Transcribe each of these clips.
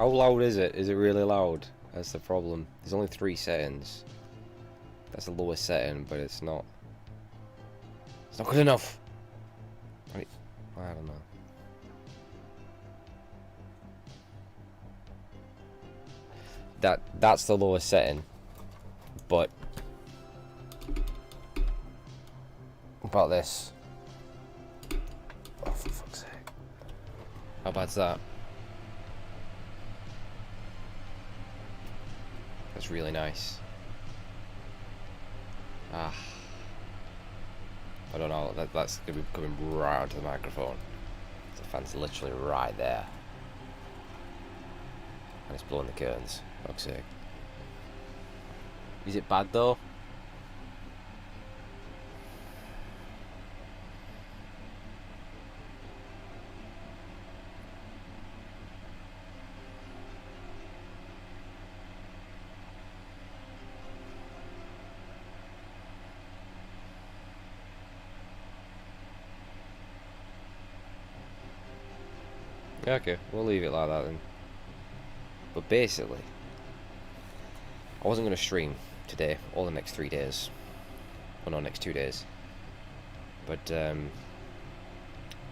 How loud is it? Is it really loud? That's the problem. There's only 3 settings. That's the lowest setting, but it's not. It's not good enough. I don't know. That's the lowest setting, but what about this? Oh, for fuck's sake! How bad's that? That's really nice. Ah, I don't know. That's gonna be coming right onto the microphone. The fan's literally right there, and it's blowing the curtains. Fuck's sake. Is it bad though? Yeah, okay, we'll leave it like that then. But basically, I wasn't going to stream today or the next 3 days. Well, no, next 2 days. But I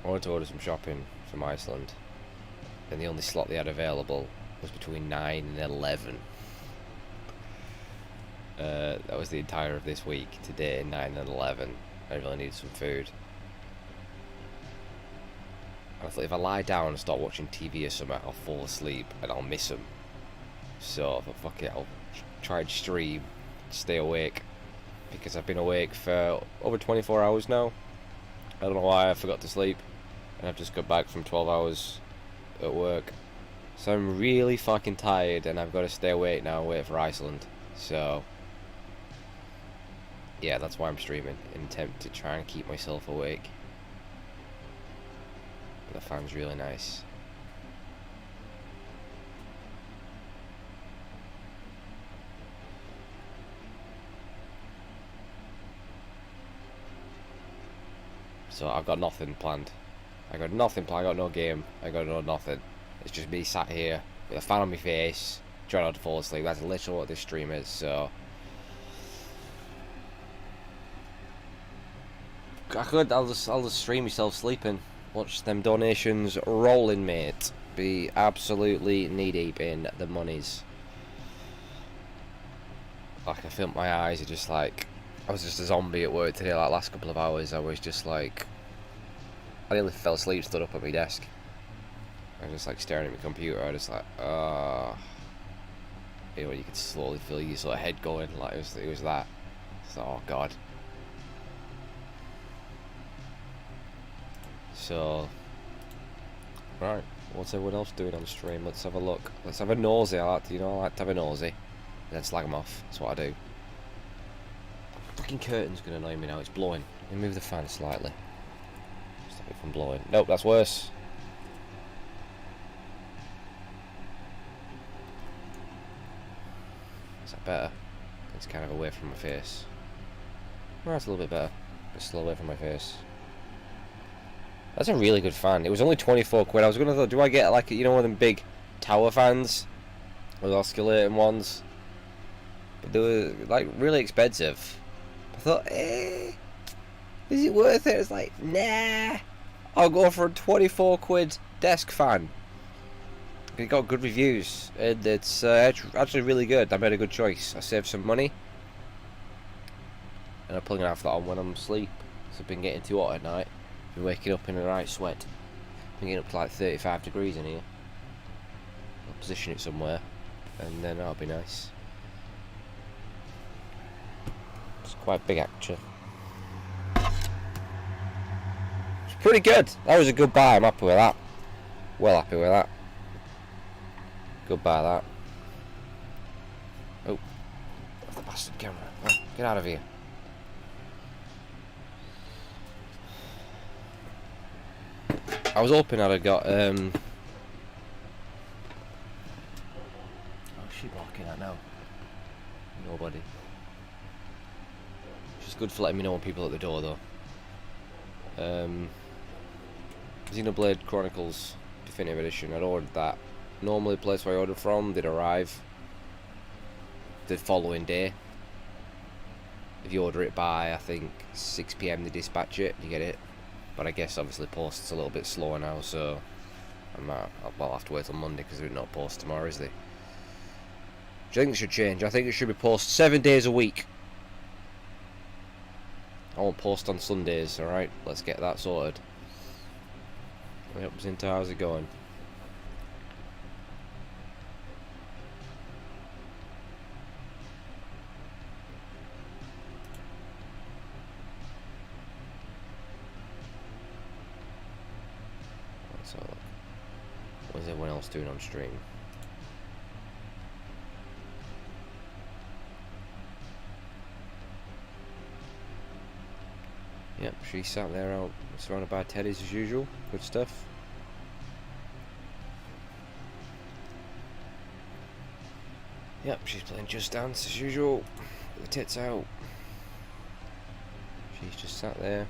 wanted to order some shopping from Iceland, and the only slot they had available was between 9 and 11. That was the entire of this week. Today, 9 and 11. I really needed some food. And I thought if I lie down and start watching TV or something, I'll fall asleep and I'll miss them. So I thought, fuck it, I'll try and stream, stay awake, because I've been awake for over 24 hours now. I don't know why I forgot to sleep, and I've just got back from 12 hours at work. So I'm really fucking tired, and I've got to stay awake now and wait for Iceland. So yeah, that's why I'm streaming, in attempt to try and keep myself awake. But the fan's really nice. So I've got nothing planned. I got nothing planned. I got no game. I got no nothing. It's just me sat here with a fan on my face, trying not to fall asleep. That's literally what this stream is. So I'll just stream myself sleeping. Watch them donations rolling, mate. Be absolutely knee deep in the monies. Like, I feel my eyes are just like, I was just a zombie at work today. Like last couple of hours, I was just like, I nearly fell asleep, stood up at my desk. I was just like staring at my computer. I was just like, you know, you could slowly feel your sort of head going. Like it was that. So, oh god. So, right, what's everyone else doing on stream? Let's have a look. Let's have a nosy. I like to have a nosy, and then slag them off. That's what I do. Fucking curtain's gonna annoy me now. It's blowing. Let me move the fan slightly. Stop it from blowing. Nope, that's worse. Is that better? It's kind of away from my face. Oh, that's a little bit better. It's still away from my face. That's a really good fan. It was only 24 quid. I was gonna thought, do I get like, you know, one of them big tower fans? Those oscillating ones? But they were like really expensive. I thought, is it worth it? It's like, nah. I'll go for a 24 quid desk fan. It got good reviews, and it's actually really good. I made a good choice. I saved some money, and I'm pulling half that on when I'm asleep. So I've been getting too hot at night. Been waking up in a right sweat. Been getting up to like 35 degrees in here. I'll position it somewhere, and then that'll be nice. It's quite big actually. It's pretty good. That was a good buy. I'm happy with that. Well happy with that. Good buy that. Oh, the bastard camera. Oh, get out of here. I was hoping I'd have got oh, she barking at now. Nobody. She's good for letting me know when people are at the door though. Xenoblade Chronicles Definitive Edition. I'd ordered that normally the place where I order from, they'd arrive the following day. If you order it by, I think, 6 PM, they dispatch it, you get it. But I guess obviously post's a little bit slower now, so I'll have to wait till Monday because there's not post tomorrow, is there? Do you think it should change? I think it should be post 7 days a week. I won't post on Sundays, alright? Let's get that sorted. Yep, Zinta, how's it going? Let's have a look. What is everyone else doing on stream? Yep, she sat there out surrounded by teddies as usual. Good stuff. Yep, she's playing Just Dance as usual. The tits out. She's just sat there.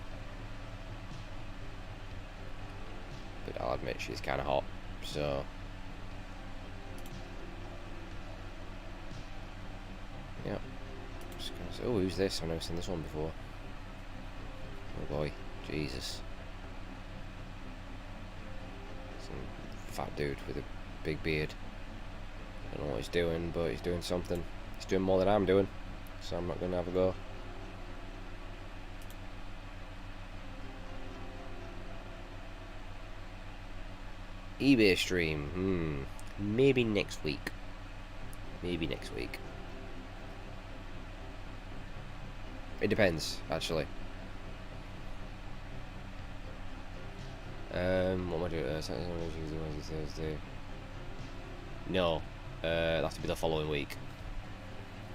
But I'll admit she's kind of hot, so... Yep. Just gonna say, oh, who's this? I've never seen this one before. Oh boy, Jesus. Some fat dude with a big beard. I don't know what he's doing, but he's doing something. He's doing more than I'm doing, so I'm not going to have a go. eBay stream, maybe next week. Maybe next week. It depends, actually. What am I doing? Saturday, Tuesday, Wednesday, Thursday. No, it'll have to be the following week.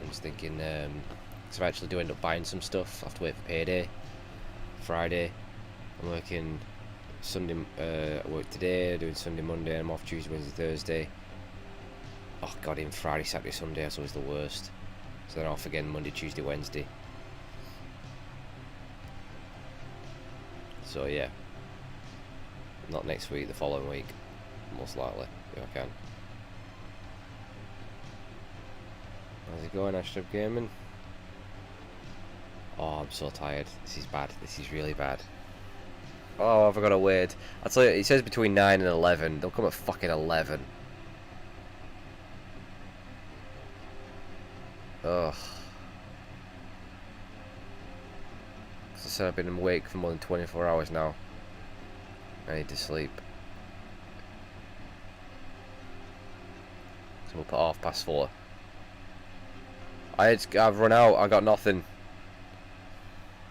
I'm just thinking, because if I actually do end up buying some stuff, I'll have to wait for payday. Friday, I'm working Sunday, I work today, doing Sunday, Monday, I'm off Tuesday, Wednesday, Thursday. Oh god, even Friday, Saturday, Sunday, that's always the worst. So then off again Monday, Tuesday, Wednesday. So yeah. Not next week, the following week, most likely, if I can. How's it going, Ashbfc Gaming? Oh, I'm so tired. This is bad. This is really bad. Oh, I've got to wait. I'll tell you, it says between 9 and 11. They'll come at fucking 11. Ugh. As I said, I've been awake for more than 24 hours now. I need to sleep. So we'll put 4:30. I've run out. I got nothing.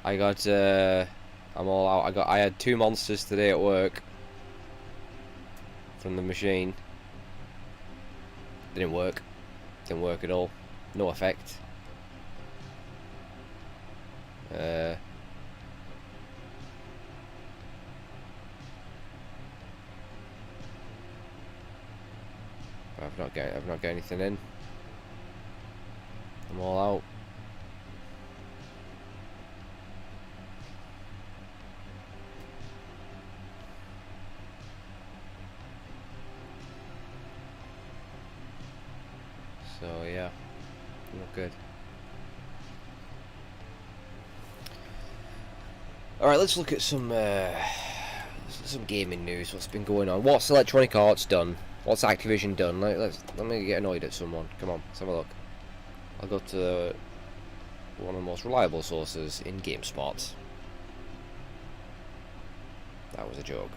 I got I'm all out. I had 2 monsters today at work from the machine. Didn't work. Didn't work at all. No effect. I've not got anything in. I'm all out. So yeah, not good. All right, let's look at some gaming news. What's been going on? What's Electronic Arts done? What's Activision done? Let me get annoyed at someone. Come on, let's have a look. I'll go to one of the most reliable sources in GameSpot. That was a joke.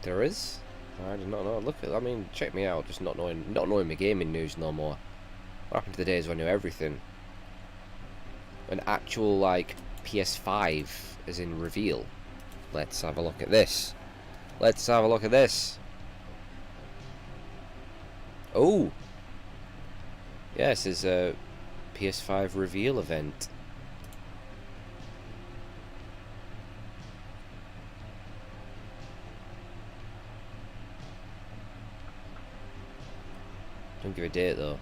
There is? I did not know. Look at, I mean, check me out. Just not knowing my gaming news no more. What happened to the days when I knew everything? An actual like PS5 as in reveal. Let's have a look at this. Let's have a look at this. Oh. Yes, there's a PS5 reveal event. Don't give a date though.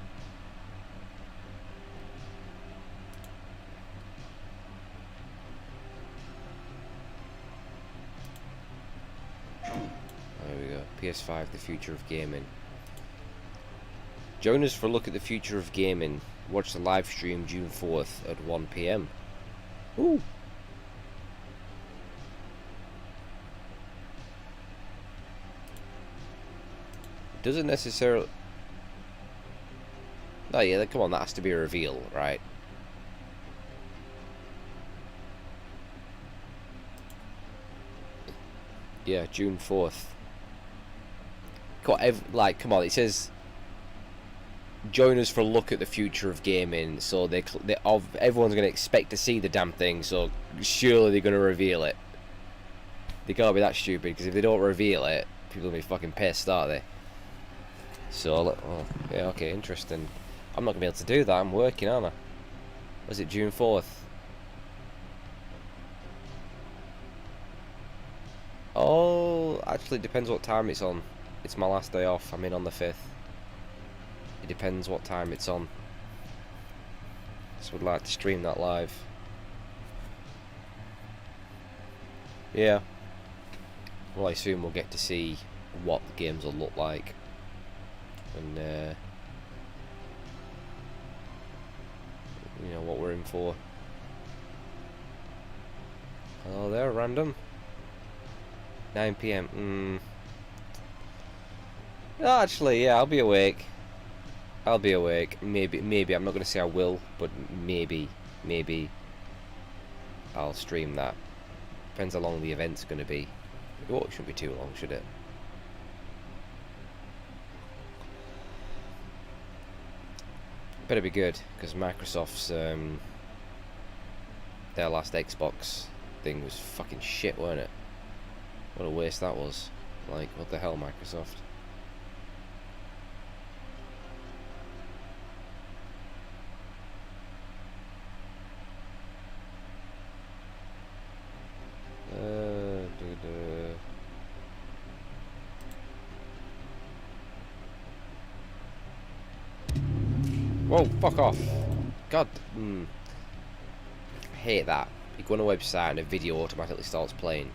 There we go. PS5, the future of gaming. Join us for a look at the future of gaming. Watch the live stream June 4th at 1 PM. Ooh. Doesn't necessarily... Oh yeah, come on, that has to be a reveal, right? Yeah, June 4th. Like, come on, it says join us for a look at the future of gaming, so everyone's going to expect to see the damn thing, so surely they're going to reveal it. They can't be that stupid, because if they don't reveal it, people will be fucking pissed, aren't they? So, oh, yeah, okay, interesting. I'm not going to be able to do that, I'm working, aren't I? Was it June 4th? Oh, actually it depends what time it's on. It's my last day off, I'm in on the 5th. It depends what time it's on. Just would like to stream that live. Yeah. Well, I assume we'll get to see what the games will look like. And, you know, what we're in for. Oh, they're random. 9 PM. Oh, actually, yeah, I'll be awake. I'll be awake. Maybe. I'm not going to say I will, but maybe I'll stream that. Depends how long the event's going to be. Oh, it shouldn't be too long, should it? Better be good, because Microsoft's their last Xbox thing was fucking shit, weren't it? What a waste that was. Like, what the hell, Microsoft? Whoa, fuck off. God. I hate that. You go on a website and a video automatically starts playing.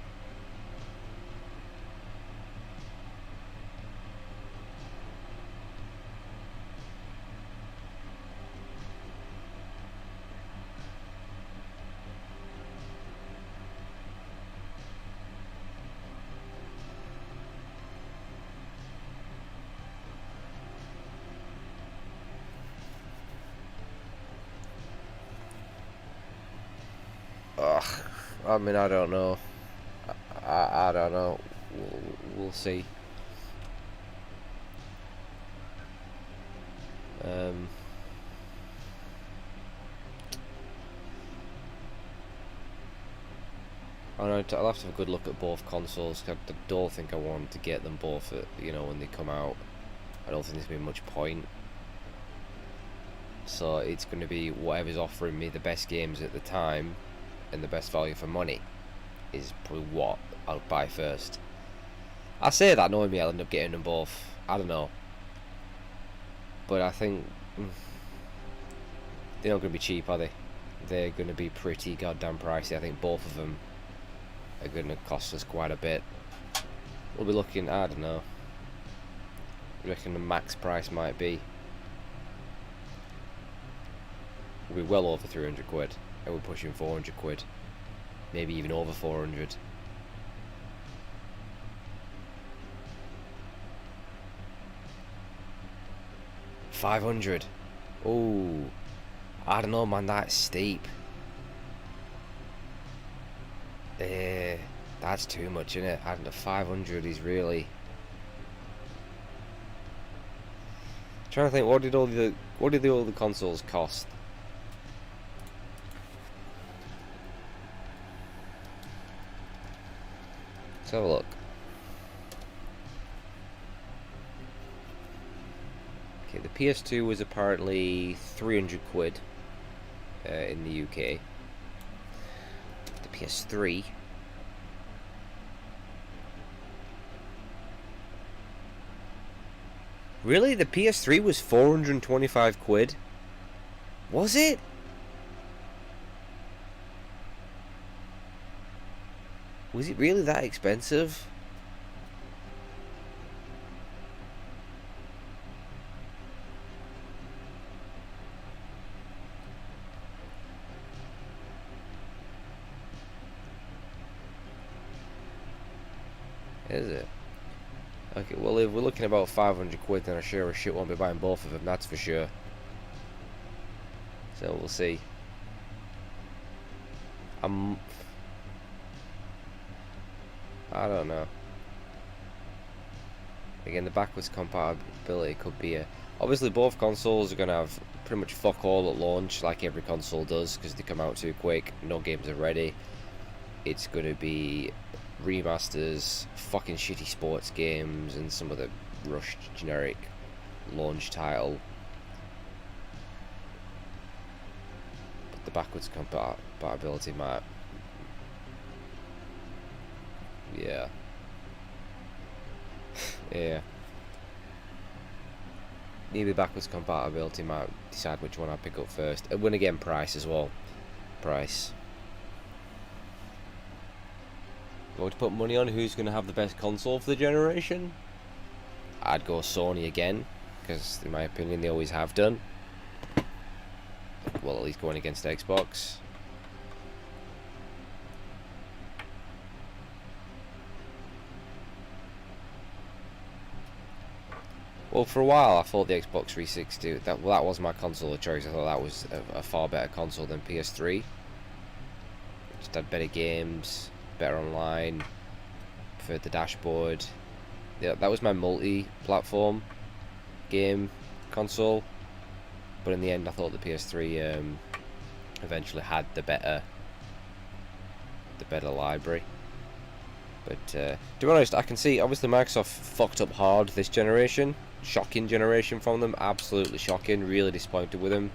Ugh, I mean, I don't know. I don't know. We'll see. I'll have to have a good look at both consoles. I don't think I want to get them both at, you know, when they come out. I don't think there's been much point. So it's going to be whatever's offering me the best games at the time and the best value for money is probably what I'll buy first. I say that knowing me I'll end up getting them both. I don't know. But I think they're not going to be cheap, are they? They're going to be pretty goddamn pricey. I think both of them are going to cost us quite a bit. We'll be looking, I don't know. I reckon the max price might be. We'll be well over 300 quid. And we're pushing 400 quid. Maybe even over 400. $500. Oh, I don't know, man. That's steep. That's too much, isn't it? I don't know. 500 is really. Trying to think, what did all the consoles cost? Let's have a look. Okay, the PS2 was apparently 300 quid in the UK. The PS3 Really? The PS3 was 425 quid? Was it? Was it really that expensive? Is it? Okay, well, if we're looking about 500 quid, then I sure as shit won't be buying both of them, that's for sure. So we'll see. I don't know. Again, the backwards compatibility could be a... Obviously, both consoles are going to have pretty much fuck all at launch, like every console does, because they come out too quick, no games are ready. It's going to be remasters, fucking shitty sports games, and some of the rushed generic launch title. But the backwards compatibility might... Yeah. Yeah. Maybe backwards compatibility might decide which one I pick up first. And when again, price as well. Price. Going to put money on who's going to have the best console for the generation? I'd go Sony again, because in my opinion they always have done. Well, at least going against Xbox. Well, for a while I thought the Xbox 360, that was my console of choice. I thought that was a far better console than PS3. Just had better games, better online, preferred the dashboard. Yeah, that was my multi-platform game console. But in the end I thought the PS3 eventually had the better library. But to be honest, I can see obviously Microsoft fucked up hard this generation. Shocking generation from them, absolutely shocking. Really disappointed with them.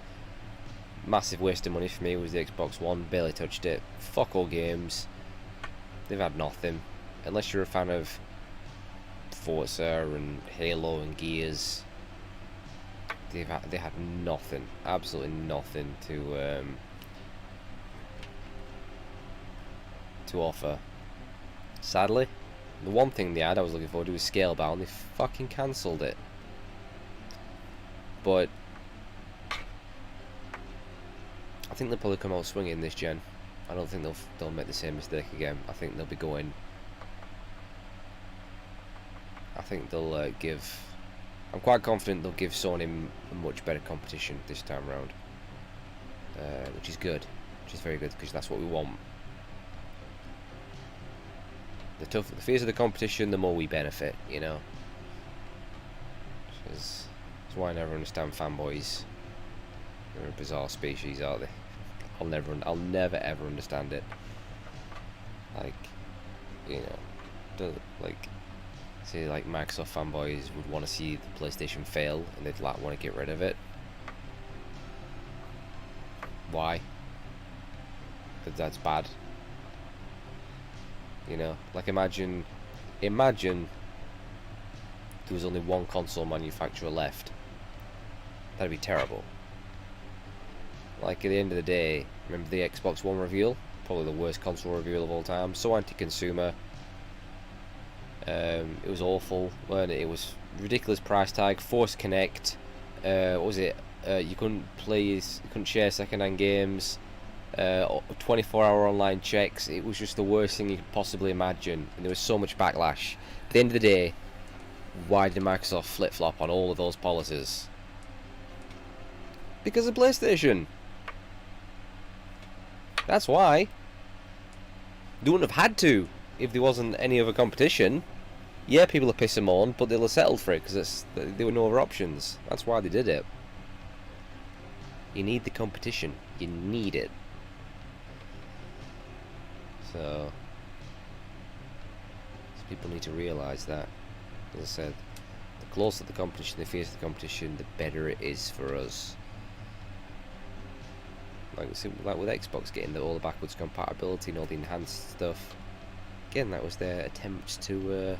Massive waste of money for me was the Xbox One. Barely touched it. Fuck all games. They've had nothing, unless you're a fan of Forza and Halo and Gears. They had nothing, absolutely nothing to offer. Sadly, the one thing they had I was looking forward to was Scalebound. They fucking cancelled it. But I think they'll probably come out swinging this gen. I don't think they'll make the same mistake again. I think they'll be going. I think they'll give. I'm quite confident they'll give Sony a much better competition this time round, which is good, which is very good because that's what we want. The fiercer the competition, the more we benefit, you know. That's why I never understand fanboys. They're a bizarre species, aren't they? I'll never ever understand it. Like, you know, like, say like Microsoft fanboys would want to see the PlayStation fail and they'd like want to get rid of it. Why? That's bad. You know, like imagine there was only one console manufacturer left. That'd be terrible. Like at the end of the day, remember the Xbox One reveal? Probably the worst console reveal of all time. So anti-consumer. It was awful, weren't it? It was ridiculous price tag, forced connect. What was it? You couldn't share second-hand games. 24-hour online checks. It was just the worst thing you could possibly imagine, and there was so much backlash. At the end of the day, why did Microsoft flip-flop on all of those policies? Because of PlayStation. That's why. They wouldn't have had to if there wasn't any other competition. Yeah, people are pissing on, but they'll have settled for it because there were no other options. That's why they did it. You need the competition. You need it. So people need to realise that. As I said, the closer the competition, the fiercer the competition, the better it is for us. Like with Xbox getting all the backwards compatibility and all the enhanced stuff. Again, that was their attempt to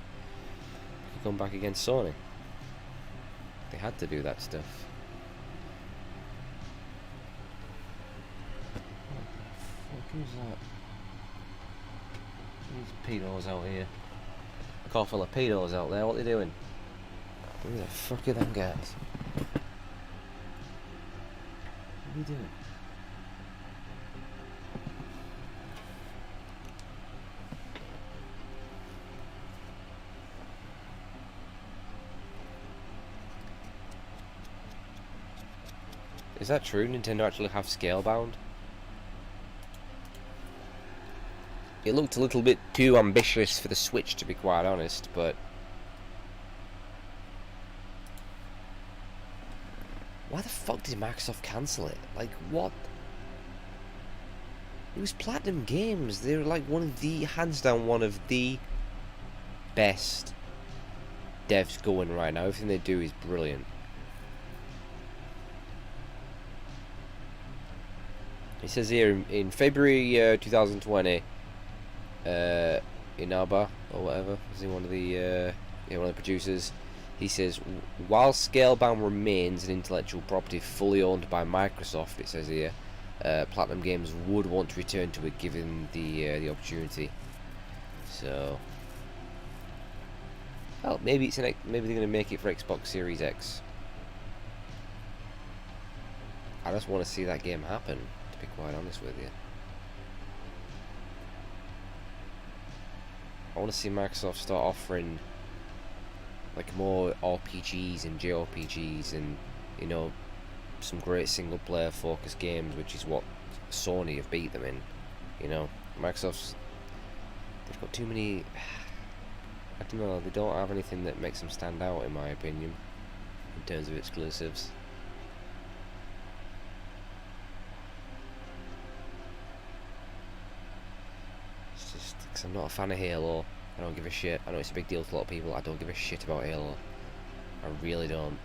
come back against Sony. They had to do that stuff. What the fuck is that? These pedos out here. A car full of pedos out there, what are they doing? Who the fuck are them guys? What are you doing? Is that true? Nintendo actually have Scalebound? It looked a little bit too ambitious for the Switch, to be quite honest, but... Why the fuck did Microsoft cancel it? Like, what? It was Platinum Games. They're like one of the, hands down, one of the best devs going right now. Everything they do is brilliant. It says here in February 2020, Inaba or whatever, is he one of the one of the producers? He says, while Scalebound remains an intellectual property fully owned by Microsoft, it says here, Platinum Games would want to return to it given the opportunity. So, well, maybe maybe they're going to make it for Xbox Series X. I just want to see that game happen, to be quite honest with you. I want to see Microsoft start offering like more RPGs and JRPGs and, you know, some great single player focused games, which is what Sony have beat them in. You know, Microsoft's, they've got too many, I don't know, they don't have anything that makes them stand out in my opinion in terms of exclusives. It's just because I'm not a fan of Halo. I don't give a shit. I know it's a big deal to a lot of people. I don't give a shit about Halo. I really don't.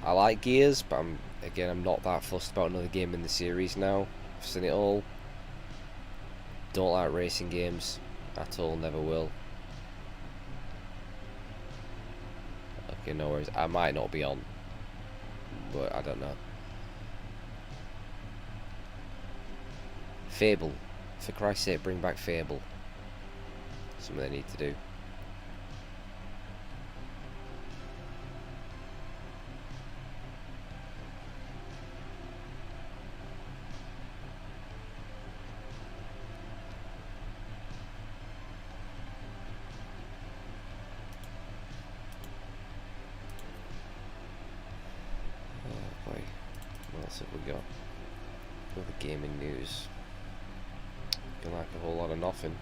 I like Gears, but I'm not that fussed about another game in the series now. I've seen it all. Don't like racing games at all, never will. Okay, no worries. I might not be on, but I don't know. Fable. For Christ's sake, bring back Fable. Something they need to do. Oh boy. What else have we got? Other gaming news. Feel like a whole lot of nothing.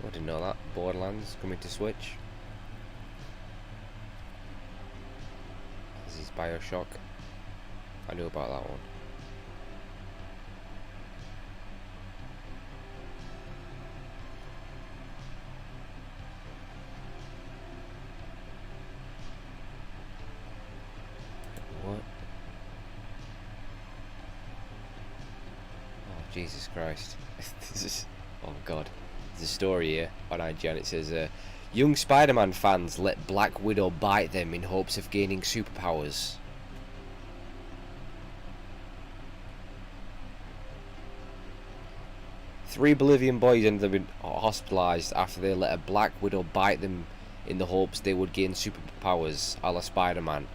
I didn't know that. Borderlands coming to Switch. This is Bioshock. I knew about that one. What? Oh, Jesus Christ. This is... Oh, God. There's a story here on IGN. It says, young Spider-Man fans let Black Widow bite them in hopes of gaining superpowers. Three Bolivian boys ended up hospitalized after they let a Black Widow bite them in the hopes they would gain superpowers, a la Spider-Man.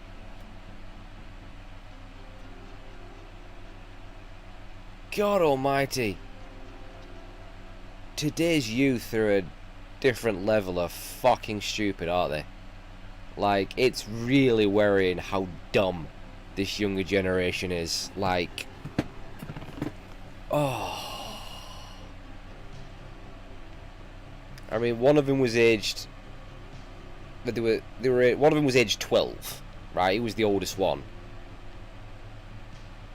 God almighty. Today's youth are a different level of fucking stupid, aren't they? Like, it's really worrying how dumb this younger generation is. Like, oh. I mean, one of them was aged... One of them was aged 12, right? He was the oldest one.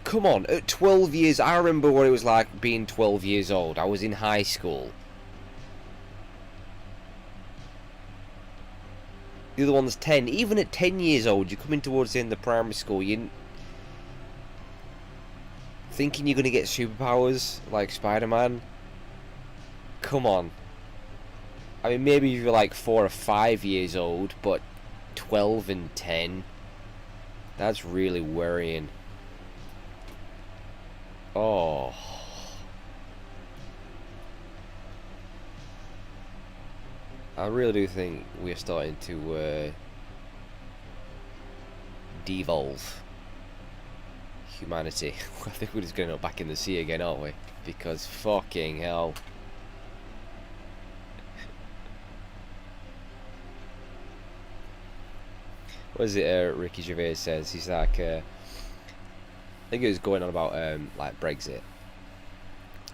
Come on, at 12 years, I remember what it was like being 12 years old. I was in high school. The other one's 10. Even at 10 years old, you're coming towards the end of primary school, you're thinking you're going to get superpowers like Spider-Man. Come on. I mean, maybe you're like 4 or 5 years old, but 12 and 10, that's really worrying. Oh. I really do think we're starting to devolve humanity. I think we're just going to go back in the sea again, aren't we? Because fucking hell. What is it Ricky Gervais says? He's like, I think it was going on about like Brexit.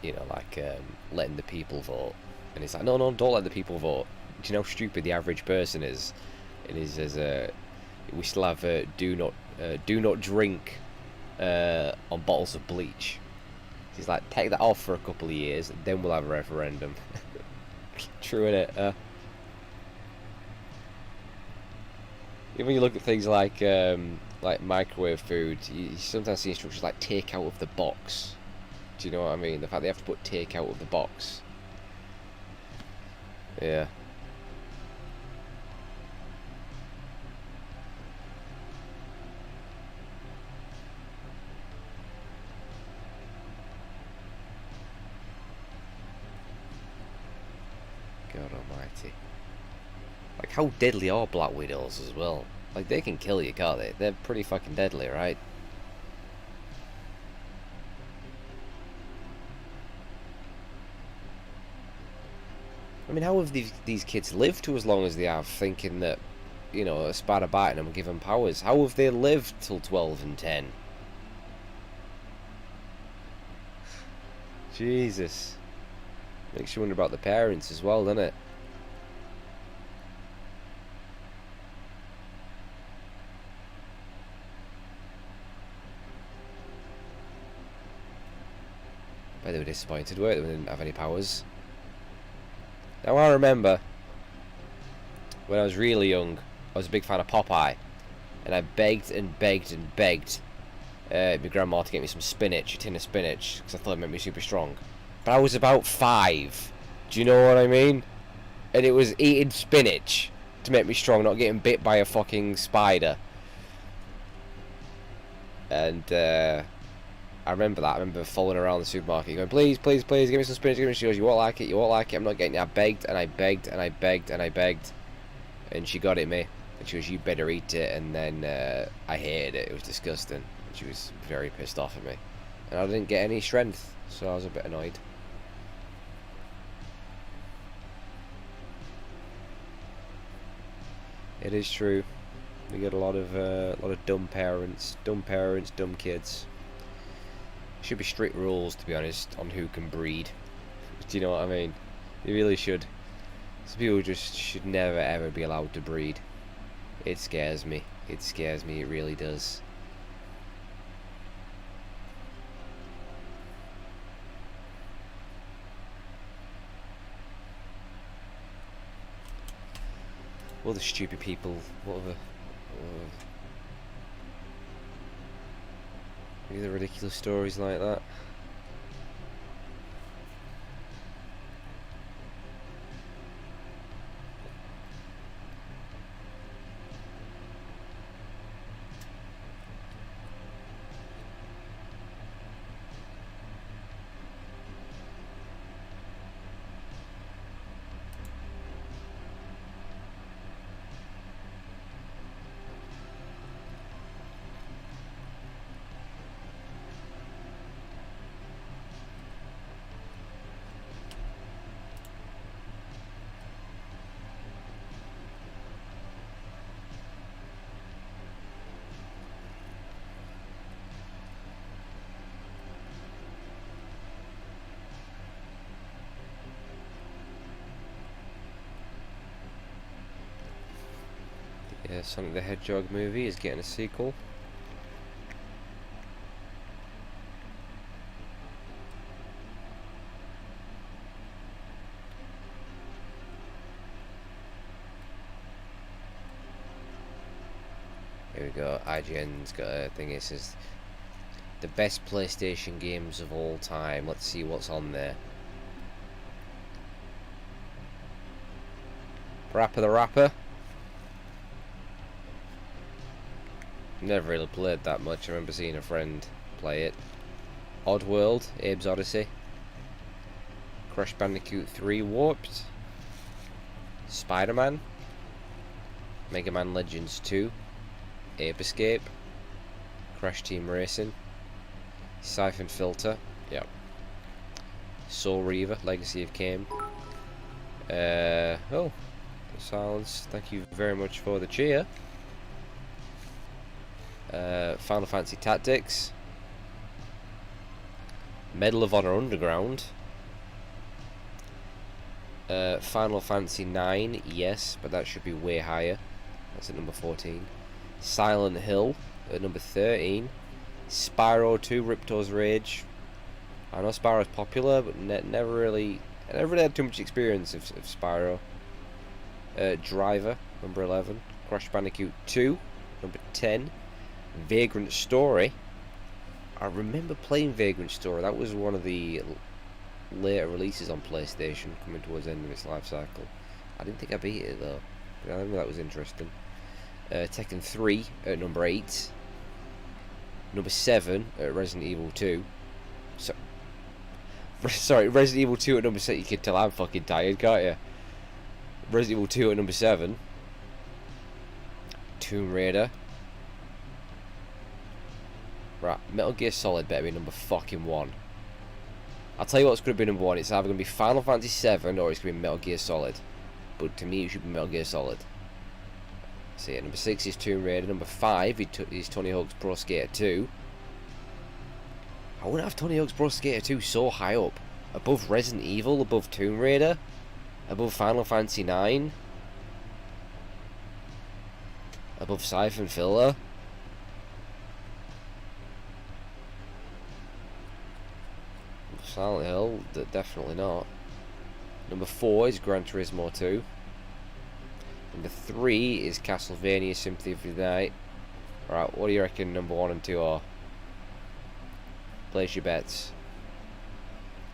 You know, like letting the people vote. And he's like, no, don't let the people vote. Do you know how stupid the average person is? And he says, we still have do not drink on bottles of bleach. He's like, take that off for a couple of years, and then we'll have a referendum. True, innit? Even when you look at things like microwave food, you sometimes see instructions like take out of the box. Do you know what I mean? The fact they have to put take out of the box. Yeah. God almighty. Like, how deadly are Black Widows as well? Like, they can kill you, can't they? They're pretty fucking deadly, right? I mean, how have these kids lived to as long as they have, thinking that, you know, a spider biting them will give them powers? How have they lived till 12 and 10? Jesus. Makes you wonder about the parents as well, doesn't it? But they were disappointed, weren't they? They didn't have any powers. Now, I remember when I was really young, I was a big fan of Popeye, and I begged and begged and begged my grandma to get me some spinach, a tin of spinach, because I thought it made me super strong. But I was about 5. Do you know what I mean? And it was eating spinach to make me strong, not getting bit by a fucking spider. And I remember that. I remember following around the supermarket going, please, please, please, give me some spinach, give me some. She goes, you won't like it, you won't like it, I'm not getting it. I begged and I begged and I begged and I begged. And she got it me. And she goes, you better eat it. And then I hated it. It was disgusting. And she was very pissed off at me. And I didn't get any strength, so I was a bit annoyed. It is true. We get a lot of dumb parents, dumb kids. Should be strict rules, to be honest, on who can breed. Do you know what I mean? They really should. Some people just should never ever be allowed to breed. It scares me. It scares me. It really does. What other stupid people? What other ridiculous stories like that? Sonic the Hedgehog movie is getting a sequel. Here we go. IGN's got a thing. It says the best PlayStation games of all time. Let's see what's on there. Rapper the Rapper. Never really played that much. I remember seeing a friend play it. Oddworld, Abe's Odyssey. Crash Bandicoot 3 Warped. Spider-Man. Mega Man Legends 2. Ape Escape. Crash Team Racing. Siphon Filter. Yep. Soul Reaver, Legacy of Kain. Oh. Silence. Thank you very much for the cheer. Final Fantasy Tactics. Medal of Honor Underground. Final Fantasy 9, yes, but that should be way higher. That's at number 14. Silent Hill at number 13. Spyro 2, Ripto's Rage. I know Spyro's popular, but I never really had too much experience of Spyro. Driver, number 11. Crash Bandicoot 2, number 10. Vagrant Story. I remember playing Vagrant Story. That was one of the later releases on PlayStation, coming towards the end of its life cycle. I didn't think I beat it though, but I remember that was interesting. Tekken 3 at number 8. Number 7 at Resident Evil 2. Sorry, Resident Evil 2 at number 6. You can tell I'm fucking tired, can't you? Resident Evil 2 at number 7. Tomb Raider. Right, Metal Gear Solid better be number fucking 1. I'll tell you what's going to be number 1. It's either going to be Final Fantasy 7 or it's going to be Metal Gear Solid. But to me, it should be Metal Gear Solid. See, at number 6 is Tomb Raider. Number 5 is Tony Hawk's Pro Skater 2. I wouldn't have Tony Hawk's Pro Skater 2 so high up. Above Resident Evil, above Tomb Raider, above Final Fantasy 9, above Siphon Filter. Silent Hill, definitely not. Number 4 is Gran Turismo 2. Number 3 is Castlevania Symphony of the Night. Right, what do you reckon number 1 and 2 are? Place your bets.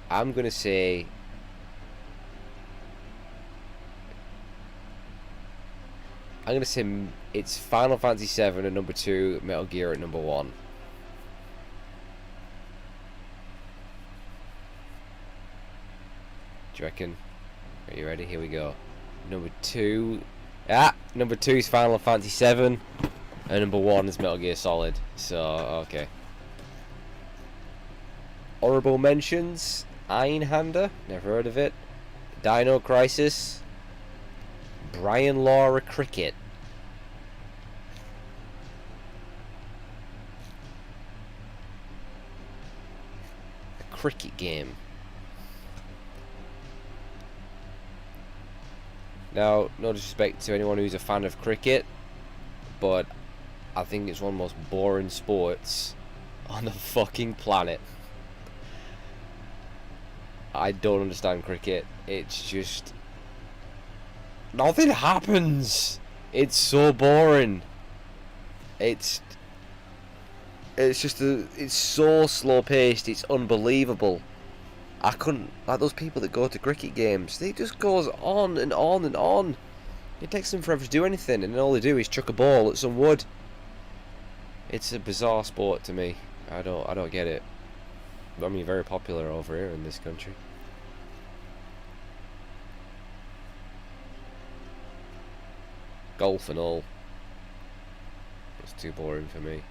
I'm going to say... I'm going to say it's Final Fantasy 7 at number 2, Metal Gear at number 1. Do you reckon? Are you ready? Here we go. Number 2... number 2 is Final Fantasy 7. And number 1 is Metal Gear Solid. So, okay. Honourable mentions. Einhander. Never heard of it. Dino Crisis. Brian Laura Cricket. A cricket game. Now, no disrespect to anyone who's a fan of cricket, but I think it's one of the most boring sports on the fucking planet. I don't understand cricket. It's just... nothing happens! It's so boring. It's just it's so slow paced, it's unbelievable. I couldn't, like those people that go to cricket games, they just goes on and on and on. It takes them forever to do anything, and all they do is chuck a ball at some wood. It's a bizarre sport to me. I don't get it. I mean, very popular over here in this country. Golf and all. It's too boring for me.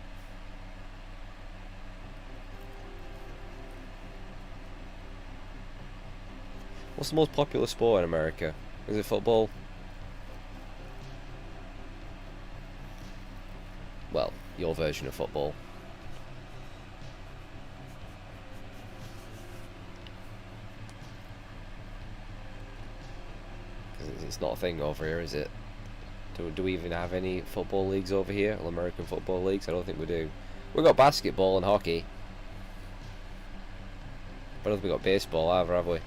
What's the most popular sport in America? Is it football? Well, your version of football. It's not a thing over here, is it? Do we even have any football leagues over here? All American football leagues? I don't think we do. We've got basketball and hockey. But I don't think we've got baseball either, have we?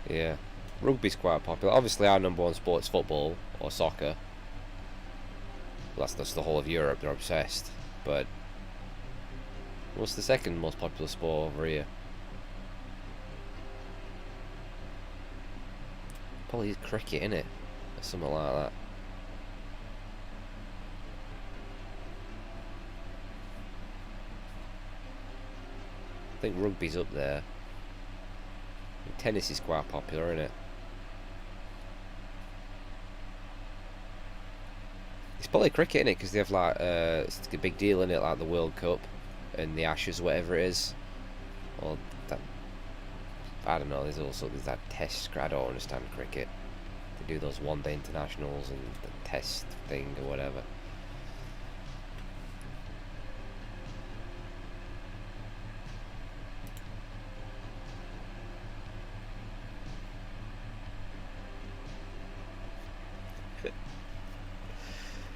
Yeah. Rugby's quite popular. Obviously our number one sport's football or soccer. That's the whole of Europe, they're obsessed. But what's the second most popular sport over here? Probably cricket, innit? Or something like that. I think rugby's up there. Tennis is quite popular, isn't it? It's probably cricket, innit? Because they have like it's a big deal, innit? Like the World Cup and the Ashes, whatever it is. Or that, I don't know. There's that Test. I don't understand cricket. They do those one-day internationals and the Test thing or whatever.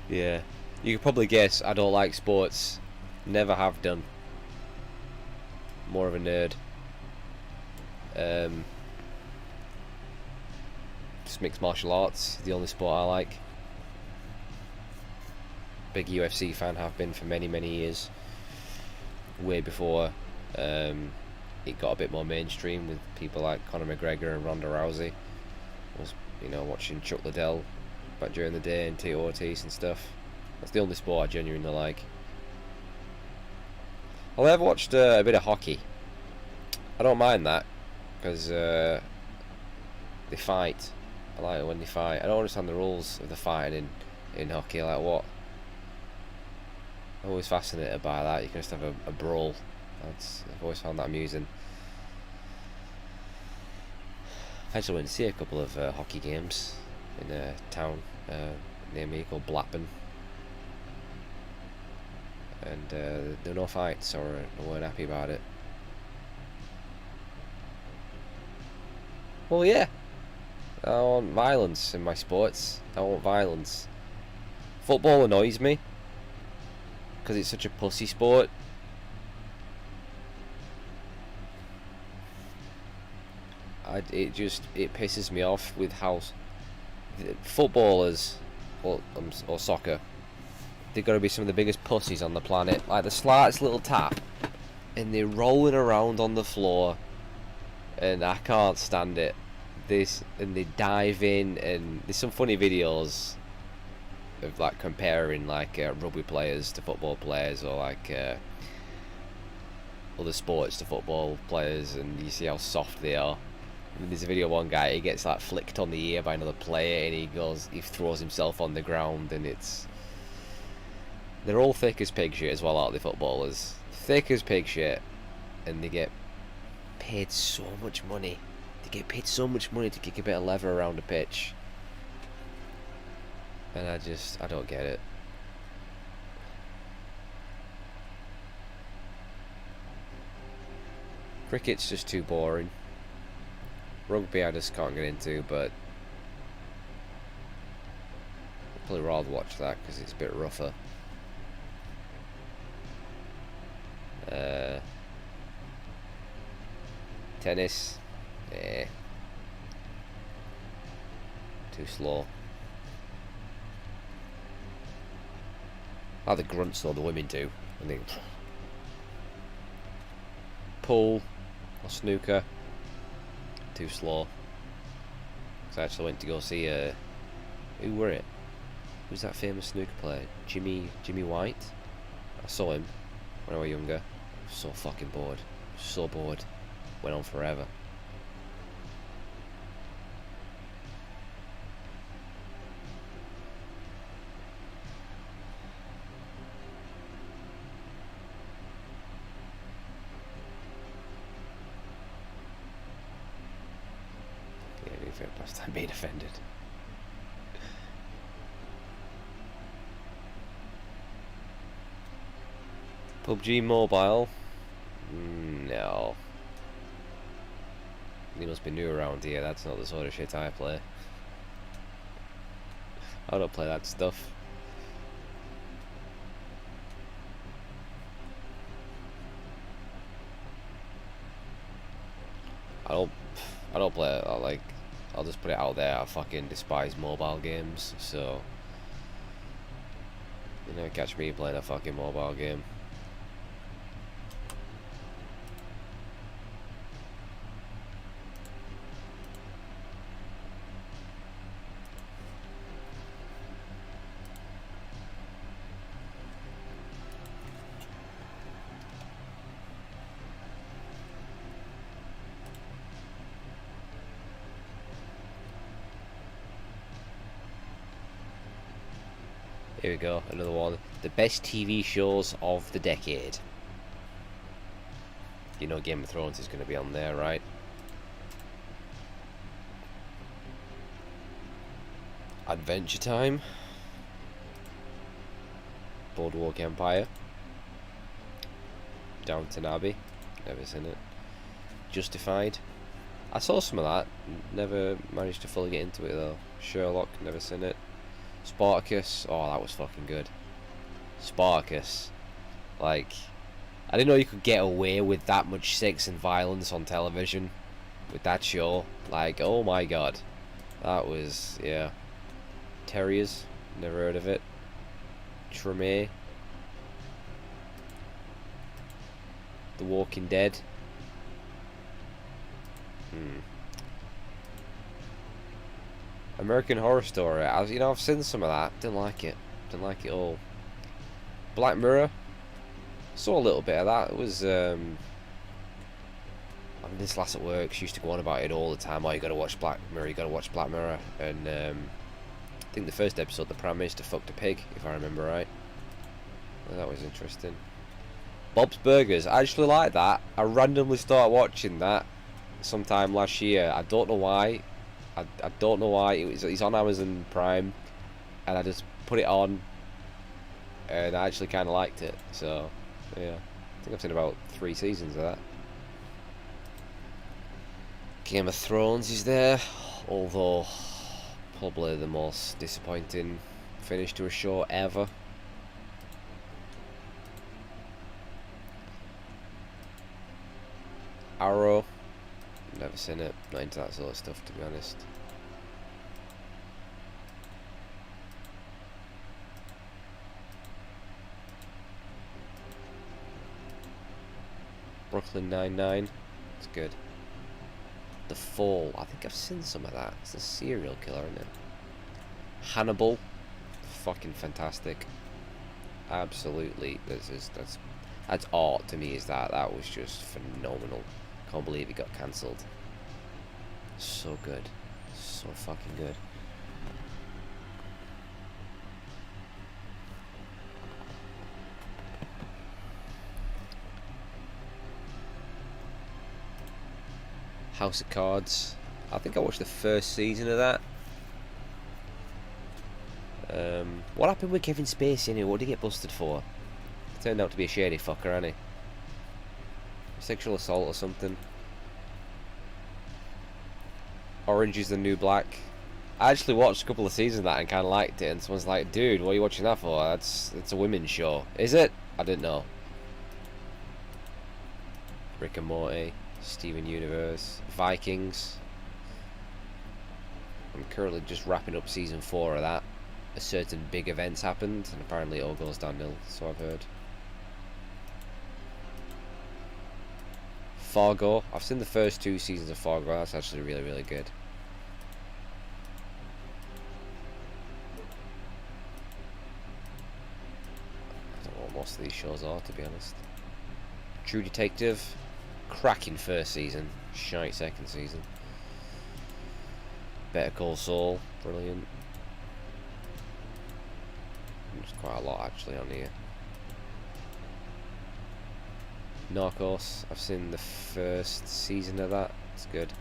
Yeah, you could probably guess I don't like sports. Never have done. More of a nerd. Just mixed martial arts, the only sport I like. Big UFC fan, have been for many years. Way before it got a bit more mainstream with people like Conor McGregor and Ronda Rousey. I was, watching Chuck Liddell back during the day and Tito Ortiz and stuff. That's the only sport I genuinely like. I've watched a bit of hockey. I don't mind that because they fight. I like it when they fight. I don't understand the rules of the fighting in hockey. Like what? I'm always fascinated by that. You can just have a brawl. I've always found that amusing. I actually went to see a couple of hockey games in a town near me called Blackburn, and there were no fights, or I weren't happy about it. Well, yeah, I want violence in my sports. I want violence. Football annoys me because it's such a pussy sport. It pisses me off with how footballers or soccer, they've got to be some of the biggest pussies on the planet. Like the slightest little tap and they're rolling around on the floor, and I can't stand it. And they dive in, and there's some funny videos of like comparing like rugby players to football players, or like other sports to football players, and you see how soft they are. And there's a video of one guy, he gets like flicked on the ear by another player, and he throws himself on the ground, and they're all thick as pig shit as well, aren't they, footballers? Thick as pig shit, and they get paid so much money. They get paid so much money to kick a bit of leather around a pitch, and I don't get it. Cricket's just too boring. Rugby I just can't get into, but I'd probably rather watch that because it's a bit rougher. Tennis, too slow. I like the grunts though the women do. I think pool or snooker, too slow. So I actually went to go see who were it? Who's that famous snooker player? Jimmy White. I saw him when I was younger. I was so fucking bored. So bored. Went on forever. Yeah, past time being offended. PUBG Mobile? No. He must be new around here. That's not the sort of shit I play. I don't play that stuff. I don't play it. Like, I'll just put it out there. I fucking despise mobile games. So, you know, catch me playing a fucking mobile game. Here we go, another one. The best TV shows of the decade. You know Game of Thrones is going to be on there, right? Adventure Time. Boardwalk Empire. Downton Abbey. Never seen it. Justified. I saw some of that. Never managed to fully get into it though. Sherlock. Never seen it. Spartacus. Oh, that was fucking good. Spartacus. Like, I didn't know you could get away with that much sex and violence on television with that show. Like, oh my god. That was, yeah. Terriers. Never heard of it. Treme. The Walking Dead. American Horror Story. I've seen some of that. Didn't like it. Didn't like it all. Black Mirror. Saw a little bit of that. It was I mean, this lass at work, she used to go on about it all the time. Oh, you gotta watch Black Mirror. You gotta watch Black Mirror. And I think the first episode, the Prime Minister fucked a pig, if I remember right. Well, that was interesting. Bob's Burgers. I actually like that. I randomly started watching that sometime last year. I don't know why. I don't know why. It's on Amazon Prime, and I just put it on, and I actually kind of liked it. So, yeah, I think I've seen about 3 seasons of that. Game of Thrones is there, although probably the most disappointing finish to a show ever. Arrow. Never seen it. Not into that sort of stuff, to be honest. Brooklyn Nine-Nine. It's good. The Fall. I think I've seen some of that. It's a serial killer, isn't it? Hannibal. Fucking fantastic. Absolutely. That's art to me. Is that was just phenomenal. Can't believe it got cancelled. So good. So fucking good. House of Cards. I think I watched the first season of that. What happened with Kevin Spacey anyway? What did he get busted for? Turned out to be a shady fucker, hasn't he? Sexual assault or something. Orange is the New Black. I actually watched a couple of seasons of that and kind of liked it, and someone's like, dude, what are you watching that for? It's a women's show. Is it? I didn't know. Rick and Morty. Steven Universe. Vikings. I'm currently just wrapping up season 4 of that. A certain big events happened, and apparently it all goes downhill, so I've heard. Fargo. I've seen the first 2 seasons of Fargo. That's actually really, really good. I don't know what most of these shows are, to be honest. True Detective. Cracking first season. Shite second season. Better Call Saul. Brilliant. There's quite a lot actually on here. Narcos. I've seen the first season of that. It's good.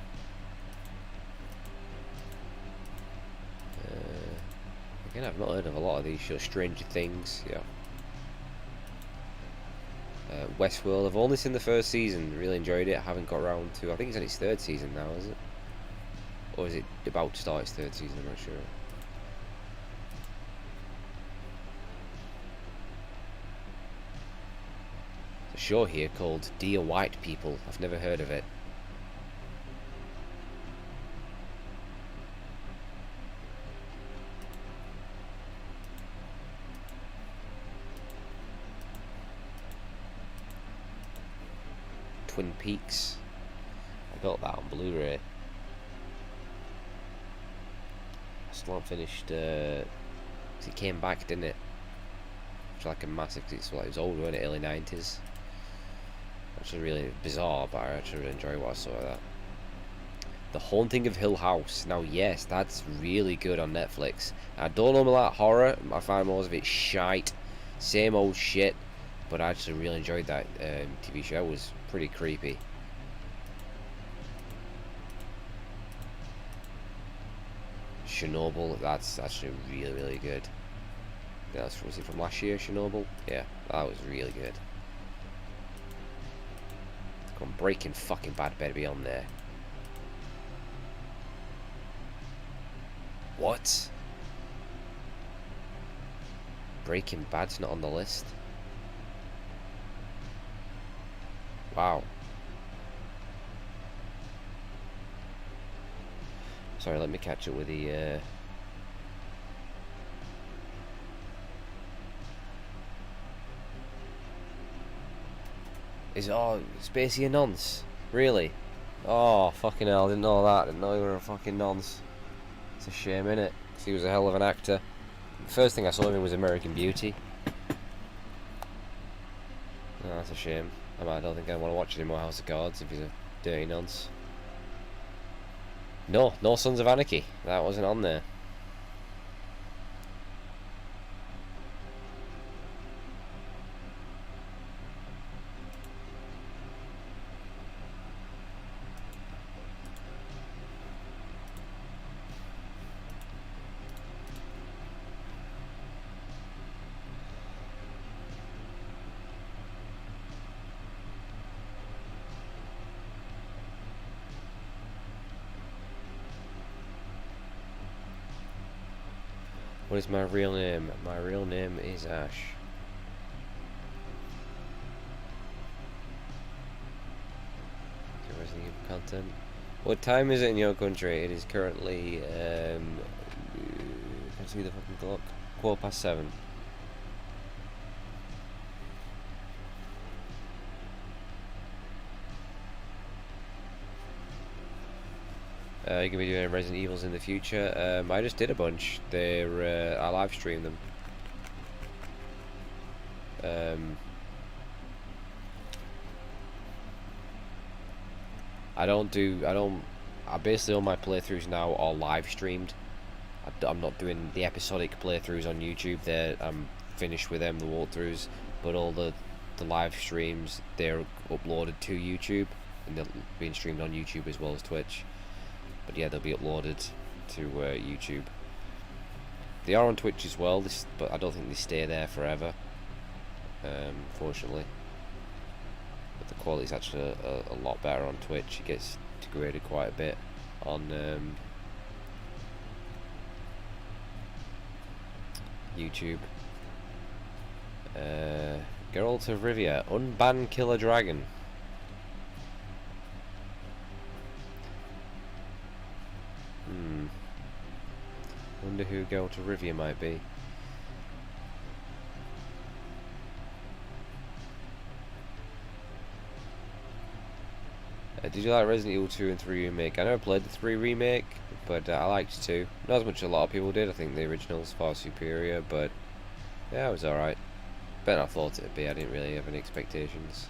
Again, I've not heard of a lot of these shows. Stranger Things. Yeah. Westworld. I've only seen the first season. Really enjoyed it. I haven't got around to. I think it's in its third season now, is it? Or is it about to start its third season? I'm not sure. There's a show here called Dear White People. I've never heard of it. Twin Peaks. I got that on Blu-ray. I still haven't finished. It came back, didn't it? It's like a massive. It's like it was older, wasn't it? Early 90s. Actually, really bizarre, but I actually really enjoy what I saw of that. The Haunting of Hill House. Now, yes, that's really good on Netflix. I don't normally like horror. I find most of it shite, same old shit. But I actually really enjoyed that TV show. It was pretty creepy. Chernobyl, that's actually really good. Yeah, was it from last year, Chernobyl? Yeah, that was really good. Come on, Breaking fucking Bad better be on there. What? Breaking Bad's not on the list? Wow. Sorry, let me catch up with the Spacey a nonce? Really? Oh, fucking hell, I didn't know that. I didn't know you were a fucking nonce. It's a shame, innit? Because he was a hell of an actor. The first thing I saw him in was American Beauty. Oh, that's a shame. I don't think I want to watch any more House of Cards if he's a dirty nonce. No Sons of Anarchy. That wasn't on there. What is my real name? My real name is Ash. Resident Evil content. What time is it in your country? It is currently can I see the fucking clock? 7:15. You're gonna be doing Resident Evils in the future. I just did a bunch. I live streamed them. Basically all my playthroughs now are live streamed. I'm not doing the episodic playthroughs on YouTube. I'm finished with them, the walkthroughs. But all the live streams, they're uploaded to YouTube, and they're being streamed on YouTube as well as Twitch. But yeah, they'll be uploaded to YouTube. They are on Twitch as well, but I don't think they stay there forever, fortunately. But the quality's actually a lot better on Twitch. It gets degraded quite a bit on YouTube. Geralt of Rivia, unban Killer Dragon. Wonder who Geralt of Rivia might be. Did you like Resident Evil 2 and 3 remake? I never played the 3 remake, but I liked 2. Not as much as a lot of people did. I think the original's far superior, but yeah, it was alright. Better than I thought it'd be. I didn't really have any expectations.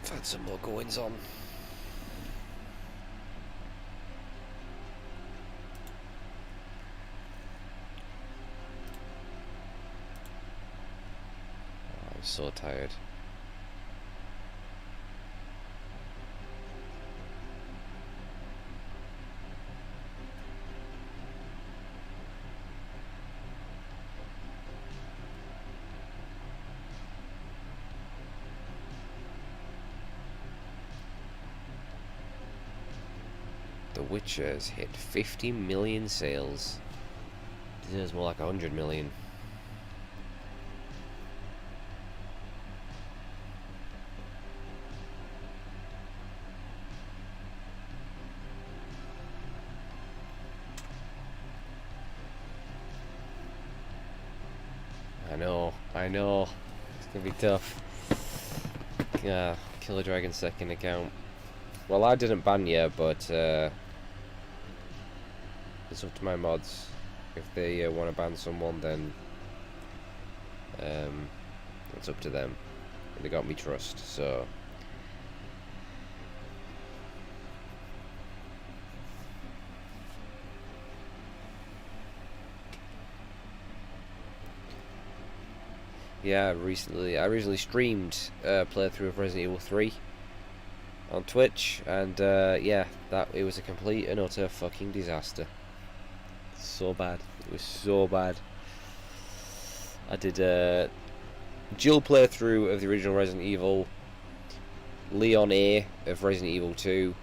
I've had some more goings on. I'm so tired. The Witcher's hit 50 million sales. Deserves more like 100 million. I know. It's gonna be tough. Yeah, Killer Dragon's second account. Well, I didn't ban you, but it's up to my mods. If they want to ban someone, then it's up to them. And they got me trust, so. Yeah, I recently streamed a playthrough of Resident Evil 3 on Twitch, and yeah, it was a complete and utter fucking disaster. So bad. It was so bad. I did a dual playthrough of the original Resident Evil, Leon A of Resident Evil 2,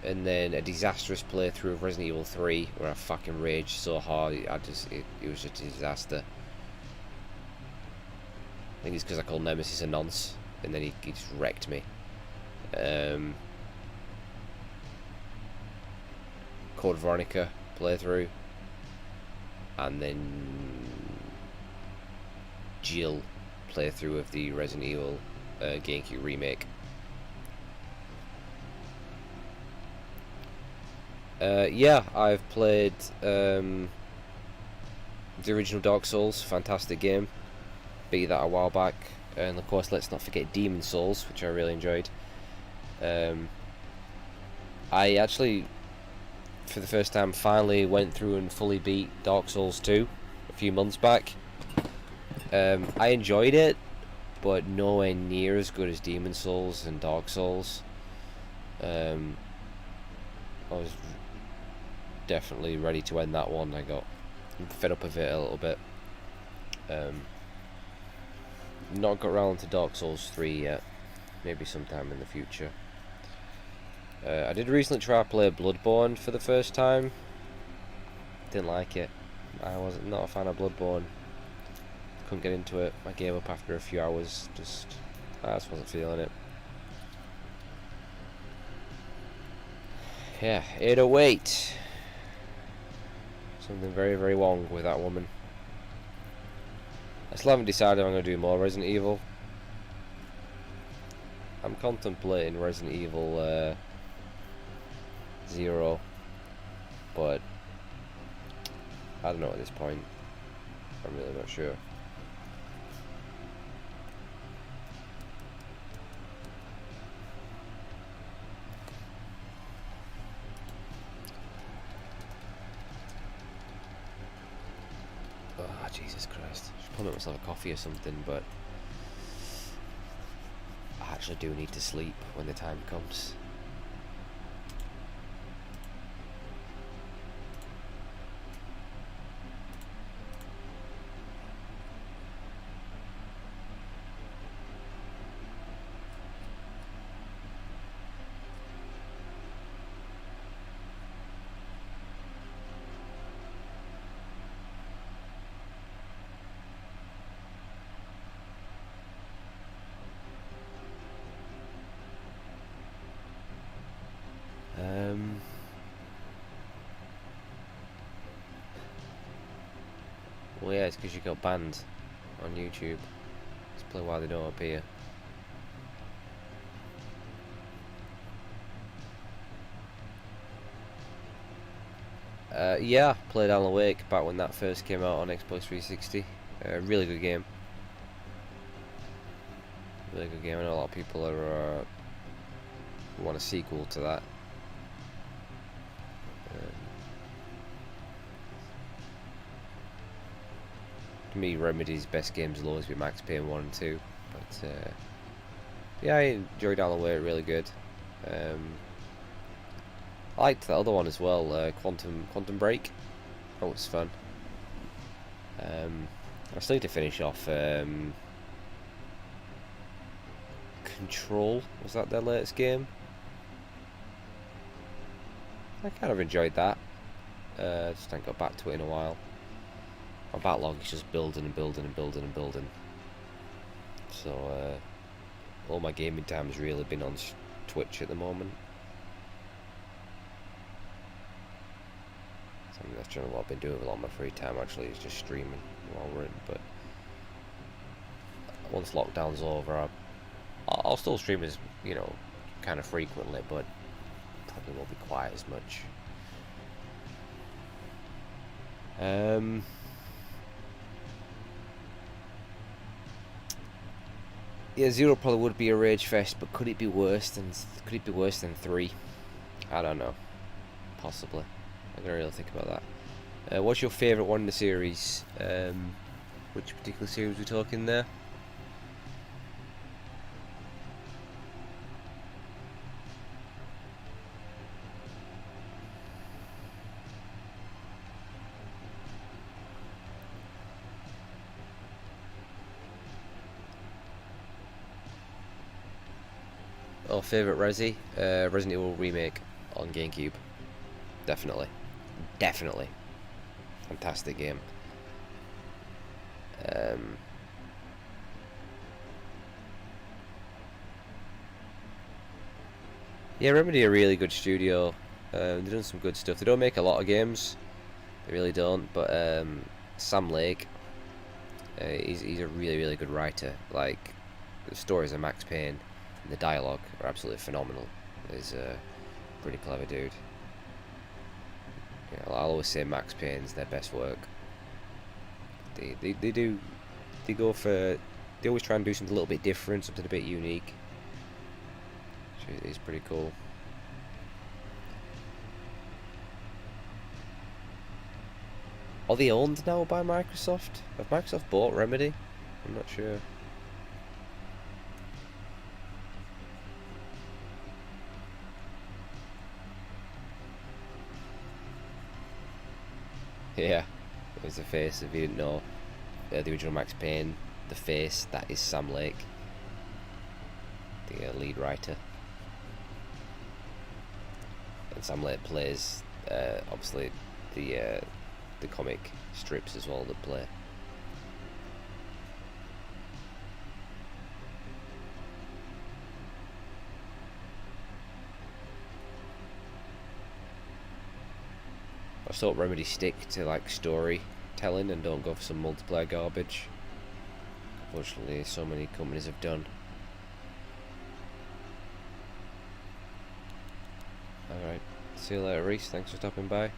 and then a disastrous playthrough of Resident Evil 3 where I fucking raged so hard. It was just a disaster. I think it's because I called Nemesis a nonce, and then he just wrecked me. Code Veronica playthrough, and then Jill playthrough of the Resident Evil GameCube remake. Yeah, I've played the original Dark Souls, fantastic game. Beat that a while back, and of course let's not forget Demon Souls, which I really enjoyed. I actually, for the first time, finally went through and fully beat Dark Souls 2 a few months back. I enjoyed it, but nowhere near as good as Demon Souls and Dark Souls. I was definitely ready to end that one. I got fed up of it a little bit. Not got around to Dark Souls 3 yet. Maybe sometime in the future. I did recently try to play Bloodborne for the first time. Didn't like it. I was not a fan of Bloodborne. Couldn't get into it. I gave up after a few hours. I just wasn't feeling it. Yeah, 808. Something very, very wrong with that woman. I still haven't decided if I'm going to do more Resident Evil. I'm contemplating Resident Evil 0, but I don't know at this point. I'm really not sure. Oh, Jesus Christ. I should probably make myself a coffee or something, but I actually do need to sleep when the time comes. Well, yeah, it's because you got banned on YouTube. Let's play why they don't appear. Yeah, played Alan Wake back when that first came out on Xbox 360. Really good game. Really good game. I know a lot of people are want a sequel to that. To me, Remedy's best games will always be Max Payne 1 and 2. But yeah, I enjoyed Alan Wake, really good. I liked that other one as well, Quantum Break. That was fun. I still need to finish off Control. Was that their latest game? I kind of enjoyed that. Just haven't got back to it in a while. My backlog is just building and building and building and building. So all my gaming time has really been on Twitch at the moment. So I mean, that's generally what I've been doing with a lot of my free time actually, is just streaming while we're in. But once lockdown's over, I'll still stream as, you know, kind of frequently, but probably won't be quite as much. Yeah, 0 probably would be a rage fest, but could it be worse than 3? I don't know. Possibly. I'm gonna really think about that. What's your favourite one in the series? Which particular series are we talking there? Oh, favourite Resi? Resident Evil Remake on GameCube. Definitely. Definitely. Fantastic game. Yeah, Remedy are a really good studio. They've done some good stuff. They don't make a lot of games. They really don't. But Sam Lake, he's a really, really good writer. Like, the stories of Max Payne and the dialogue are absolutely phenomenal. He's a pretty clever dude. Yeah, I'll always say Max Payne's their best work. They always try and do something a little bit different, something a bit unique. Which is pretty cool. Are they owned now by Microsoft? Have Microsoft bought Remedy? I'm not sure. Yeah, it was the face, if you didn't know. The original Max Payne, the face, that is Sam Lake, the lead writer. And Sam Lake plays, obviously, the comic strips as well that play. I just hope Remedy stick to like storytelling and don't go for some multiplayer garbage. Unfortunately, so many companies have done. Alright, see you later, Reese. Thanks for stopping by.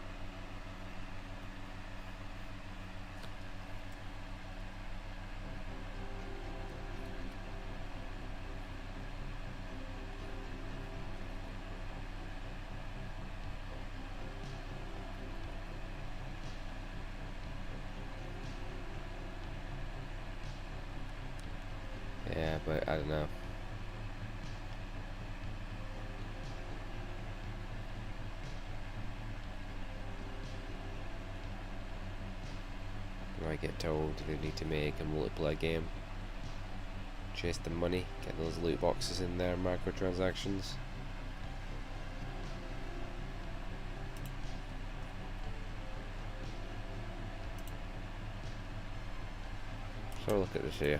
Yeah, but I don't know. You might get told they need to make a multiplayer game. Chase the money, get those loot boxes in there, microtransactions. So look at this here.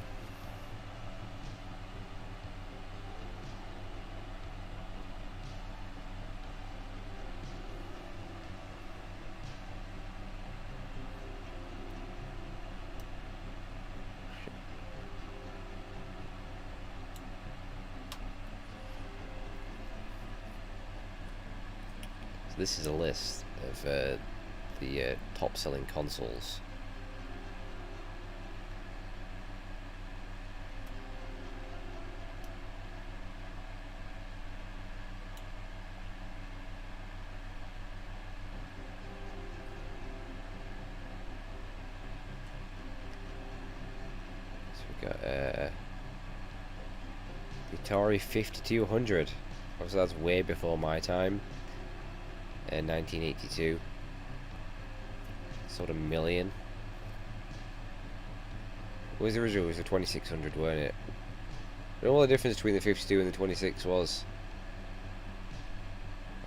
This is a list of the top selling consoles. So we've got the Atari 5200. Obviously that's way before my time. 1982. Sold 1 million. What was the original? It was the 2600, weren't it? I don't know what the difference between the 52 and the 26 was.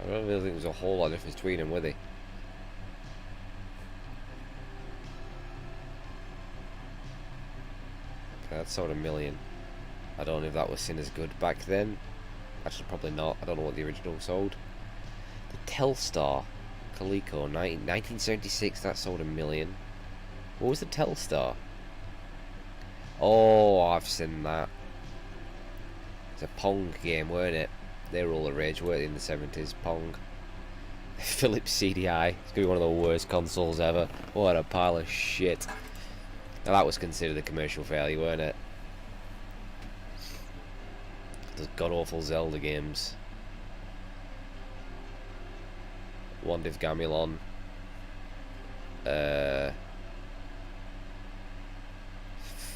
I don't really think there's a whole lot of difference between them, were they? Okay, that sold 1 million. I don't know if that was seen as good back then. Actually, probably not. I don't know what the original sold. The Telstar Coleco 1976, that sold 1 million. What was the Telstar? Oh, I've seen that. It's a Pong game, weren't it? They were all the rage, weren't they, in the 70s? Pong. Philips CDI. It's going to be one of the worst consoles ever. What a pile of shit. Now, that was considered a commercial failure, weren't it? Those god-awful Zelda games. Wand of Gamelon.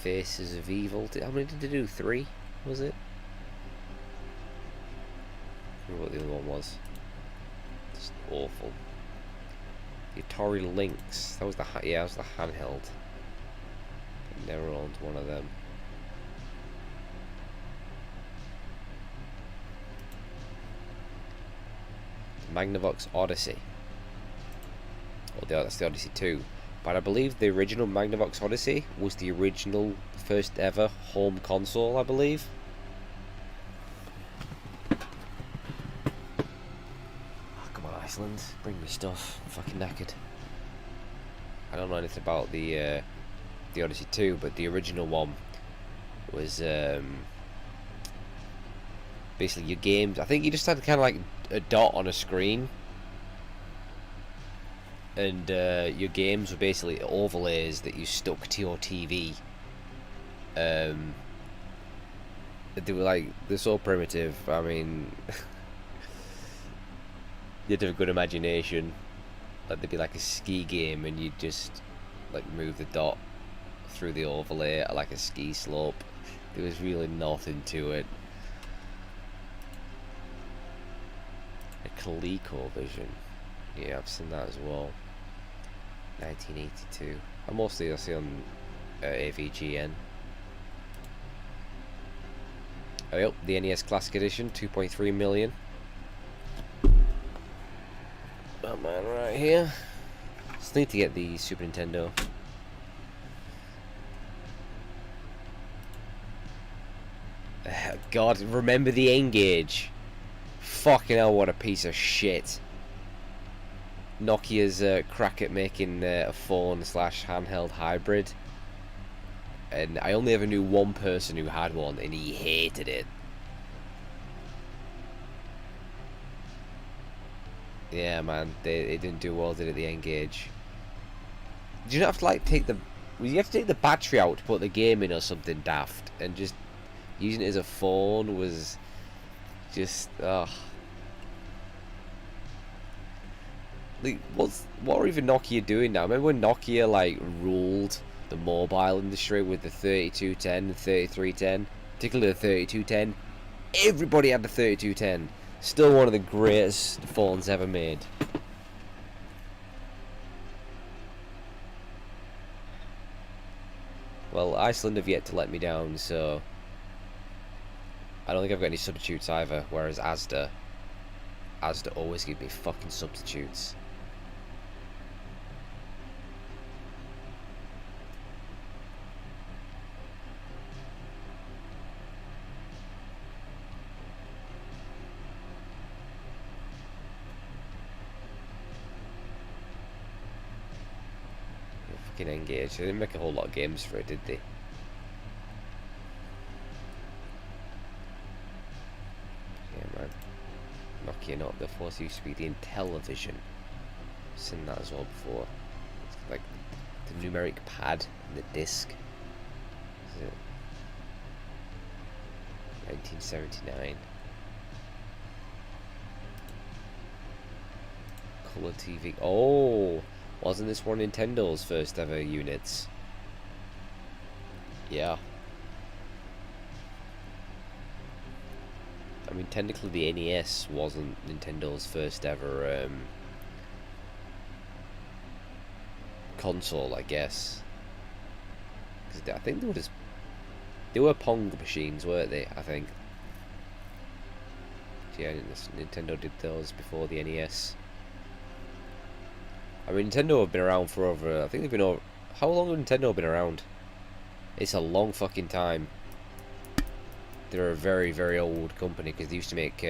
Faces of Evil. How many did they do? 3? Was it? I remember what the other one was. Just awful. The Atari Lynx. That was the that was the handheld. I never owned one of them. Magnavox Odyssey. Well, that's the Odyssey 2. But I believe the original Magnavox Odyssey was the original first ever home console, I believe. Oh, come on, Iceland. Bring me stuff. I'm fucking knackered. I don't know anything about the Odyssey 2, but the original one was basically your games. I think you just had kind of like a dot on a screen, and your games were basically overlays that you stuck to your TV. They were like, they're so primitive. I mean, you had to have a good imagination. Like, there'd be like a ski game, and you'd just like move the dot through the overlay at like a ski slope. There was really nothing to it. A ColecoVision. Yeah, I've seen that as well. 1982. I mostly see on AVGN. Oh, yep, the NES Classic Edition, 2.3 million. Oh man, right here. Just need to get the Super Nintendo. God, remember the N-Gage? Fucking hell, what a piece of shit. Nokia's crack at making a phone/handheld hybrid. And I only ever knew one person who had one, and he hated it. Yeah, man, it didn't do well, did it, the N-Gage? Did you not have to, like, you have to take the battery out to put the game in or something daft? And just using it as a phone was just, ugh. Like, what are even Nokia doing now? Remember when Nokia, like, ruled the mobile industry with the 3210 and 3310? Particularly the 3210. Everybody had the 3210. Still one of the greatest phones ever made. Well, Iceland have yet to let me down, so I don't think I've got any substitutes either, whereas Asda always give me fucking substitutes. Fucking Engage. They didn't make a whole lot of games for it, did they? Yeah, man. Nokia, not the force used to be the Intellivision. I've seen that as well before. It's like the numeric pad and the disc. Is it 1979? Color TV. Oh, wasn't this one of Nintendo's first ever units? Yeah. I mean, technically the NES wasn't Nintendo's first ever console, I guess. 'Cause I think they were Pong machines, weren't they? I think. Yeah, Nintendo did those before the NES. I mean, Nintendo have been around for over... I think they've been over... How long have Nintendo been around? It's a long fucking time. They're a very, very old company because they used to make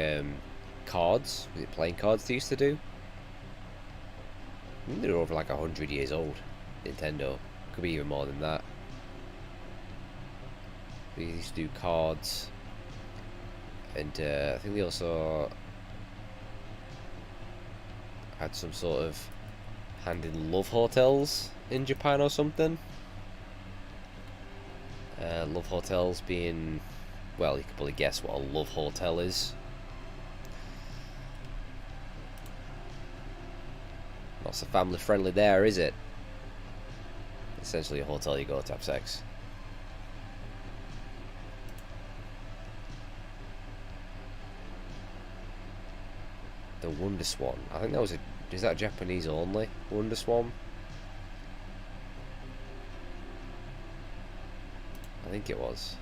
cards. Was it playing cards they used to do? I think they're over like 100 years old. Nintendo. Could be even more than that. They used to do cards. And I think they also had some sort of hand in love hotels in Japan or something. Love hotels being, well, you can probably guess what a love hotel is. Not so family friendly there, is it? Essentially a hotel you go to have sex. The Wonder Swan. I think that was a... Is that Japanese only? Wonder Swan? I think it was.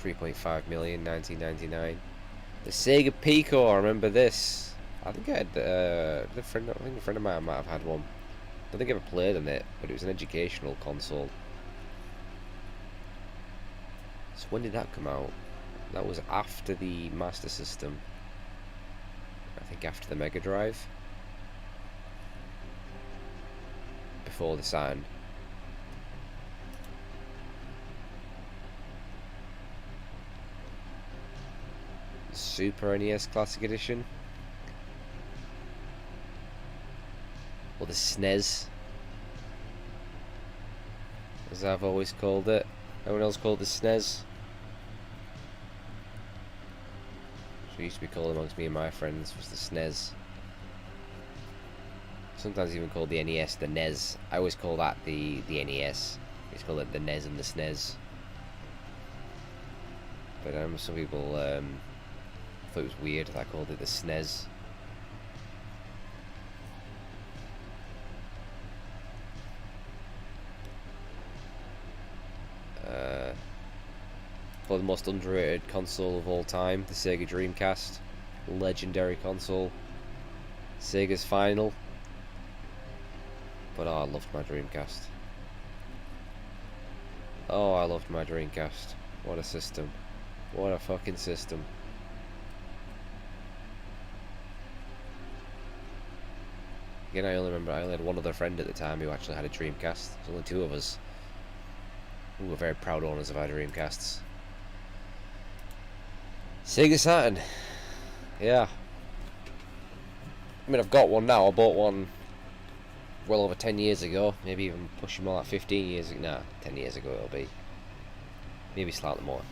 3.5 million, 1999. The Sega Pico, I remember this. I think I had I think a friend of mine might have had one. I don't think I ever played on it, but it was an educational console. So when did that come out? That was after the Master System. I think after the Mega Drive. Before the Saturn. Super NES Classic Edition. Or the SNES, as I've always called it. Everyone else called it the SNES. So it used to be called amongst me and my friends was the SNES. Sometimes even called the NES the NES. I always call that the NES. I used to call it the NES and the SNES. But some people thought it was weird that I called it the SNES. For the most underrated console of all time, the Sega Dreamcast. Legendary console. Sega's final. But oh, I loved my Dreamcast. Oh, I loved my Dreamcast. What a system. What a fucking system. Again, I only had one other friend at the time who actually had a Dreamcast. There's only two of us. We were very proud owners of our Dreamcasts. Sega Saturn. Yeah. I mean, I've got one now. I bought one well over 10 years ago. Maybe even pushing more like 15 years ago. Nah, 10 years ago it'll be. Maybe slightly more.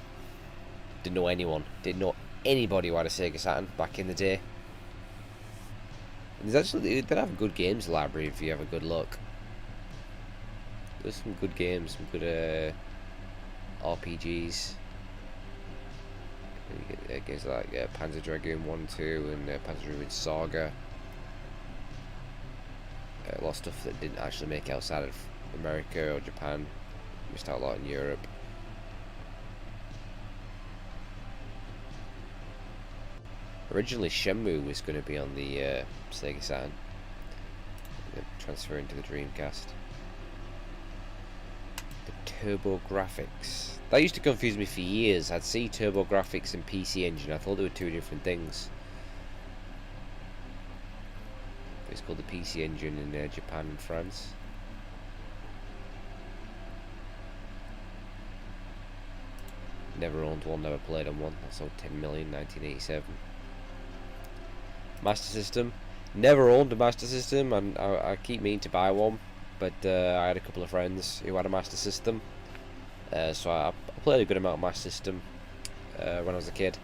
Didn't know anyone. Didn't know anybody who had a Sega Saturn back in the day. And there's actually, they have a good games library if you have a good look. There's some good games, some good RPGs. You get games like Panzer Dragoon 1, 2 and Panzer Dragoon Saga. A lot of stuff that didn't actually make it outside of America or Japan. Missed out a lot in Europe. Originally Shenmue was going to be on the Sega Saturn. Transferring to the Dreamcast. The TurboGrafx. That used to confuse me for years. I'd see TurboGrafx and PC Engine. I thought they were two different things. It's called the PC Engine in Japan and France. Never owned one, never played on one. I sold 10 million, 1987. Master System. Never owned a Master System, and I keep meaning to buy one. But I had a couple of friends who had a Master System. So I played a good amount of Master System when I was a kid.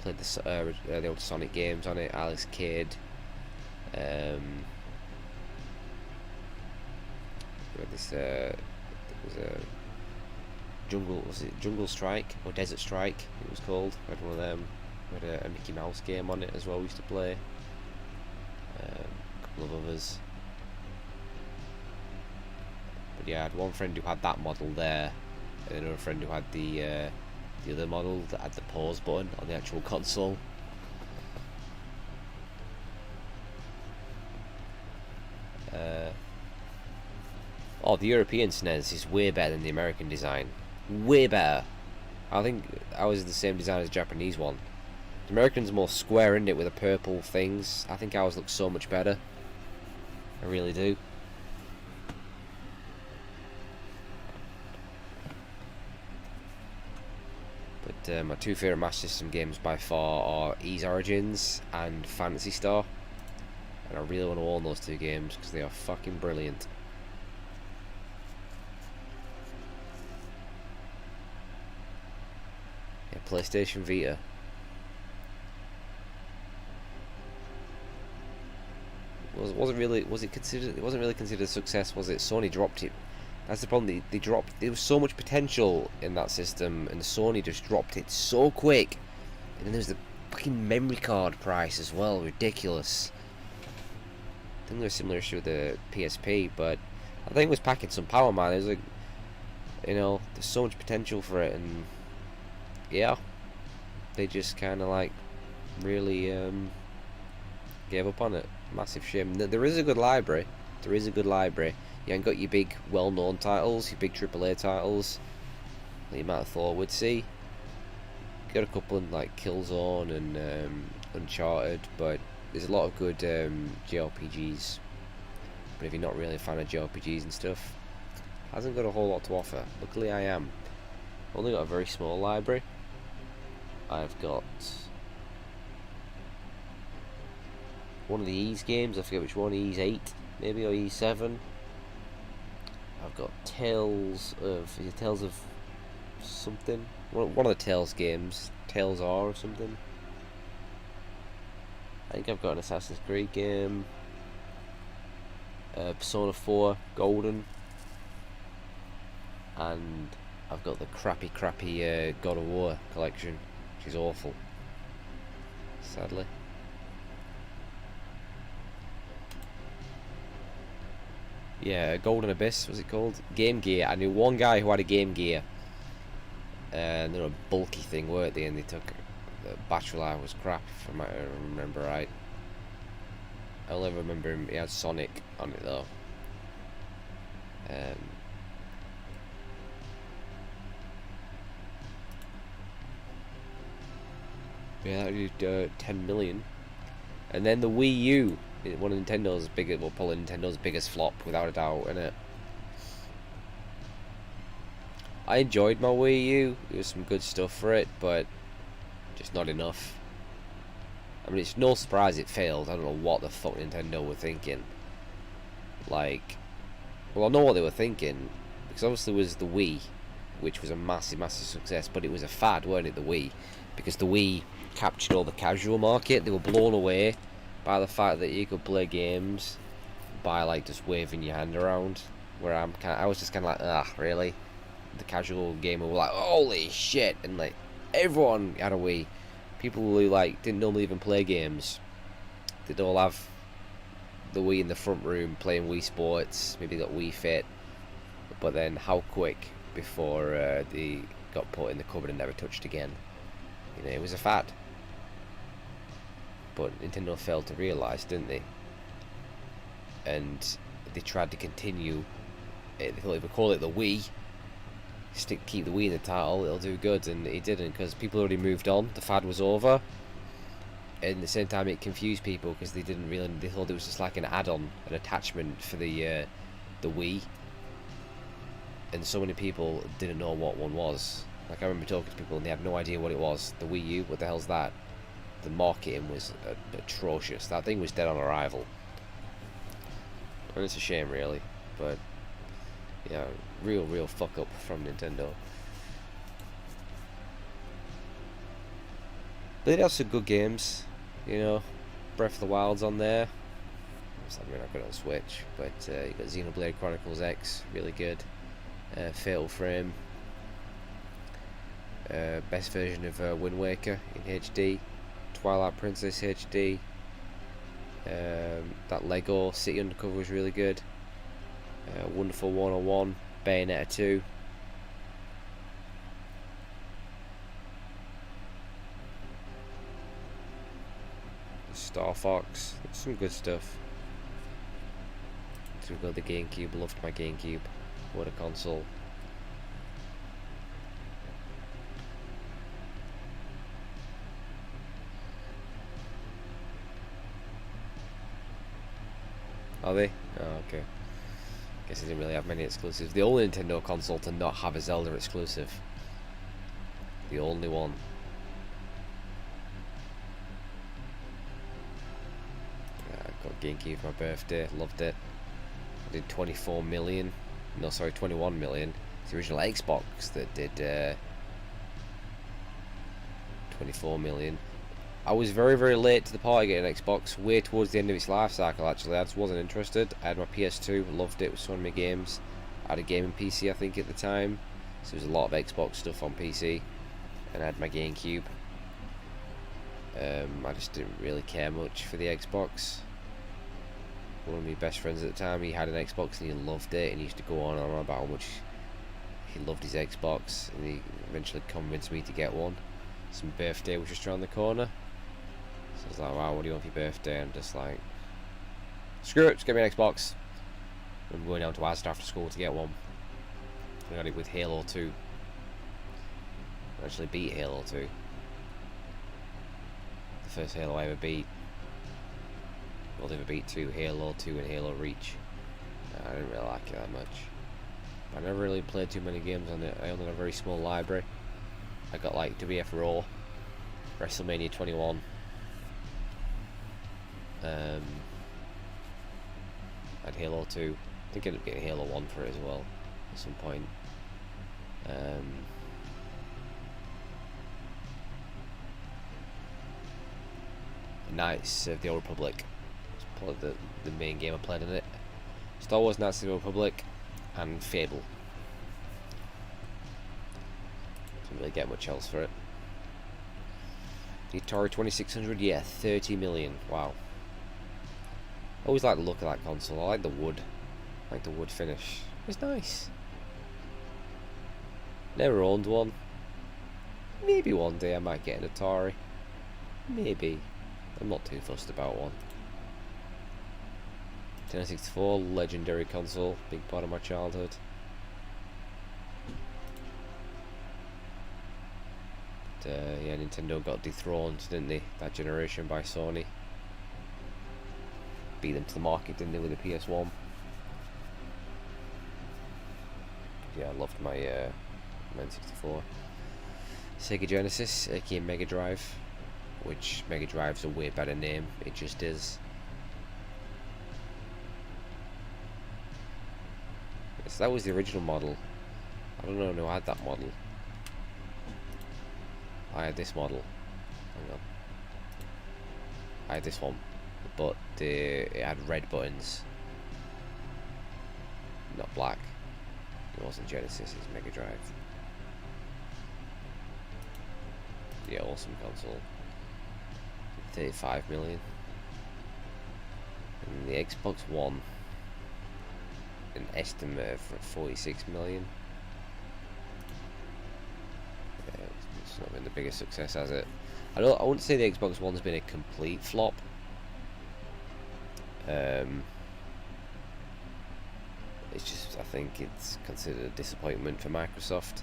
Played the old Sonic games on it, Alex Kidd. Jungle Strike or Desert Strike it was called. I had one of them. We had a Mickey Mouse game on it as well we used to play. A couple of others. But yeah, I had one friend who had that model there, and another friend who had the the other model that had the pause button on the actual console. Oh, the European SNES is way better than the American design. Way better. I think ours is the same design as the Japanese one. The American's more square, isn't it, with the purple things. I think ours looks so much better. I really do. But my two favourite Master System games by far are Ys Origins and Phantasy Star. And I really want to own those two games because they are fucking brilliant. Yeah, PlayStation Vita. It wasn't really considered a success, was it? Sony dropped it. That's the problem. They dropped. There was so much potential in that system, and Sony just dropped it so quick. And then there was the fucking memory card price as well, ridiculous. I think there was a similar issue with the PSP, but I think it was packing some power, man. It was like, you know, there's so much potential for it, and yeah, they just kind of like really gave up on it. Massive shame. There is a good library. There is a good library. You ain't got your big, well-known titles, your big AAA titles that you might have thought would see. Got a couple in like Killzone and Uncharted, but there's a lot of good JRPGs. But if you're not really a fan of JRPGs and stuff, hasn't got a whole lot to offer. Luckily, I am. I've only got a very small library. I've got one of the Ys games, I forget which one, Ys 8 maybe, or Ys 7. I've got Tales of something, one of the Tales games, Tales R or something. I think I've got an Assassin's Creed game, Persona 4 Golden, and I've got the crappy God of War collection, which is awful, sadly. Yeah, Golden Abyss, was it called? Game Gear. I knew one guy who had a Game Gear. And they were a bulky thing, weren't they? And they took... The battery life was crap, if I remember right. I only remember him, he had Sonic on it though. Yeah, that did 10 million. And then the Wii U. One of Nintendo's biggest, well, probably Nintendo's biggest flop, without a doubt, innit? I enjoyed my Wii U. There was some good stuff for it, but just not enough. I mean, it's no surprise it failed. I don't know what the fuck Nintendo were thinking. Like, well, I know what they were thinking, because obviously there was the Wii, which was a massive success, but it was a fad, weren't it, the Wii? Because the Wii captured all the casual market. They were blown away by the fact that you could play games by like just waving your hand around. Where I was just kind of like, really? The casual gamer were like, holy shit, and like everyone had a Wii. People who like didn't normally even play games, they'd all have the Wii in the front room playing Wii Sports. Maybe they got Wii Fit, but then how quick before they got put in the cupboard and never touched again. You know, it was a fad. But Nintendo failed to realise, didn't they? And they tried to continue. They thought if we call it the Wii, keep the Wii in the title, it'll do good, and it didn't, because people already moved on. The fad was over, and at the same time it confused people because they thought it was just like an add-on, an attachment for the Wii, and so many people didn't know what one was. Like, I remember talking to people and they had no idea what it was. The Wii U, what the hell's that? The marketing was atrocious. That thing was dead on arrival, and it's a shame, really. But yeah, real fuck up from Nintendo. They did have some good games, you know. Breath of the Wild's on there. Sadly, not good on Switch, but you got Xenoblade Chronicles X, really good. Fatal Frame. Best version of Wind Waker in HD. Twilight Princess HD. That Lego City Undercover was really good. Wonderful 101, Bayonetta 2. Star Fox. Some good stuff. So we've got the GameCube. Loved my GameCube. What a console. Are they? Oh, okay. Guess they didn't really have many exclusives. The only Nintendo console to not have a Zelda exclusive. The only one. Yeah, I got GameCube for my birthday. Loved it. I did 24 million. No, sorry, 21 million. It's the original Xbox that did 24 million. I was very, very late to the party getting an Xbox, way towards the end of its life cycle actually. I just wasn't interested. I had my PS2, loved it with so many games. I had a gaming PC I think at the time, so there was a lot of Xbox stuff on PC. And I had my GameCube. I just didn't really care much for the Xbox. One of my best friends at the time, he had an Xbox and he loved it, and he used to go on and on about how much he loved his Xbox, and he eventually convinced me to get one. Some birthday was just around the corner. So I was like, wow, what do you want for your birthday? And I'm just like, screw it, just get me an Xbox. I'm going down to Asda after school to get one. I got it with Halo 2. I actually beat Halo 2. The first Halo I ever beat. Well, I ever beat 2, Halo 2 and Halo Reach. I didn't really like it that much. I never really played too many games on it. I only had a very small library. I got like WF Raw, WrestleMania 21. I had Halo 2. I think I ended up getting Halo 1 for it as well at some point. Knights of the Old Republic. It's probably the main game I played in it. Star Wars Knights of the Old Republic and Fable. Didn't really get much else for it. The Atari 2600, yeah, 30 million. Wow. I always like the look of that console. I like the wood. I like the wood finish. It's nice. Never owned one. Maybe one day I might get an Atari. Maybe. I'm not too fussed about one. 1064, legendary console. Big part of my childhood. But, yeah, Nintendo got dethroned, didn't they? That generation by Sony. Beat them to the market, didn't they, with the PS1? Yeah, I loved my N64. Sega Genesis, aka Mega Drive, which Mega Drive's a way better name, it just is. So that was the original model. I don't know who had that model. I had this model. Hang on. I had this one, but it had red buttons, not black. It wasn't Genesis, it's Mega Drive. Yeah, awesome console. 35 million. And the Xbox One, an estimate for 46 million. Yeah, it's not been the biggest success, has it? I wouldn't say the Xbox One's been a complete flop. It's just, I think it's considered a disappointment for Microsoft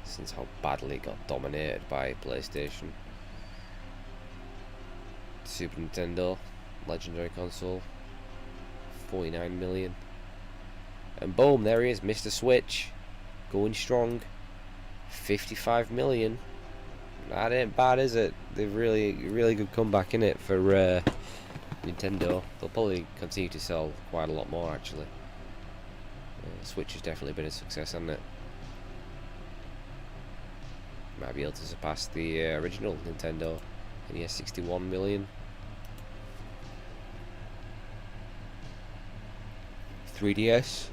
since how badly it got dominated by PlayStation. Super Nintendo, legendary console, 49 million. And boom, there he is, Mr. Switch, going strong, 55 million. That ain't bad, is it? They've really good comeback in it for Nintendo. They'll probably continue to sell quite a lot more, actually. Switch has definitely been a success, hasn't it? Might be able to surpass the original Nintendo. And he has 61 million. 3DS,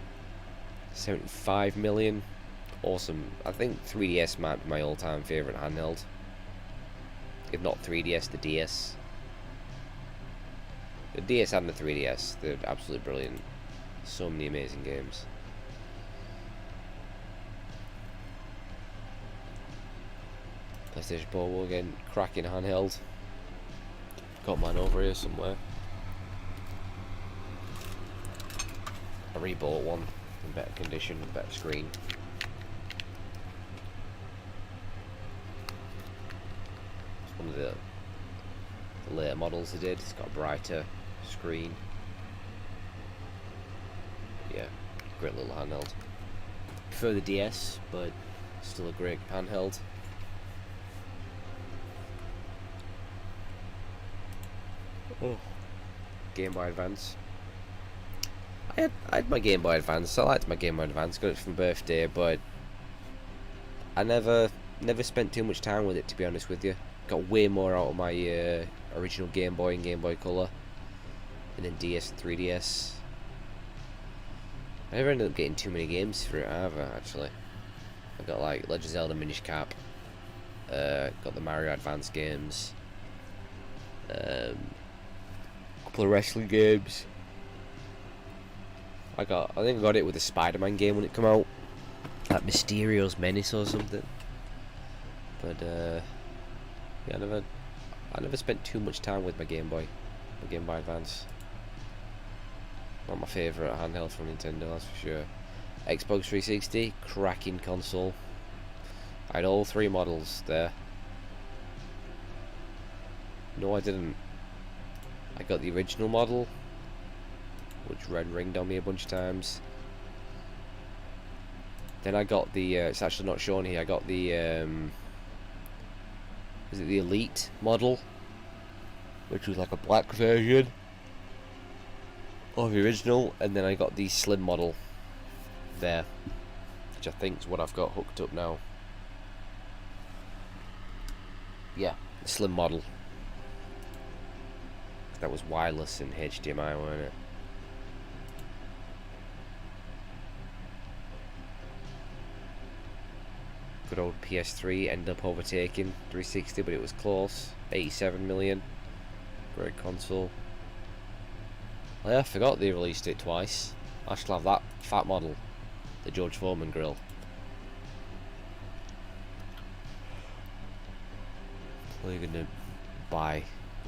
75 million. Awesome. I think 3DS might be my all-time favourite handheld. If not 3DS, the DS. The DS and the 3DS, they're absolutely brilliant. So many amazing games. PlayStation Portable again, cracking handheld. Got mine over here somewhere. I rebought one in better condition, better screen. It's one of the later models they did. It's got a brighter screen. Yeah, great little handheld. Prefer the DS, but still a great handheld. Oh, Game Boy Advance. I had my Game Boy Advance. I liked my Game Boy Advance. Got it for my birthday, but I never spent too much time with it, to be honest with you. Got way more out of my original Game Boy and Game Boy Color, and then DS and 3DS. I never ended up getting too many games for it either, actually. I got like Legend of Zelda Minish Cap, got the Mario Advance games, a couple of wrestling games. I think I got it with the Spider-Man game when it came out, like Mysterio's Menace or something. But yeah, I never spent too much time with my Game Boy Advance. Not my favourite handheld from Nintendo, that's for sure. Xbox 360, cracking console. I had all three models there. No, I didn't. I got the original model, which red ringed on me a bunch of times. Then I got the, it's actually not shown here, I got the, is it the Elite model? Which was like a black version of the original, and then I got the Slim model there, which I think is what I've got hooked up now. Yeah, the Slim model. That was wireless and HDMI, wasn't it? Good old PS3 ended up overtaking 360, but it was close. 87 million. Great console. Oh yeah, I forgot they released it twice. I still have that fat model, the George Foreman grill. Probably gonna buy,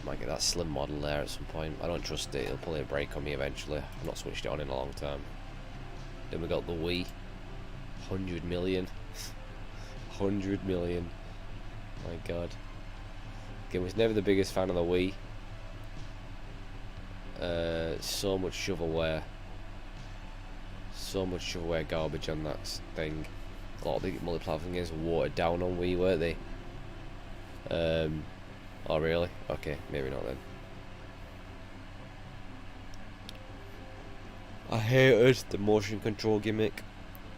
might get that Slim model there at some point. I don't trust it, it'll probably break on me eventually. I've not switched it on in a long time. Then we got the Wii, 100 million. 100 million. My god. Again, was never the biggest fan of the Wii. So much shovelware. So much shovelware garbage on that thing. A lot of the multi-platform games were watered down on Wii, weren't they? Oh really? Okay, maybe not then. I hated the motion control gimmick.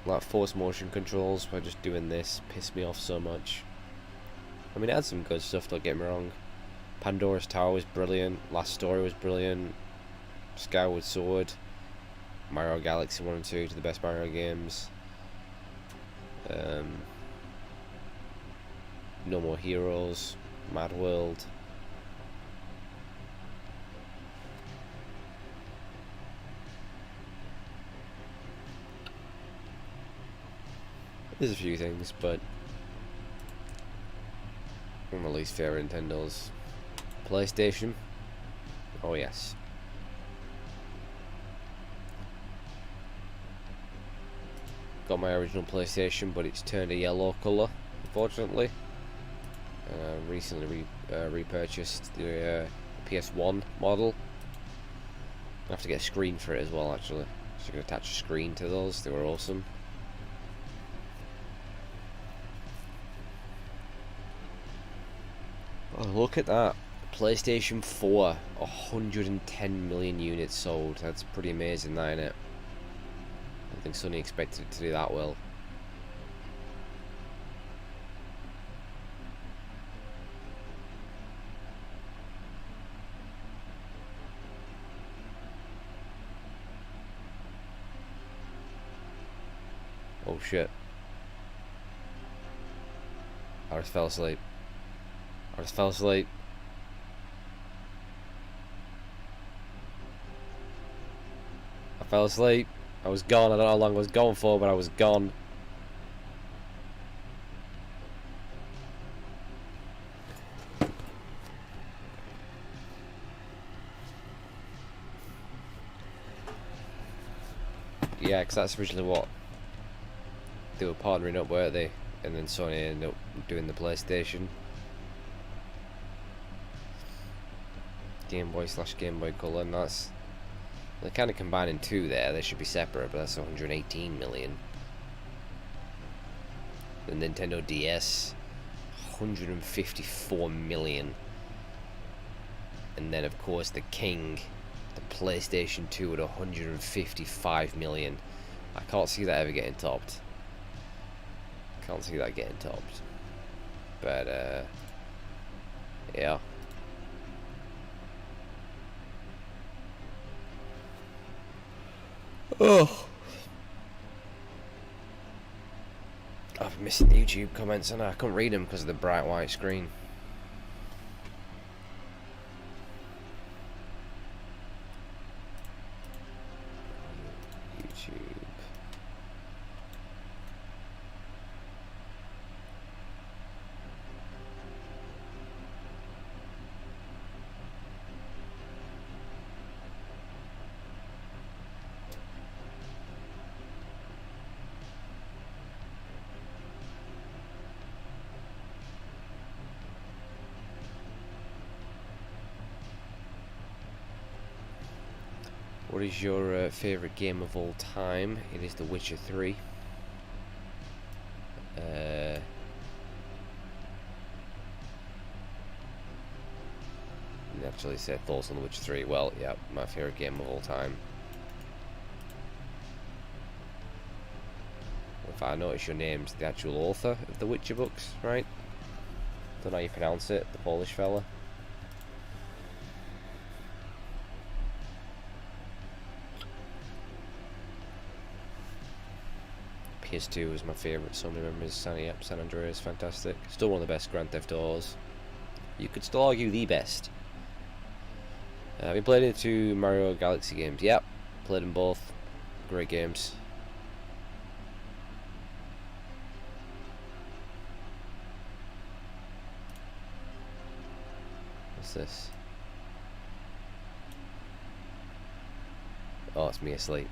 Like force motion controls by just doing this pissed me off so much. I mean, it had some good stuff, don't get me wrong. Pandora's Tower was brilliant, Last Story was brilliant, Skyward Sword, Mario Galaxy 1 and 2 to the best Mario games. No More Heroes, Mad World. There's a few things, but one of my least favourite Nintendo's PlayStation. Oh yes. Got my original PlayStation, but it's turned a yellow colour, unfortunately. Recently repurchased the PS1 model. I have to get a screen for it as well, actually. So you can attach a screen to those. They were awesome. Oh, look at that. PlayStation 4, 110 million units sold. That's pretty amazing, that, innit? I don't think Sony expected it to do that well. Oh shit. I just fell asleep. I just fell asleep. I fell asleep. I was gone. I don't know how long I was gone for, but I was gone. Yeah, because that's originally what they were partnering up, weren't they? And then Sony ended up doing the PlayStation. Game Boy / Game Boy Color, and that's... They're kind of combining two there. They should be separate, but that's 118 million. The Nintendo DS, 154 million. And then, of course, the king, the PlayStation 2 at 155 million. I can't see that ever getting topped. Can't see that getting topped. But, yeah. Oh. I've missed the YouTube comments and I couldn't read them because of the bright white screen. YouTube. What is your favourite game of all time? It is The Witcher 3. Actually said thoughts on The Witcher 3. Well, yeah, my favourite game of all time. If I notice your name's the actual author of the Witcher books, right? Don't know how you pronounce it, the Polish fella. PS2 was my favourite, so many memories. San Andreas, fantastic. Still one of the best Grand Theft Autos. You could still argue the best. Have you played into Mario Galaxy games? Yep, played them both. Great games. What's this? Oh, it's me asleep.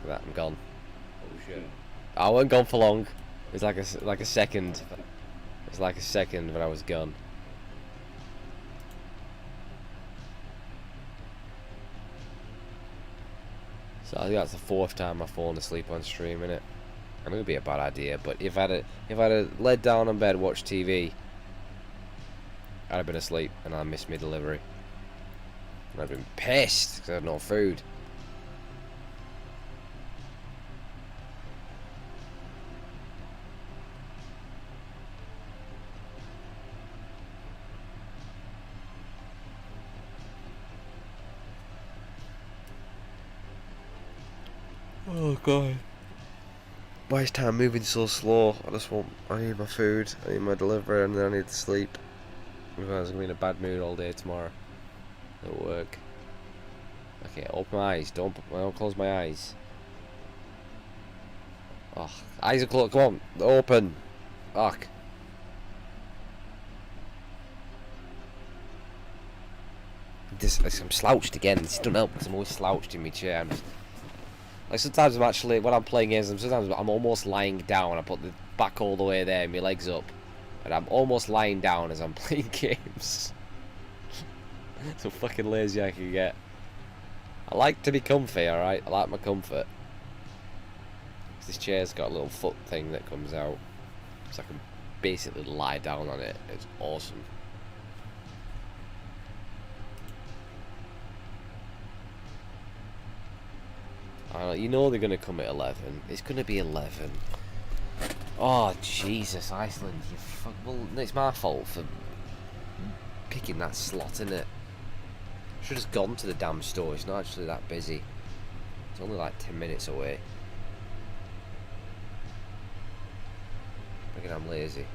Look at that, I'm gone. Oh shit. I wasn't gone for long. It's like a second. It's like a second when I was gone. So I think that's the 4th time I've fallen asleep on stream, innit? I know it'd be a bad idea, but if I'd laid down on bed, watched TV, I'd have been asleep and I missed my delivery. And I'd been pissed because I had no food. Oh god. Why is time moving so slow? I need my food, I need my delivery, and then I need to sleep. Otherwise I'm gonna be in a bad mood all day tomorrow at work. Okay, open my eyes, don't close my eyes. Oh, eyes are closed, come on, open. Fuck. I'm slouched again, this doesn't help because I'm always slouched in my chair. Like sometimes I'm actually, when I'm playing games, sometimes I'm almost lying down. I put the back all the way there, my legs up, and I'm almost lying down as I'm playing games. So fucking lazy I can get. I like to be comfy, alright? I like my comfort. This chair's got a little foot thing that comes out, so I can basically lie down on it. It's awesome. You know they're going to come at 11. It's going to be 11. Oh, Jesus, Iceland. Well, it's my fault for picking that slot, innit? Should have just gone to the damn store. It's not actually that busy. It's only like 10 minutes away. Again, I'm lazy.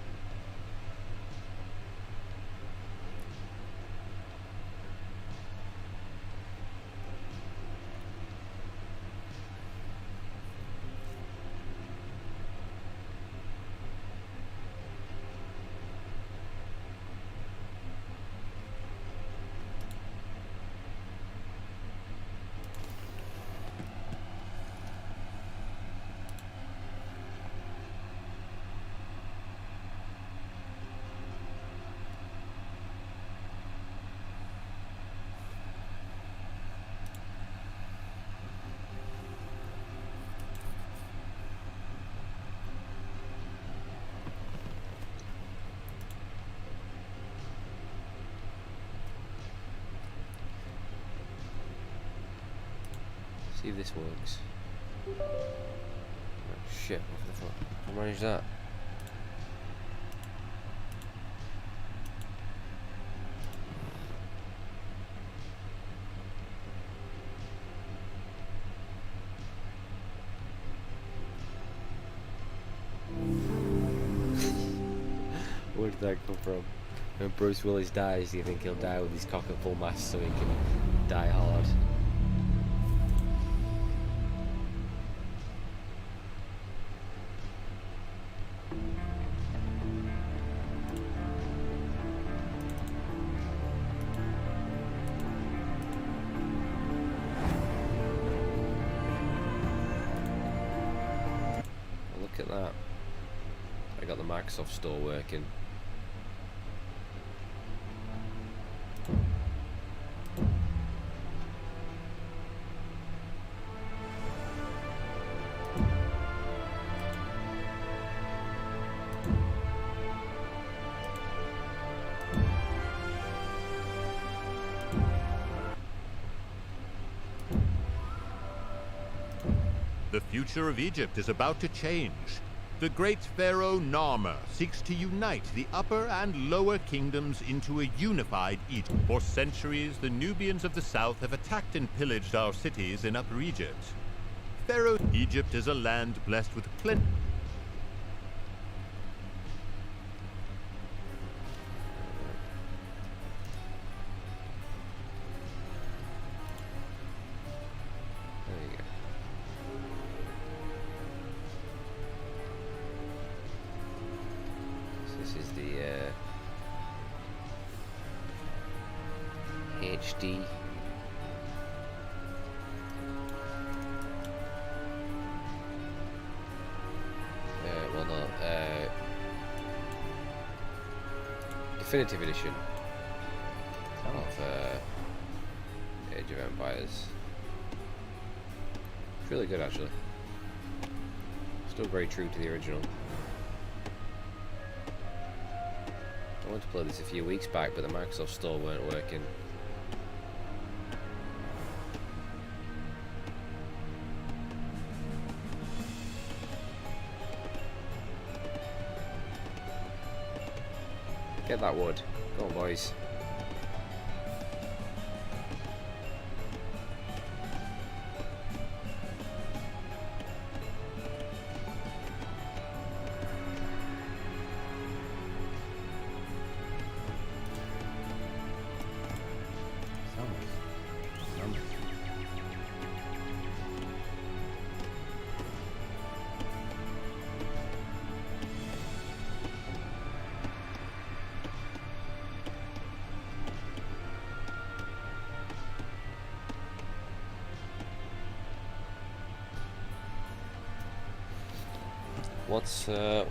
See if this works. Oh, shit, what the fuck? How manage that? Where did that come from? When Bruce Willis dies, do you think he'll die with his cock at full mast so he can die hard? Look at that. I got the Microsoft store working. The future of Egypt is about to change. The great pharaoh Narmer seeks to unite the upper and lower kingdoms into a unified Egypt. For centuries, the Nubians of the south have attacked and pillaged our cities in Upper Egypt. Pharaoh Egypt is a land blessed with plenty. HD. Well, no. Definitive Edition of Age of Empires. It's really good, actually. Still very true to the original. I wanted to play this a few weeks back, but the Microsoft Store weren't working. Get that wood. Go on, boys.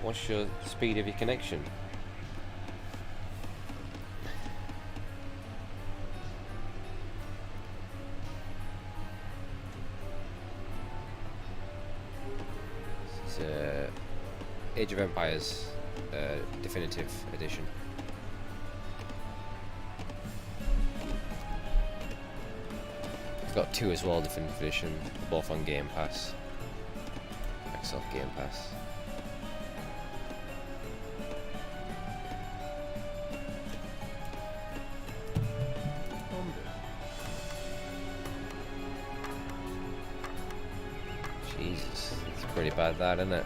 What's your speed of your connection? This is Age of Empires Definitive Edition. I've got two as well, Definitive Edition, both on Game Pass. Microsoft Game Pass. Jesus, it's pretty bad that, isn't it?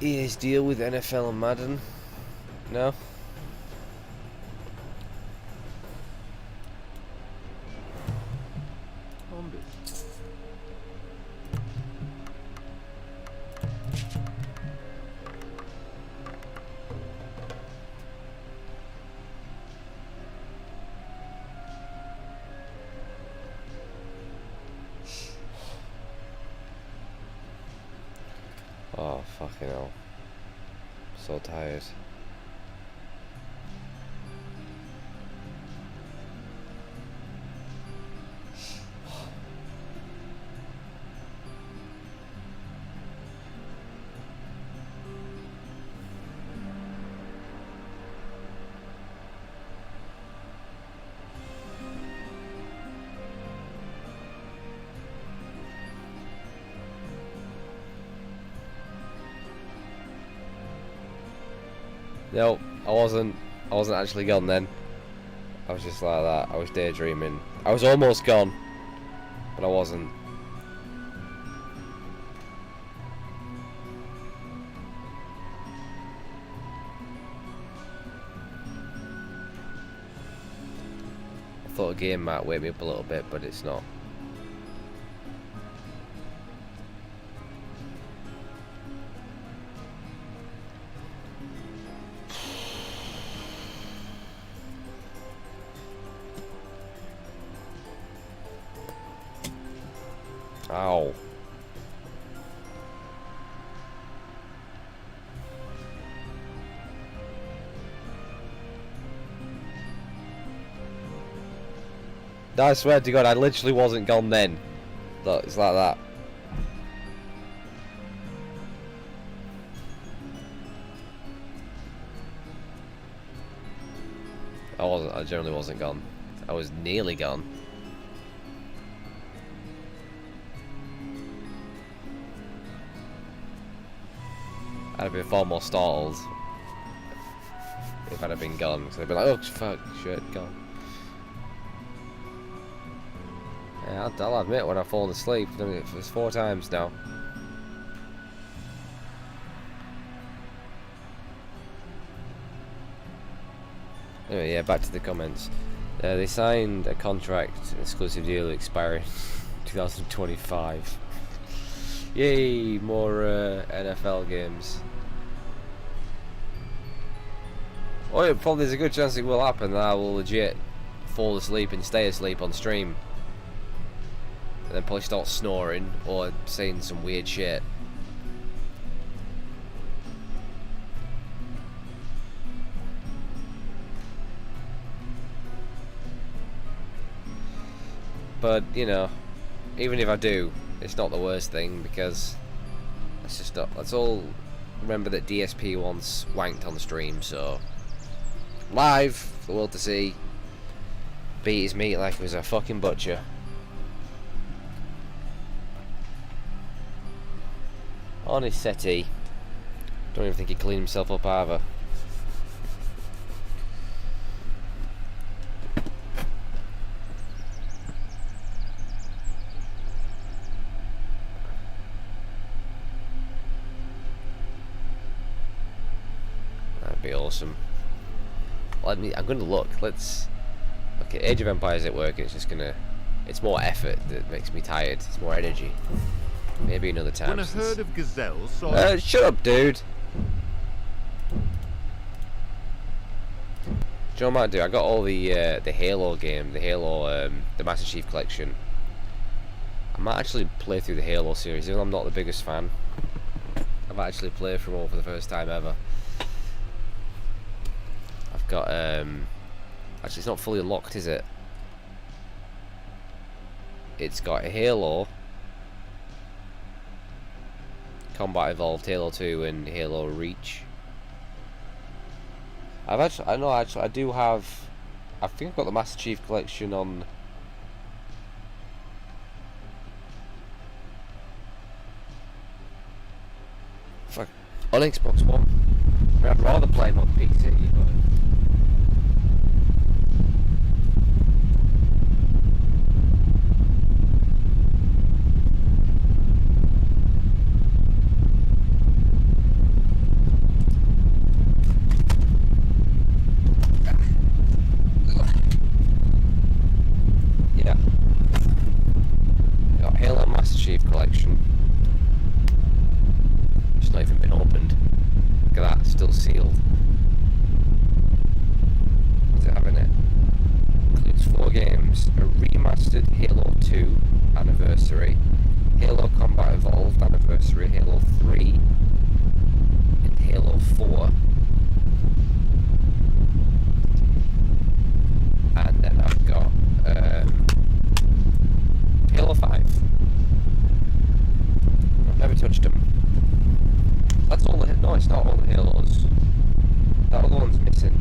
EA's deal with NFL and Madden? No? Oh, fucking hell. So tired. No, I wasn't. I wasn't actually gone then. I was just like that. I was daydreaming. I was almost gone, but I wasn't. I thought a game might wake me up a little bit, but it's not. Ow. No, I swear to God, I literally wasn't gone then. Look, it's like that. I generally wasn't gone. I was nearly gone. I'd have been far more startled if I'd have been gone, because I'd be like, oh fuck, shit, gone. Yeah, I'll admit, when I've fallen asleep, I've done it 4 times now. Anyway, yeah, back to the comments. They signed a contract, exclusive deal expiring 2025. Yay, more NFL games. Oh, yeah, probably there's a good chance it will happen that I will legit fall asleep and stay asleep on stream. And then probably start snoring or saying some weird shit. But, you know, even if I do, it's not the worst thing, because it's just not, let's all remember that DSP once wanked on the stream, so live for the world to see, beat his meat like he was a fucking butcher. On his settee. Don't even think he cleaned himself up either. That'd be awesome. I'm gonna look. Let's. Okay, Age of Empires at work. It's just gonna. It's more effort that makes me tired. It's more energy. Maybe another time. When a herd of gazelles saw... Shut up, dude. Do you know what I might do? I got all the Halo game, the Halo, the Master Chief Collection. I might actually play through the Halo series, even though I'm not the biggest fan. I've actually played through them all for the first time ever. I've got, actually it's not fully locked, is it? It's got Halo, Combat Evolved, Halo 2, and Halo Reach. I do have. I think I've got the Master Chief Collection on. Fuck, on Xbox One. I mean, I'd rather play them on PC, but. Collection. It's not even been opened. Look at that, still sealed. What's it having it? Includes 4 games, a remastered Halo 2 anniversary, Halo Combat Evolved anniversary, Halo 3, and Halo 4. And then I've got Halo 5. Never touched them. That's all the... No, it's not all the Halos. That other one's missing.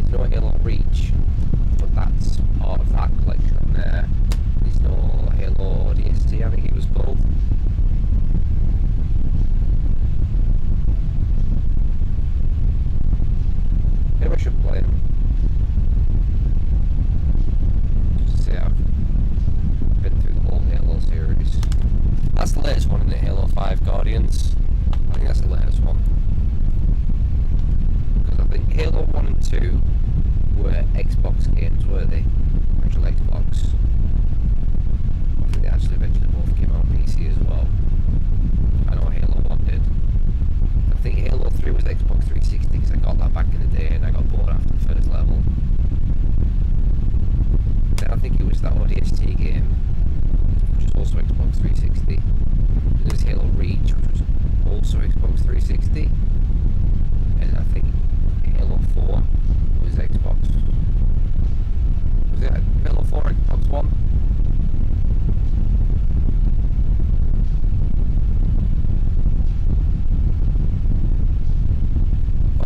There's no Halo Reach, but that's part of that collection there. There's no Halo ODST, I think it was called. playing. Just to say I've been through the whole Halo series. That's the latest one, isn't it? Halo 5 Guardians. I think that's the latest one. Because I think Halo 1 and 2 were Xbox games, were they? Original Xbox. I think they actually eventually both came out on PC as well. I know Halo 1 did. I think Halo 3 was Xbox 360 because I got that back in the day and I got bored after the first level. Then I think it was that ODST game, which was also Xbox 360. And there was Halo Reach, which was also Xbox 360. And I think Halo 4 was Xbox. Was it Halo 4 Xbox One?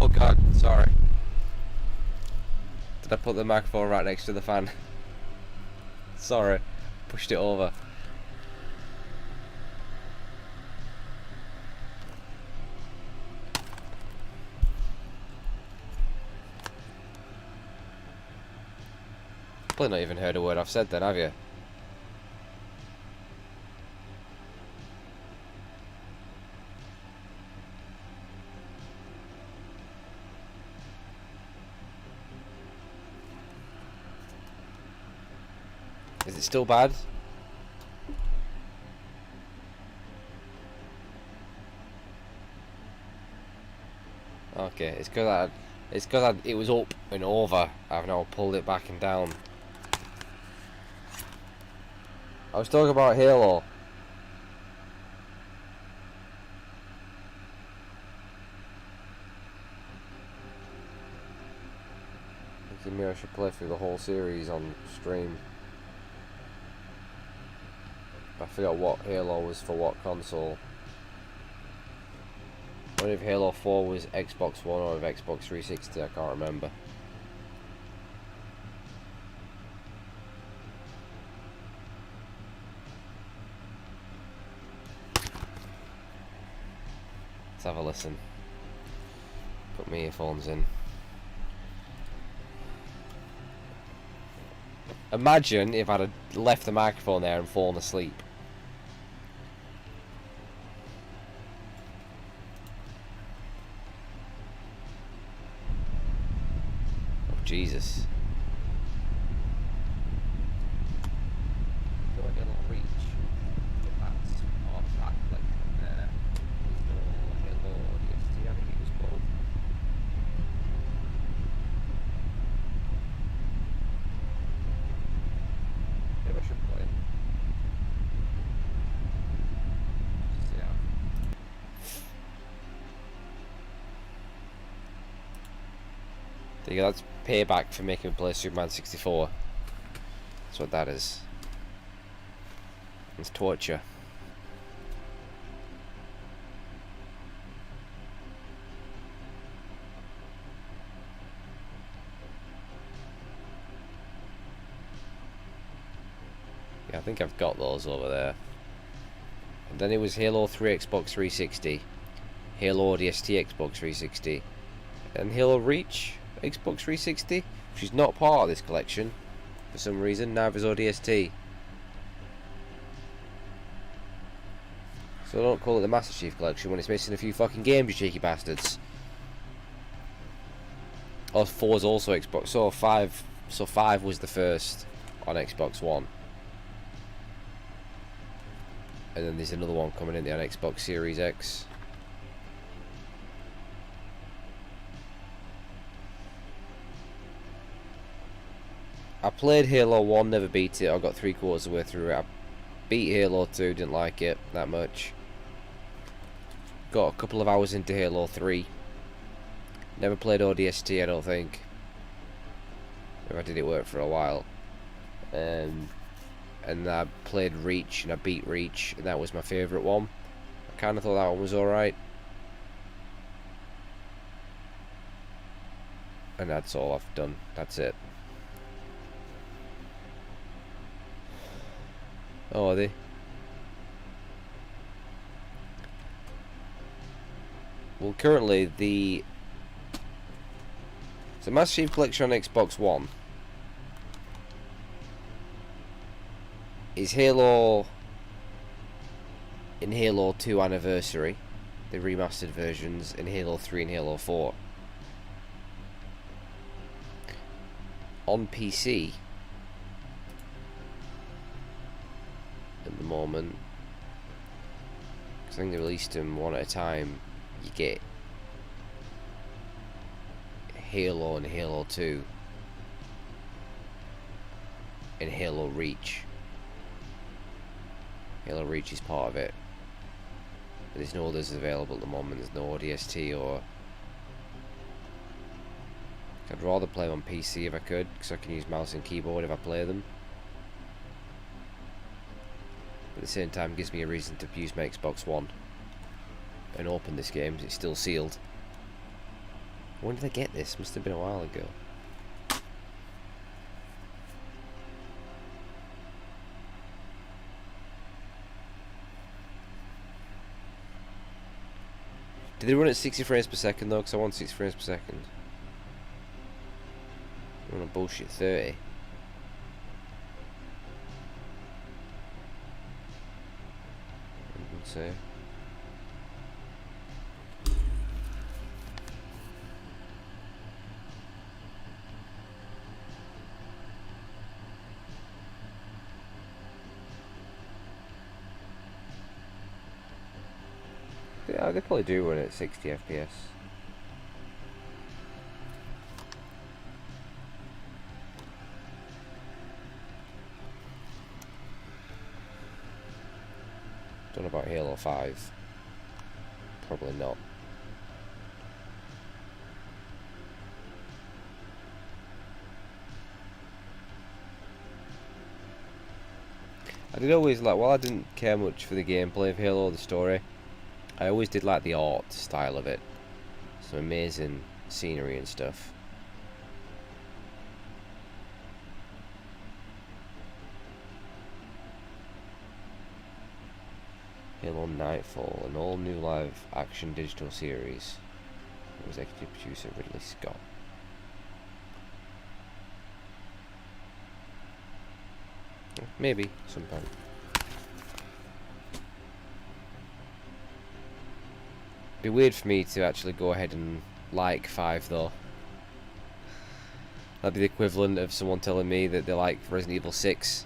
Oh god, sorry. Did I put the microphone right next to the fan? Sorry, pushed it over. Probably not even heard a word I've said then, have you? Is it still bad? Okay, it's because it was up and over. I've now pulled it back and down. I was talking about Halo. Thinking maybe I should play through the whole series on stream. I forgot what Halo was for what console. I wonder if Halo 4 was Xbox One or if Xbox 360, I can't remember. Let's have a listen. Put my earphones in. Imagine if I'd have left the microphone there and fallen asleep. Oh, Jesus. Go ahead and reach. That's on that click there. Halo ODST, I think it was called. Maybe I should play it. Yeah. There you go, that's payback for making me play Superman 64. That's what that is. It's torture. Yeah, I think I've got those over there. And then it was Halo 3 Xbox 360, Halo ODST Xbox 360, and Halo Reach Xbox 360, which is not part of this collection for some reason. Neither is ODST. So don't call it the Master Chief Collection when it's missing a few fucking games, you cheeky bastards. Oh, 4 is also Xbox. So 5 was the first on Xbox One. And then there's another one coming in there on Xbox Series X. I played Halo 1, never beat it. I got 3/4 of the way through it. I beat Halo 2, didn't like it that much. Got a couple of hours into Halo 3. Never played ODST, I don't think. If I did it work for a while. And I played Reach and I beat Reach, and that was my favourite one. I kind of thought that one was alright. And that's all I've done. That's it. Oh, are they? Well, currently the So Master Chief Collection on Xbox One is Halo in Halo 2 Anniversary, the remastered versions, in Halo 3 and Halo 4. On PC, at the moment, because I think they released them one at a time, you get Halo and Halo 2 and Halo Reach. Halo Reach is part of it. But there's no others available at the moment. There's no ODST or... I'd rather play them on PC if I could, because I can use mouse and keyboard if I play them. But at the same time, it gives me a reason to use my Xbox One and open this game, because it's still sealed. When did I get this? Must have been a while ago. Did they run at 60 frames per second though? Because I want 60 frames per second. I want a bullshit 30. I would say. Yeah, they probably do run at 60 FPS. Don't know about Halo 5. Probably not. I did always like, while I didn't care much for the gameplay of Halo or the story, I always did like the art style of it. Some amazing scenery and stuff. Halo Nightfall, an all-new live-action digital series. Executive producer Ridley Scott. Maybe sometime. Be weird for me to actually go ahead and like 5 though. That'd be the equivalent of someone telling me that they like Resident Evil 6.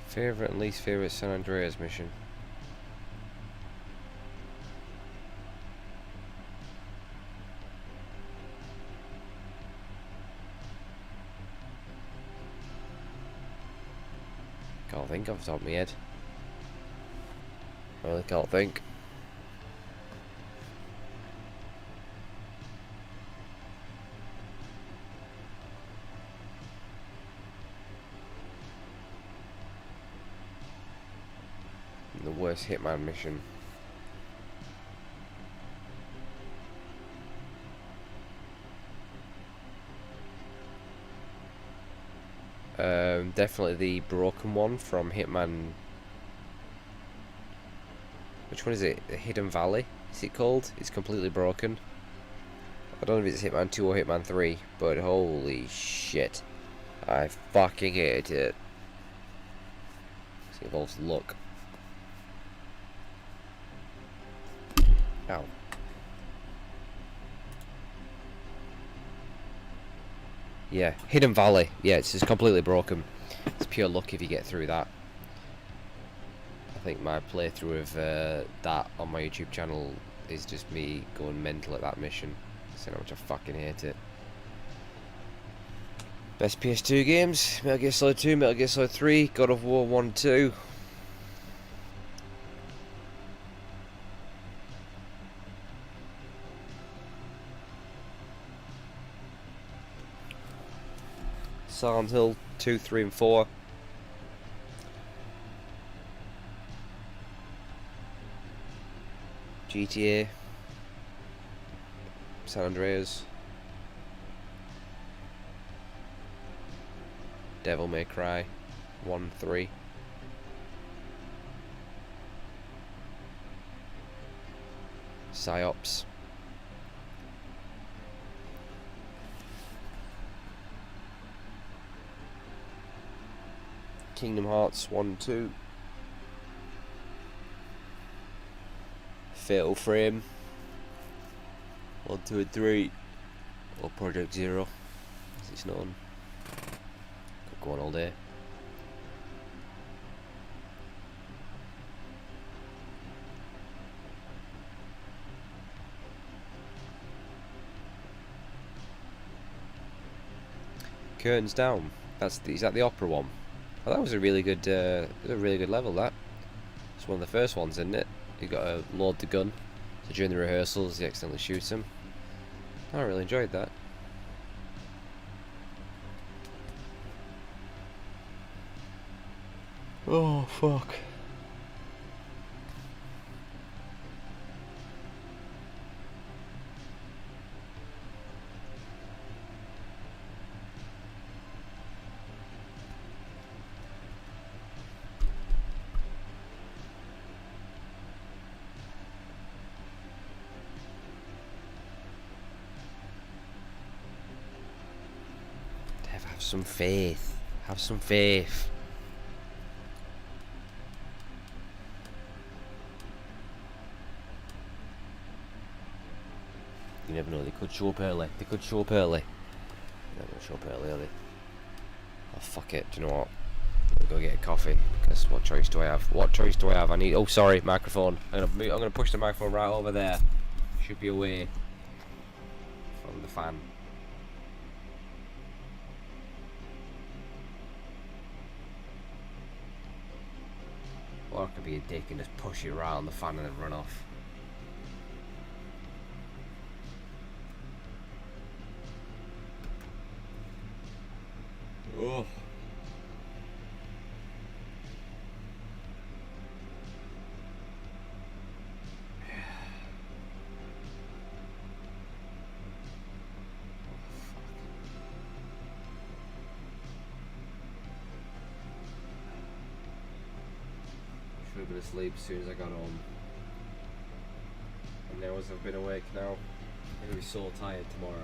Favorite and least favorite San Andreas mission. Can't think off the top of my head. I really can't think. The worst Hitman mission. Definitely the broken one from Hitman. Which one is it? The Hidden Valley, is it called? It's completely broken. I don't know if it's Hitman 2 or Hitman 3, but holy shit. I fucking hated it. It involves luck. Ow. Yeah, Hidden Valley. Yeah, it's just completely broken. It's pure luck if you get through that. I think my playthrough of that on my YouTube channel is just me going mental at that mission. So how much I fucking hate it. Best PS2 games: Metal Gear Solid 2, Metal Gear Solid 3, God of War 1, 2. Silent Hill 2, 3 and 4. GTA. San Andreas. Devil May Cry 1, 3. Psyops. Kingdom Hearts 1, 2. Fatal Frame 1, 2 and 3. Or Project Zero, as it's known. Could go on all day. Curtains Down. Is that the opera one? Oh, that was a really good level. That. It's one of the first ones, isn't it? You got to load the gun. So during the rehearsals, you accidentally shoot him. I really enjoyed that. Oh fuck. Have some faith. Have some faith. You never know, they could show up early. They could show up early. They're not going to show up early, are they? Oh, fuck it. Do you know what? I'm going to go get a coffee. Because what choice do I have? What choice do I have? I need... Oh, sorry, microphone. I'm going to push the microphone right over there. Should be away from the fan. Or I could be a dick and just push it right on the fan and then run off. Oh. Should have been asleep as soon as I got home. And now as I've been awake now, I'm going to be so tired tomorrow.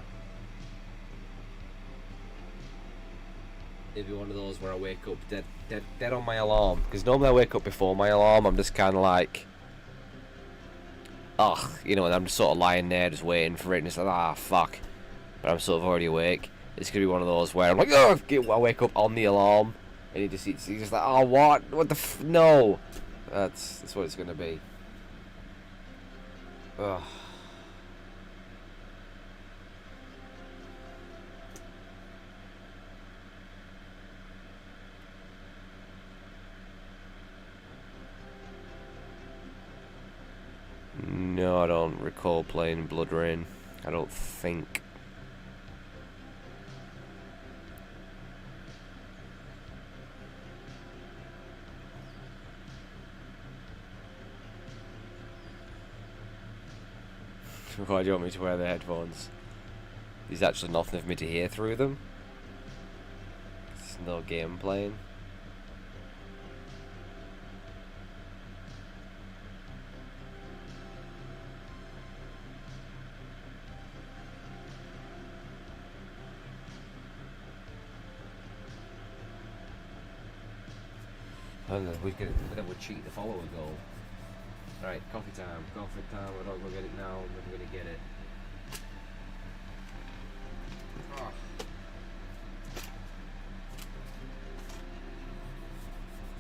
It'd be one of those where I wake up dead on my alarm. Because normally I wake up before my alarm. I'm just kind of like, ugh, you know, and I'm just sort of lying there just waiting for it. And it's like, ah, fuck. But I'm sort of already awake. It's going to be one of those where I'm like, oh, I wake up on the alarm. And he's just like, oh, what? What the no. That's what it's going to be. Ugh. No, I don't recall playing Blood Rain. I don't think. Why do you want me to wear the headphones? There's actually nothing for me to hear through them. There's no game playing. And then we'll cheat the follower goal. Right, coffee time, we're not gonna get it now, we're gonna get it. Oh.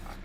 Fuck.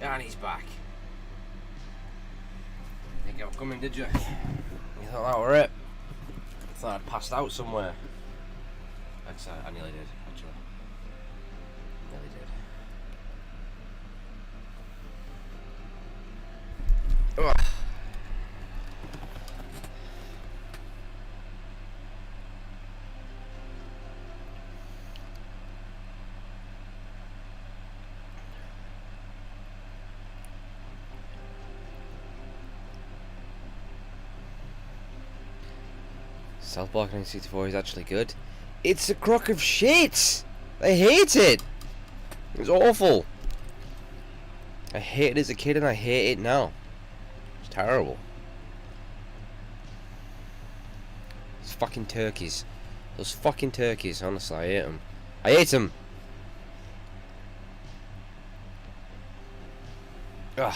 And he's back. Didn't think I was coming, did you? You thought that were it? I thought I'd passed out somewhere. Actually, I nearly did, actually. Nearly did. Ugh. South Block 1964 is actually good. It's a crock of shit! I hate it! It's awful. I hated it as a kid and I hate it now. It's terrible. Those fucking turkeys. Those fucking turkeys, honestly, I hate them. I hate them! Ugh.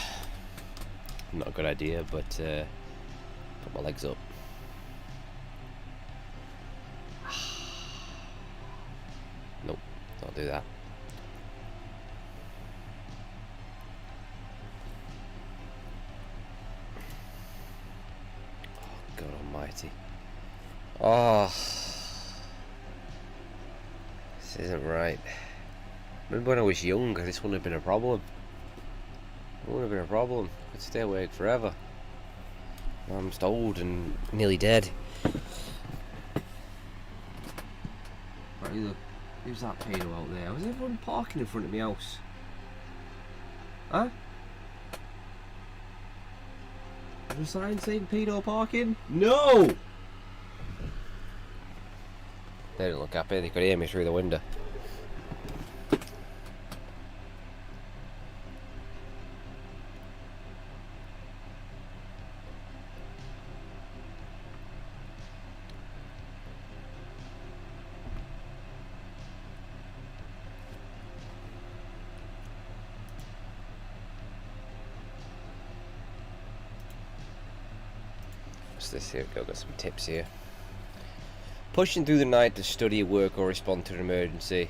Not a good idea, but put my legs up. Nope, don't do that. Oh, God almighty. Oh, this isn't right. Remember when I was young, this wouldn't have been a problem. It wouldn't have been a problem. I'd stay awake forever. Now I'm just old and nearly dead. Right, look. Who's that pedo out there? Was everyone parking in front of my house? Huh? Was a sign saying pedo parking? No! They didn't look happy, they could hear me through the window. What's this here? Got some tips here. Pushing through the night to study, work, or respond to an emergency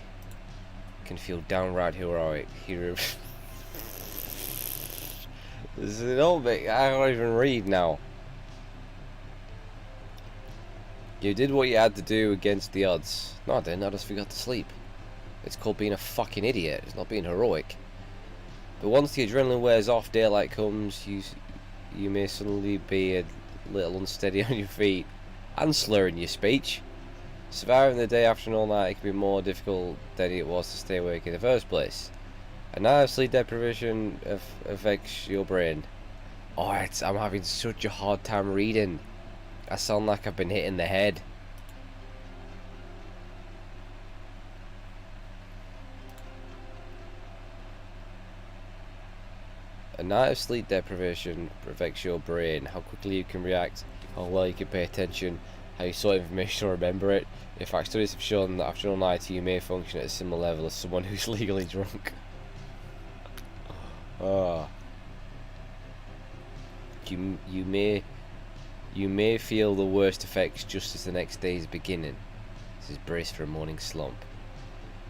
can feel downright heroic. This is an old bit. I don't even read now. You did what you had to do against the odds. No, I didn't. I just forgot to sleep. It's called being a fucking idiot. It's not being heroic. But once the adrenaline wears off, daylight comes, you may suddenly be a little unsteady on your feet and slurring your speech. Surviving the day after an all-night can be more difficult than it was to stay awake in the first place. And now sleep deprivation affects your brain. Oh, I'm having such a hard time reading. I sound like I've been hit in the head. A night of sleep deprivation affects your brain, how quickly you can react, how well you can pay attention, how you store information or remember it. In fact, studies have shown that after an all-nighter you may function at a similar level as someone who's legally drunk. Oh. You may feel the worst effects just as the next day is beginning. This is brace for a morning slump.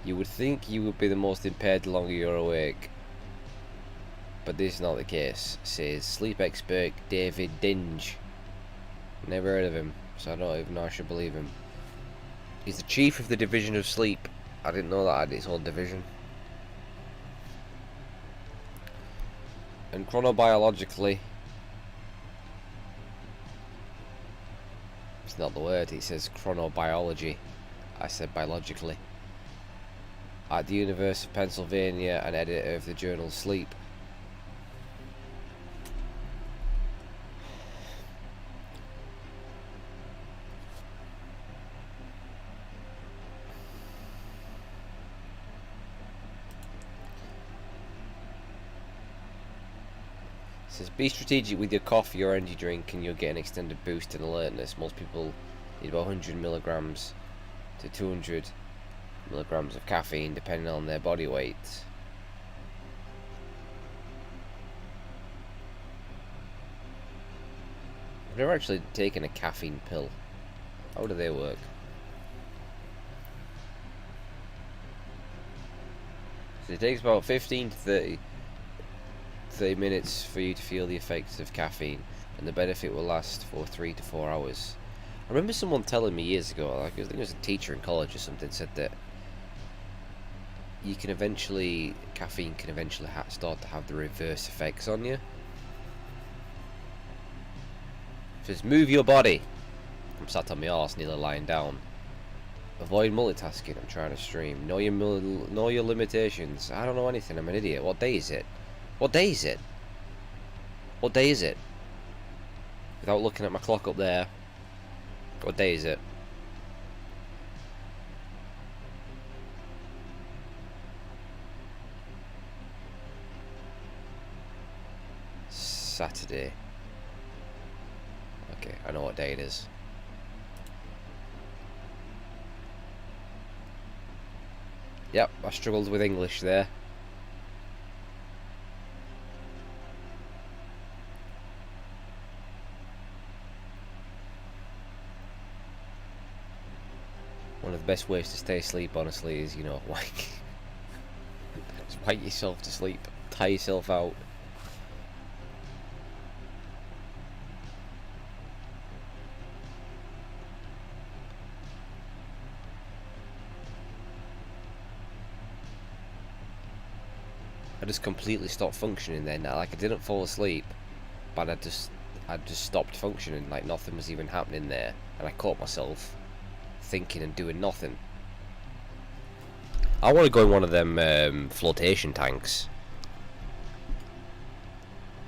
You would think you would be the most impaired the longer you're awake, but this is not the case, says sleep expert David Dinge. Never heard of him, so I don't even know I should believe him. He's the chief of the division of sleep. I didn't know that had its own division. And chronobiologically, it's not the word, it says chronobiology. I said biologically. At the University of Pennsylvania, and editor of the journal Sleep. It says, be strategic with your coffee or energy drink and you'll get an extended boost in alertness. Most people need about 100 milligrams to 200 milligrams of caffeine depending on their body weight. I've never actually taken a caffeine pill. How do they work? So it takes about 15 to 30 30 minutes for you to feel the effects of caffeine, and the benefit will last for 3 to 4 hours. I remember someone telling me years ago, like I think it was a teacher in college or something, said that caffeine can eventually start to have the reverse effects on you. It says, move your body. I'm sat on my arse, nearly lying down. Avoid multitasking, I'm trying to stream. Know your limitations. I don't know anything, I'm an idiot. What day is it? What day is it? What day is it? Without looking at my clock up there. What day is it? Saturday. Okay, I know what day it is. Yep, I struggled with English there. One of the best ways to stay asleep, honestly, is, just wake yourself to sleep. Tire yourself out. I just completely stopped functioning then. Like, I didn't fall asleep, but I just stopped functioning. Like, nothing was even happening there, and I caught myself thinking and doing nothing. I want to go in one of them flotation tanks,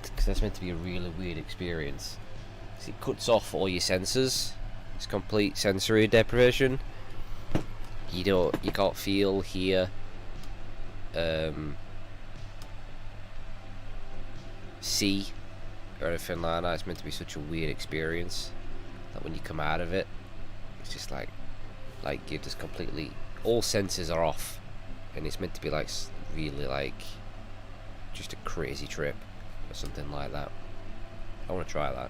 because that's meant to be a really weird experience. Because it cuts off all your senses. It's complete sensory deprivation. You can't feel, hear, see, or anything like that. It's meant to be such a weird experience that when you come out of it, it's just like you're just completely, all senses are off, and it's meant to be like really like just a crazy trip or something like that. I want to try that.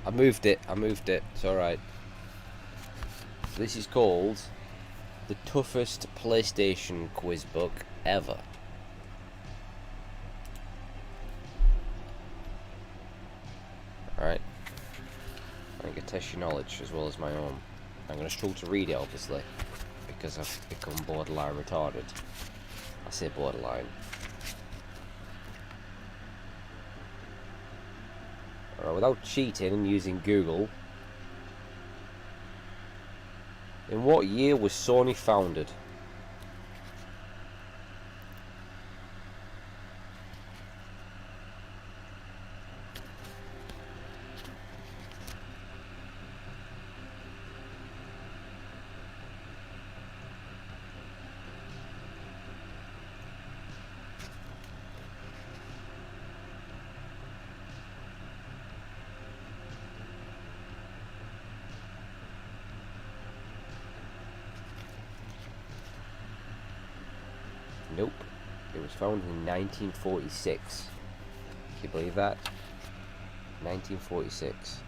I moved it, it's alright. So this is called the toughest PlayStation quiz book ever. Alright. I'm going to test your knowledge as well as my own. I'm going to struggle to read it, obviously, because I've become borderline retarded. I say borderline. Without cheating and using Google, in what year was Sony founded? Nope. It was founded in 1946. Can you believe that? 1946.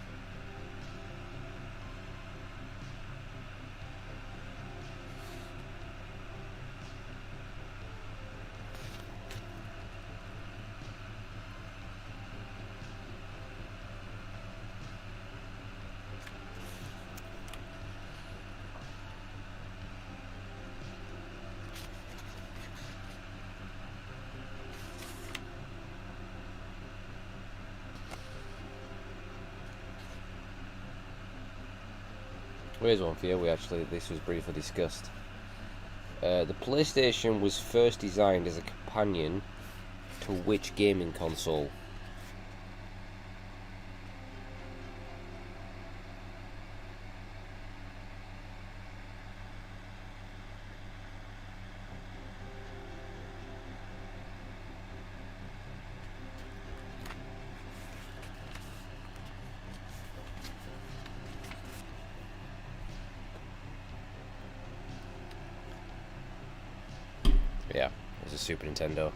Here's one for you. This was briefly discussed. The PlayStation was first designed as a companion to which gaming console? Yeah, it was a Super Nintendo.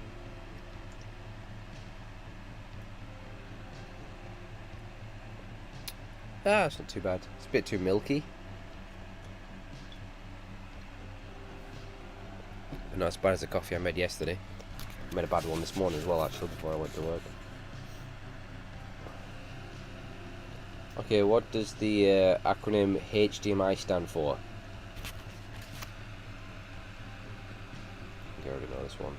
Ah, it's not too bad. It's a bit too milky. But not as bad as the coffee I made yesterday. I made a bad one this morning as well, actually, before I went to work. Okay, what does the acronym HDMI stand for? I already know this one.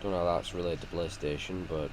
Don't know how that's related to PlayStation, but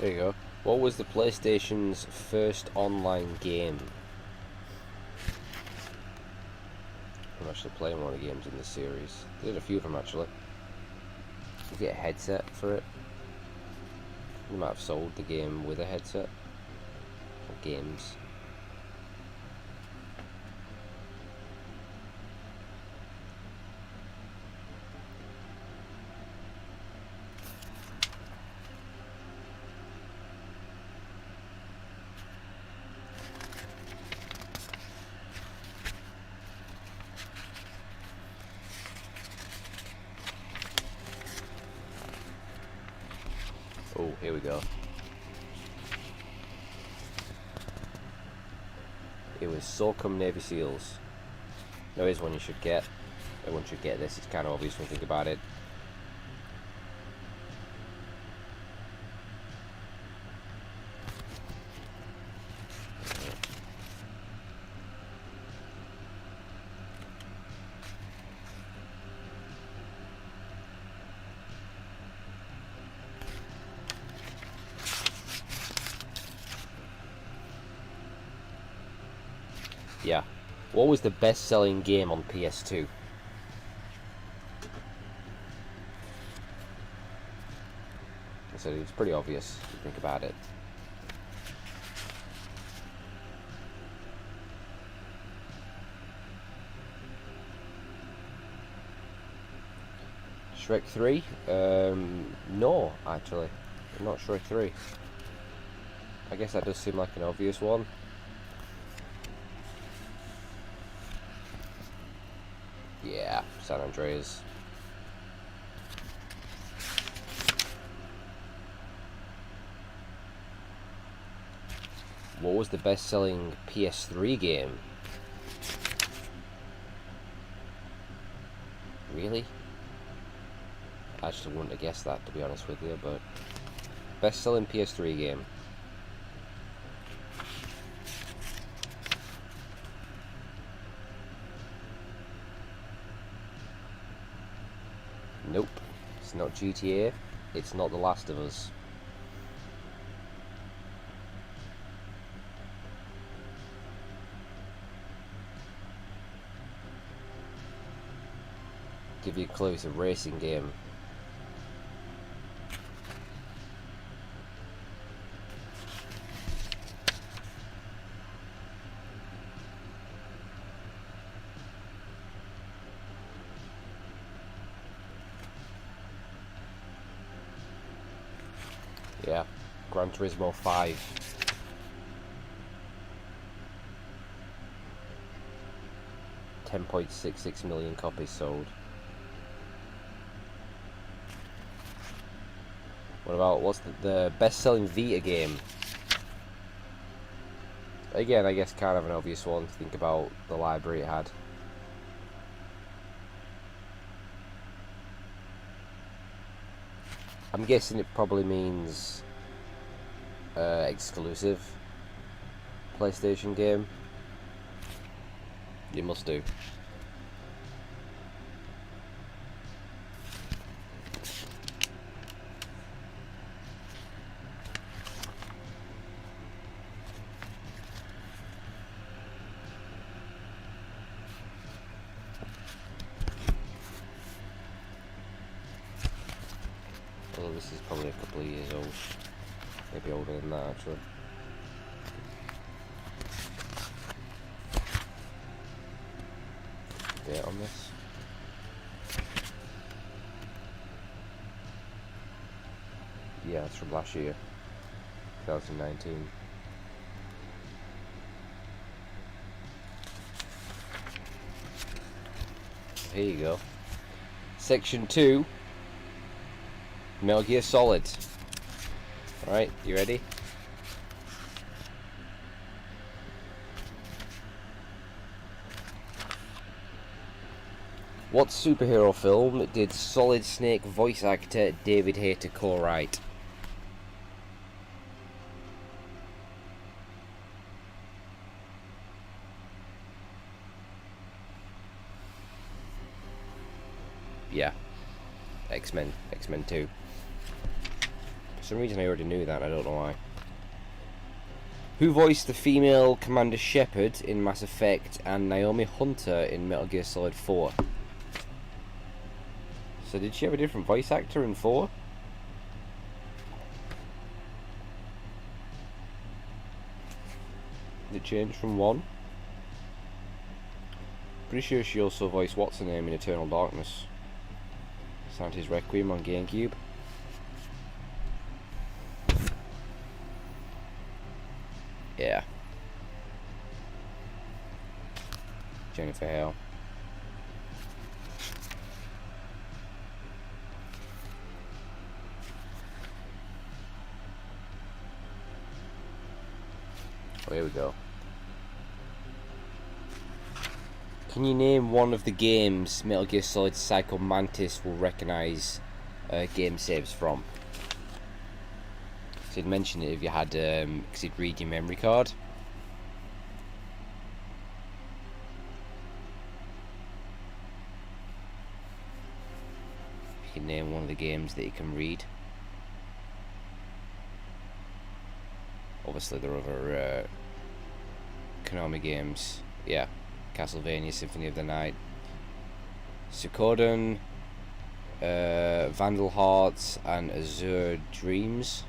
there you go. What was the PlayStation's first online game? I'm actually playing one of the games in this series. They did a few of them actually. You get a headset for it. You might have sold the game with a headset. Or games. Oh, here we go. It was Sorcum Navy Seals. Now here's one you should get. Everyone should get this. It's kind of obvious when you think about it. Yeah. What was the best-selling game on PS2? I said it's pretty obvious if you think about it. Shrek 3? No, actually. Not Shrek 3. I guess that does seem like an obvious one. Yeah, San Andreas. What was the best-selling PS3 game? Really? I actually wouldn't have guessed that, to be honest with you, but... Best-selling PS3 game. Nope. It's not GTA. It's not The Last of Us. Give you a clue, it's a racing game. Yeah, Gran Turismo 5. .66 million copies sold. What about, what's the best-selling Vita game? Again, I guess kind of an obvious one to think about the library it had. I'm guessing it probably means exclusive PlayStation game. It must do. Although this is probably a couple of years old. Maybe older than that, actually. Date on this. Yeah, it's from last year, 2019. Here you go. Section 2. Metal Gear Solid. Alright, you ready? What superhero film did Solid Snake voice actor David Hayter co-write? Yeah. X-Men 2. For some reason I already knew that, I don't know why. Who voiced the female Commander Shepard in Mass Effect and Naomi Hunter in Metal Gear Solid 4? So did she have a different voice actor in 4? Did it change from 1? Pretty sure she also voiced what's her name in Eternal Darkness. Santa's Requiem on GameCube. Yeah. Jennifer Hale. Oh, here we go. Can you name one of the games Metal Gear Solid Psycho Mantis will recognise game saves from? So he'd mention it if you had, because he'd read your memory card. You can name one of the games that you can read. Obviously there are other Konami games. Yeah, Castlevania Symphony of the Night, Suikoden, Vandal Hearts, and Azure Dreams.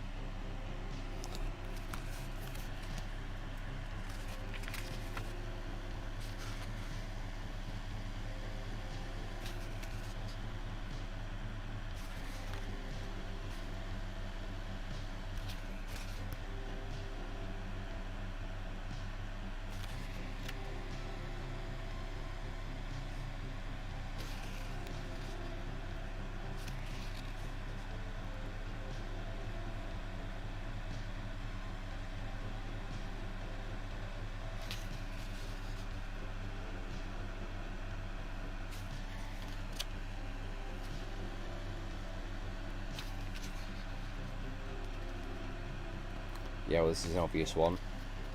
Yeah, well, this is an obvious one.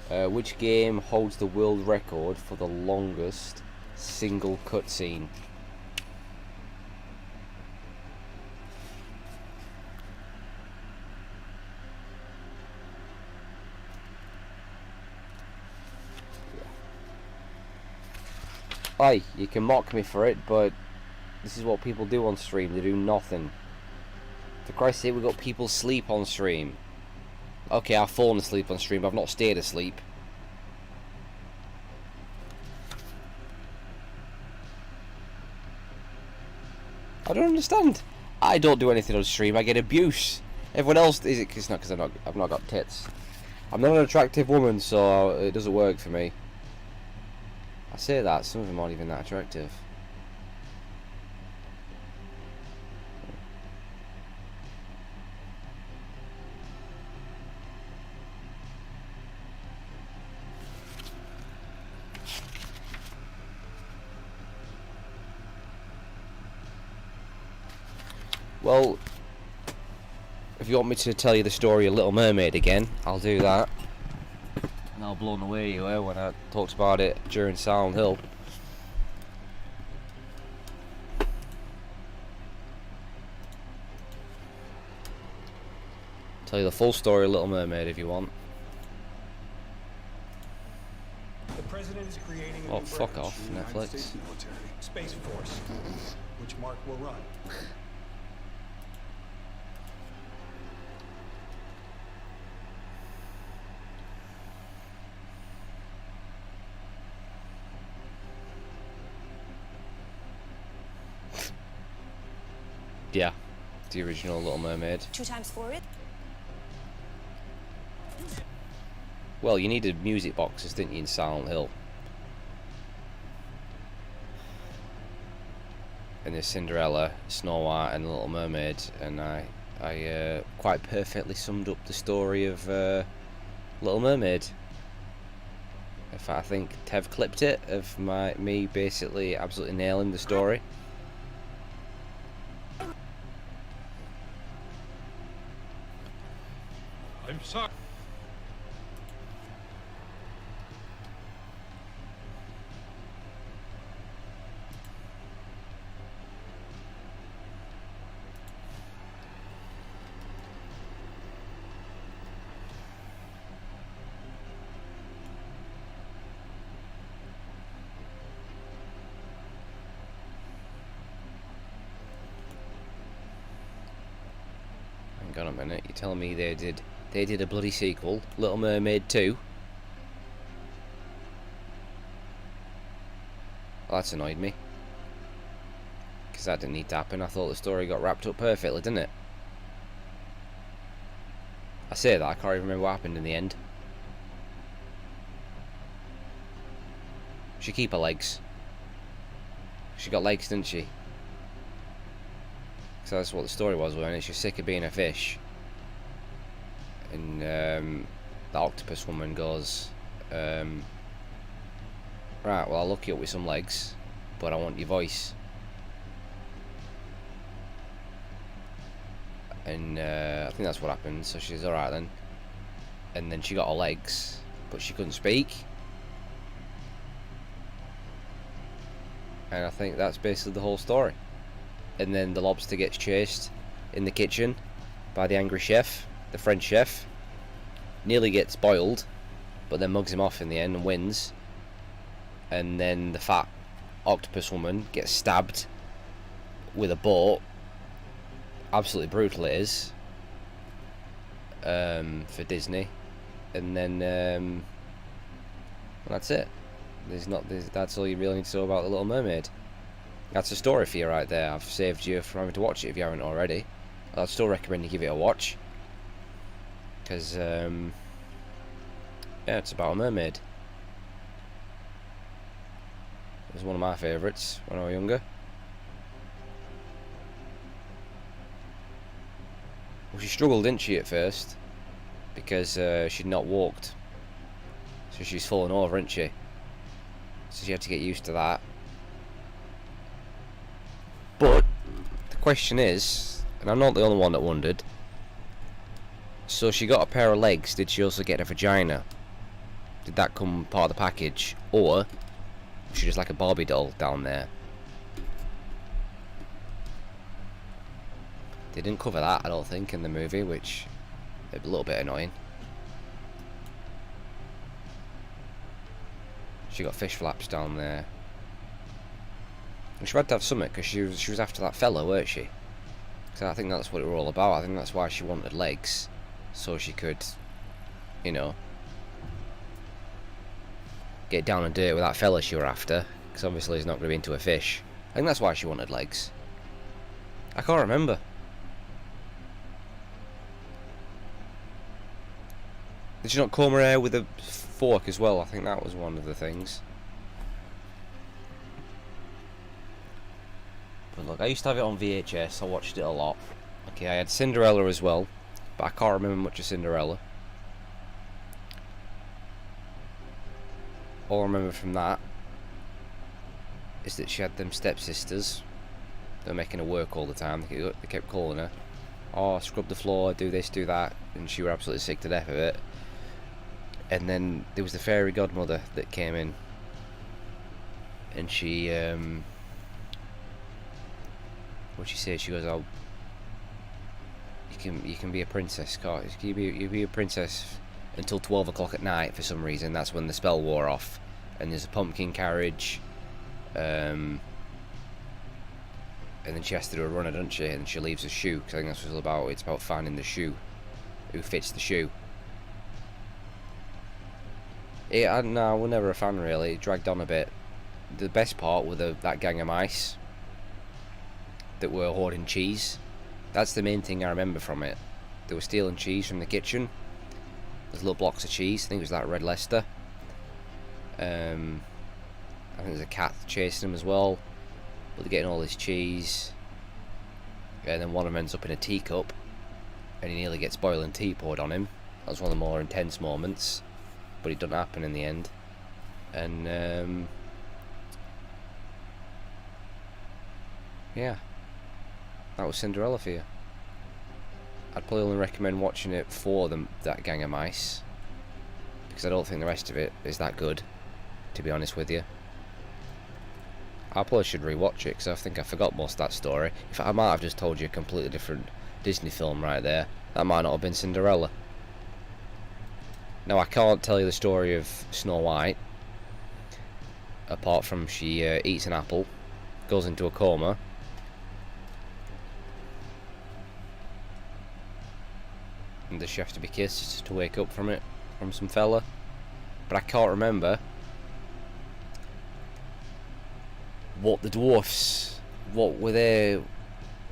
Which game holds the world record for the longest single cutscene? Aye, you can mock me for it, but This is what people do on stream. They do nothing. For Christ's sake, we've got people sleep on stream. Okay, I've fallen asleep on stream, but I've not stayed asleep. I don't understand. I don't do anything on stream. I get abuse. Everyone else is it? It's not because I've not got tits. I'm not an attractive woman, so it doesn't work for me. I say that some of them aren't even that attractive. Well, if you want me to tell you the story of Little Mermaid again, I'll do that. And I'll blown away you were when I talked about it during Silent Hill. Tell you the full story of Little Mermaid if you want. The president is creating a Oh, new fuck branch off, in the United Netflix. States military, Space Force, which Mark will run. Yeah, the original Little Mermaid. 2 times forward. Well, you needed music boxes, didn't you, in Silent Hill? And there's Cinderella, Snow White, and the Little Mermaid, and I quite perfectly summed up the story of Little Mermaid. In fact, I think Tev clipped it of me basically absolutely nailing the story. I'm sorry. Hang on a minute, you're telling me they did a bloody sequel, Little Mermaid 2? Well, that's annoyed me. Because that didn't need to happen. I thought the story got wrapped up perfectly, didn't it? I say that, I can't even remember what happened in the end. She keep her legs. She got legs, didn't she? So that's what the story was, wasn't it? She's sick of being a fish. And the octopus woman goes, right, well, I'll look you up with some legs, but I want your voice. And I think that's what happened. So she's alright then. And then she got her legs, but she couldn't speak. And I think that's basically the whole story. And then the lobster gets chased in the kitchen by the angry chef, the French chef. Nearly gets boiled, but then mugs him off in the end and wins. And then the fat octopus woman gets stabbed with a boat. Absolutely brutal it is. For Disney. And then well, that's it. That's all you really need to know about The Little Mermaid. That's a story for you right there. I've saved you from having to watch it if you haven't already. I'd still recommend you give it a watch. Because, yeah, it's about a mermaid. It was one of my favourites when I was younger. Well, she struggled, didn't she, at first? Because she'd not walked. So she's fallen over, isn't she? So she had to get used to that. But the question is, and I'm not the only one that wondered, so she got a pair of legs, did she also get a vagina? Did that come part of the package? Or was she just like a Barbie doll down there? They didn't cover that, I don't think, in the movie, which is a little bit annoying. She got fish flaps down there. And she had to have something because she was after that fella, weren't she? So I think that's what it were all about. I think that's why she wanted legs, so she could, you know, get down and dirty with that fella she were after. Because obviously he's not going to be into a fish. I think that's why she wanted legs. I can't remember. Did she not comb her hair with a fork as well? I think that was one of the things. But look, I used to have it on VHS. I watched it a lot. Okay, I had Cinderella as well, but I can't remember much of Cinderella. All I remember from that is that she had them stepsisters. They were making her work all the time. They kept calling her, oh, scrub the floor, do this, do that, and she were absolutely sick to death of it. And then there was the fairy godmother that came in, and she, what'd she say? She goes, oh, you can be a princess, can't you? You be a princess until 12 o'clock at night for some reason. That's when the spell wore off. And there's a pumpkin carriage, and then she has to do a runner, doesn't she? And she leaves a shoe, because I think that's what it's all about. It's about finding the shoe, who fits the shoe. No, I was never a fan really. It dragged on a bit. The best part were that gang of mice that were hoarding cheese. That's the main thing I remember from it. They were stealing cheese from the kitchen. There's little blocks of cheese. I think it was that Red Leicester. I think there's a cat chasing them as well. But they're getting all this cheese. And then one of them ends up in a teacup. And he nearly gets boiling tea poured on him. That was one of the more intense moments. But it doesn't happen in the end. And yeah, that was Cinderella for you. I'd probably only recommend watching it for that gang of mice, because I don't think the rest of it is that good, to be honest with you. I probably should rewatch it, because I think I forgot most of that story. In fact, I might have just told you a completely different Disney film right there. That might not have been Cinderella. Now, I can't tell you the story of Snow White, apart from she eats an apple, goes into a coma, and does she have to be kissed to wake up from it, from some fella? But I can't remember what the dwarfs, what were they,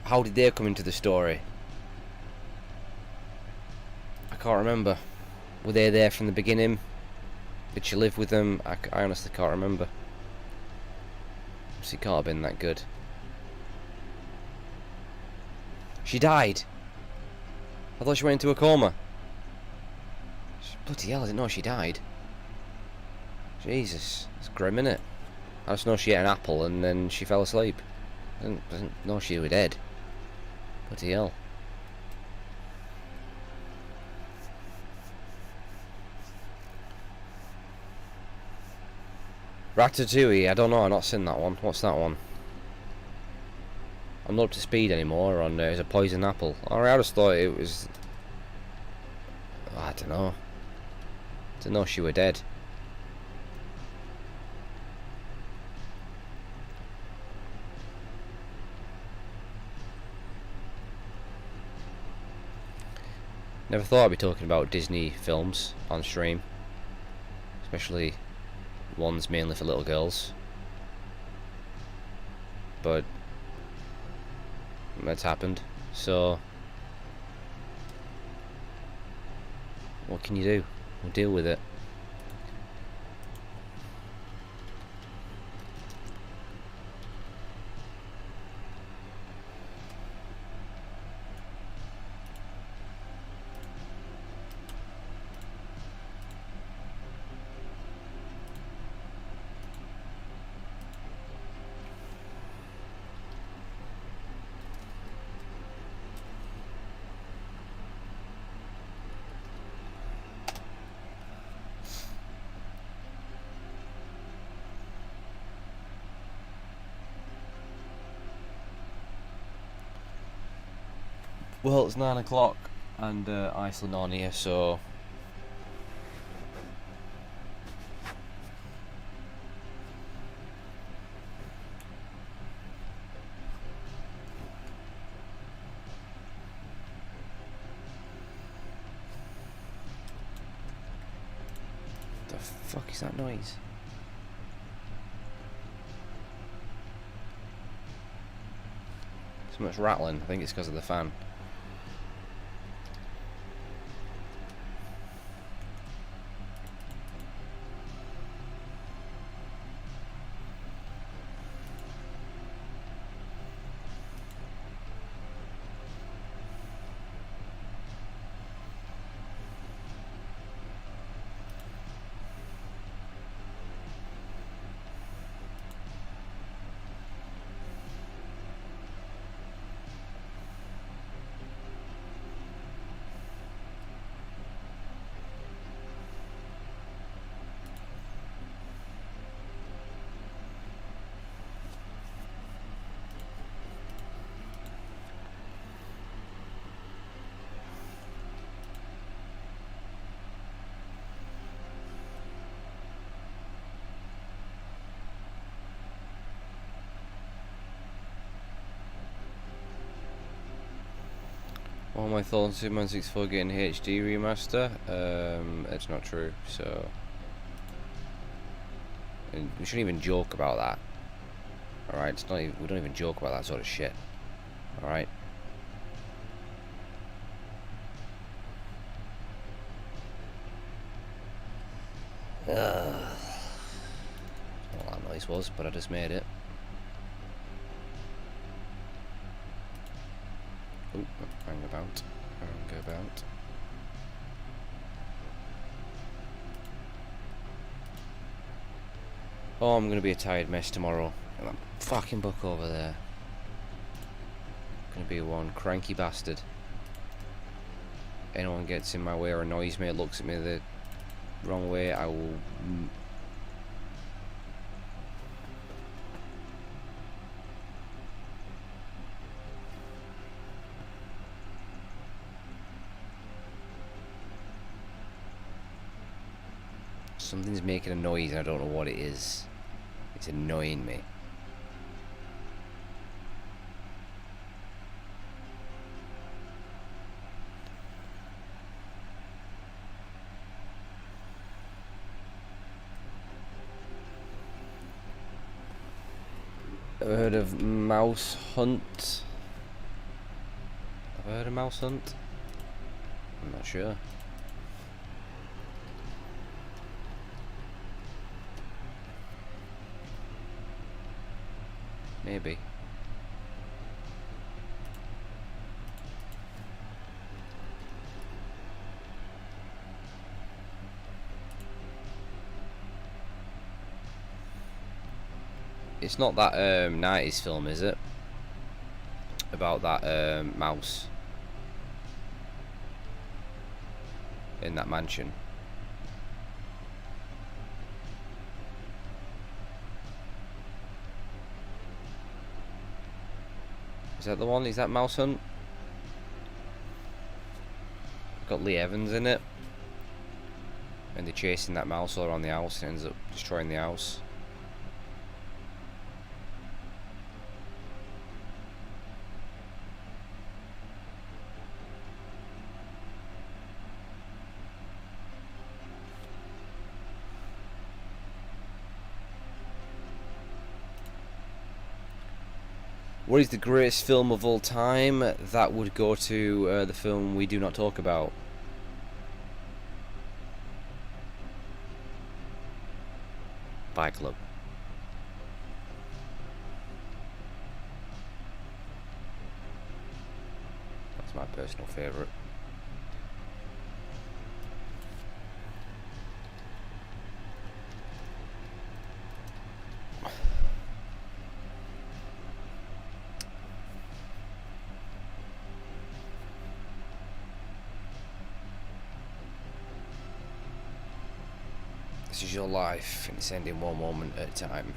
how did they come into the story? I can't remember. Were they there from the beginning? Did she live with them? I honestly can't remember. So it can't have been that good. She died. I thought she went into a coma. Bloody hell, I didn't know she died. Jesus, it's grim, innit? I just know she ate an apple and then she fell asleep. I didn't know she was dead. Bloody hell. Ratatouille, I don't know, I've not seen that one. What's that one? I'm not up to speed anymore on it's a poison apple. Alright, I just thought it was... I don't know. Didn't know she were dead. Never thought I'd be talking about Disney films on stream. Especially ones mainly for little girls. But that's happened. So what can you do? We'll deal with it. Well, it's 9 o'clock and Iceland on here, so fuck is that noise? So much rattling. I think it's because of the fan. All my thoughts on Superman 64 getting HD remaster. It's not true. So, and we shouldn't even joke about that. All right, it's not. Even, we don't even joke about that sort of shit. All right. What that noise was, but I just made it. Ooh, hang about. Oh, I'm gonna be a tired mess tomorrow. And that fucking book over there. Gonna be one cranky bastard. Anyone gets in my way or annoys me, or looks at me the wrong way, I will. Something's making a noise and I don't know what it is. It's annoying me. Ever heard of Mouse Hunt? Have I heard of Mouse Hunt? I'm not sure. Maybe. It's not that 90s film, is it? About that mouse in that mansion. Is that the one? Is that Mouse Hunt? Got Lee Evans in it. And they're chasing that mouse all around the house and ends up destroying the house. What is the greatest film of all time? That would go to the film we do not talk about. Fight Club. That's my personal favourite. This is your life, and it's ending one moment at a time.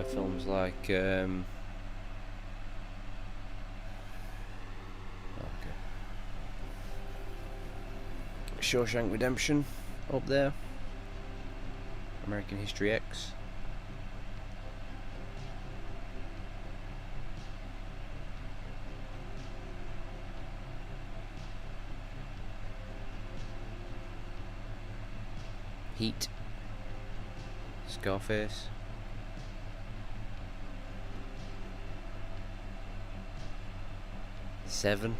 films like Shawshank Redemption up there, American History X. Heat, Scarface, Seven,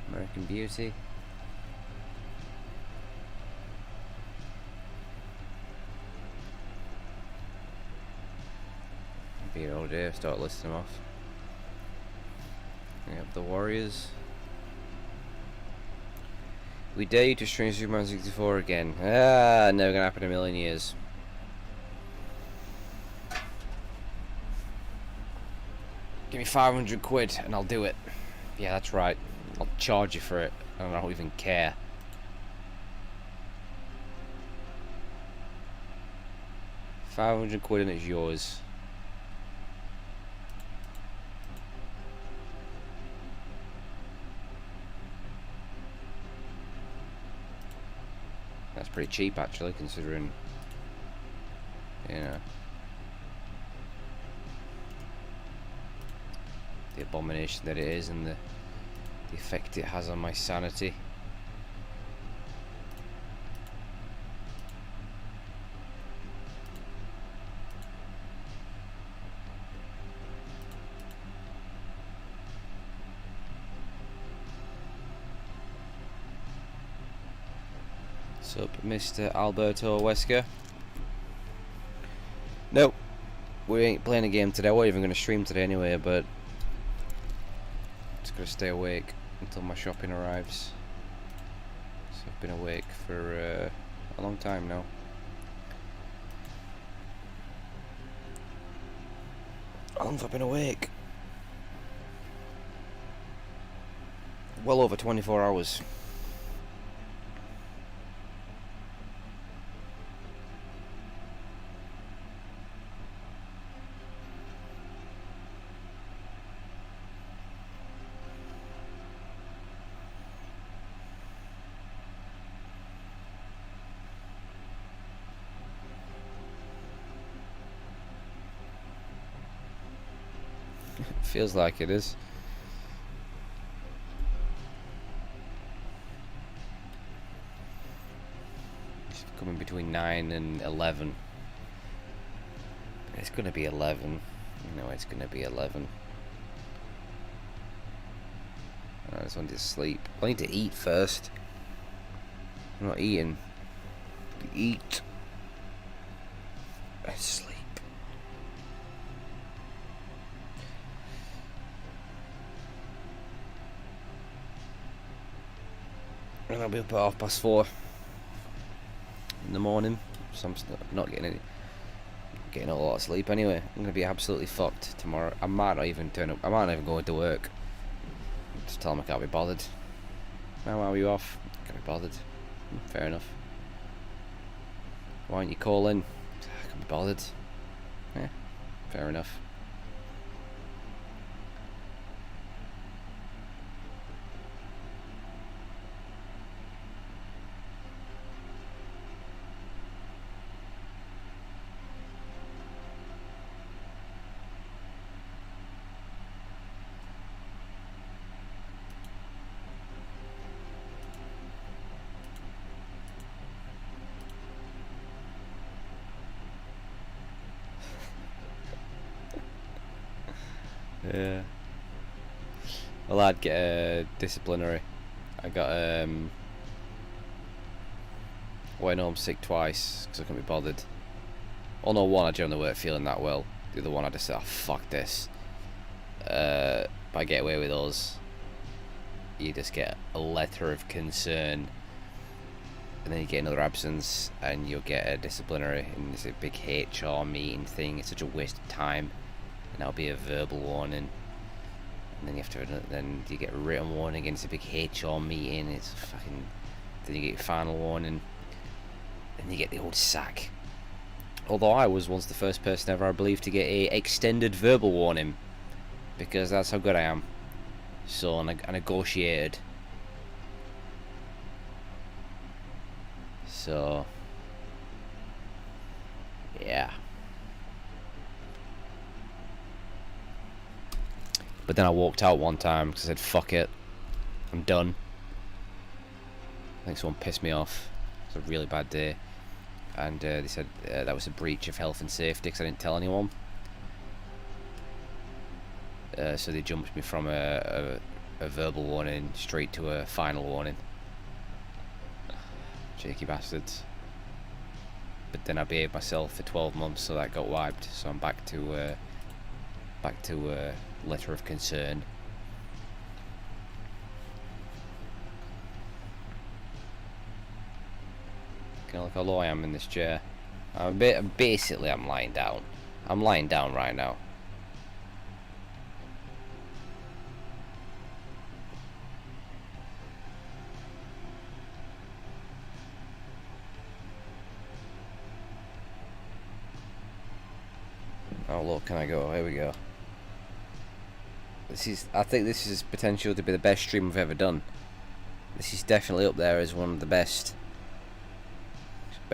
American Beauty, be all day, start listing them off. We have The Warriors. We dare you to stream Superman 64 again. Ah, never gonna happen in a million years. Give me 500 quid and I'll do it. Yeah, that's right. I'll charge you for it and I don't even care. £500 and it's yours. That's pretty cheap actually, considering, you know, the abomination that it is and the effect it has on my sanity. What's up, Mr. Alberto Wesker? Nope, we ain't playing a game today. I wasn't even going to stream today anyway, but just going to stay awake until my shopping arrives. So I've been awake for a long time now. How long have I been awake? Well over 24 hours. Feels like it is. It's coming between 9 and 11. It's gonna be 11. You know it's gonna be 11. I just want to sleep. I need to eat first. I'm not eating. Eat. And sleep. And I'll be up at 4:30 in the morning, so I'm not getting a lot of sleep anyway. I'm gonna be absolutely fucked tomorrow. I might not even turn up. I might not even go into work. Just tell them I can't be bothered. How are you off? Can't be bothered. Fair enough. Why don't you call in? I can't be bothered. Yeah, fair enough. Yeah. Well, I'd get a disciplinary. I got went home sick twice because I couldn't be bothered. Oh no, one I generally weren't feeling that well. The other one I just said, oh fuck this. If I get away with those, you just get a letter of concern, and then you get another absence, and you'll get a disciplinary, and it's a big HR meeting thing. It's such a waste of time. and that'll be a verbal warning. And then you have to, then you get a written warning, and it's a big HR meeting. It's fucking. Then you get your final warning, and you get the old sack. Although I was once the first person ever, I believe, to get a extended verbal warning, because that's how good I am. So I negotiated. So yeah. But then I walked out one time because I said, fuck it, I'm done. I think someone pissed me off. It was a really bad day. And they said that was a breach of health and safety because I didn't tell anyone. So they jumped me from a verbal warning straight to a final warning. Cheeky bastards. But then I behaved myself for 12 months, so that got wiped. So I'm back to letter of concern. Can you look how low I am in this chair? Basically, I'm lying down. I'm lying down right now. How low can I go? Here we go. I think this is potential to be the best stream I've ever done. This is definitely up there as one of the best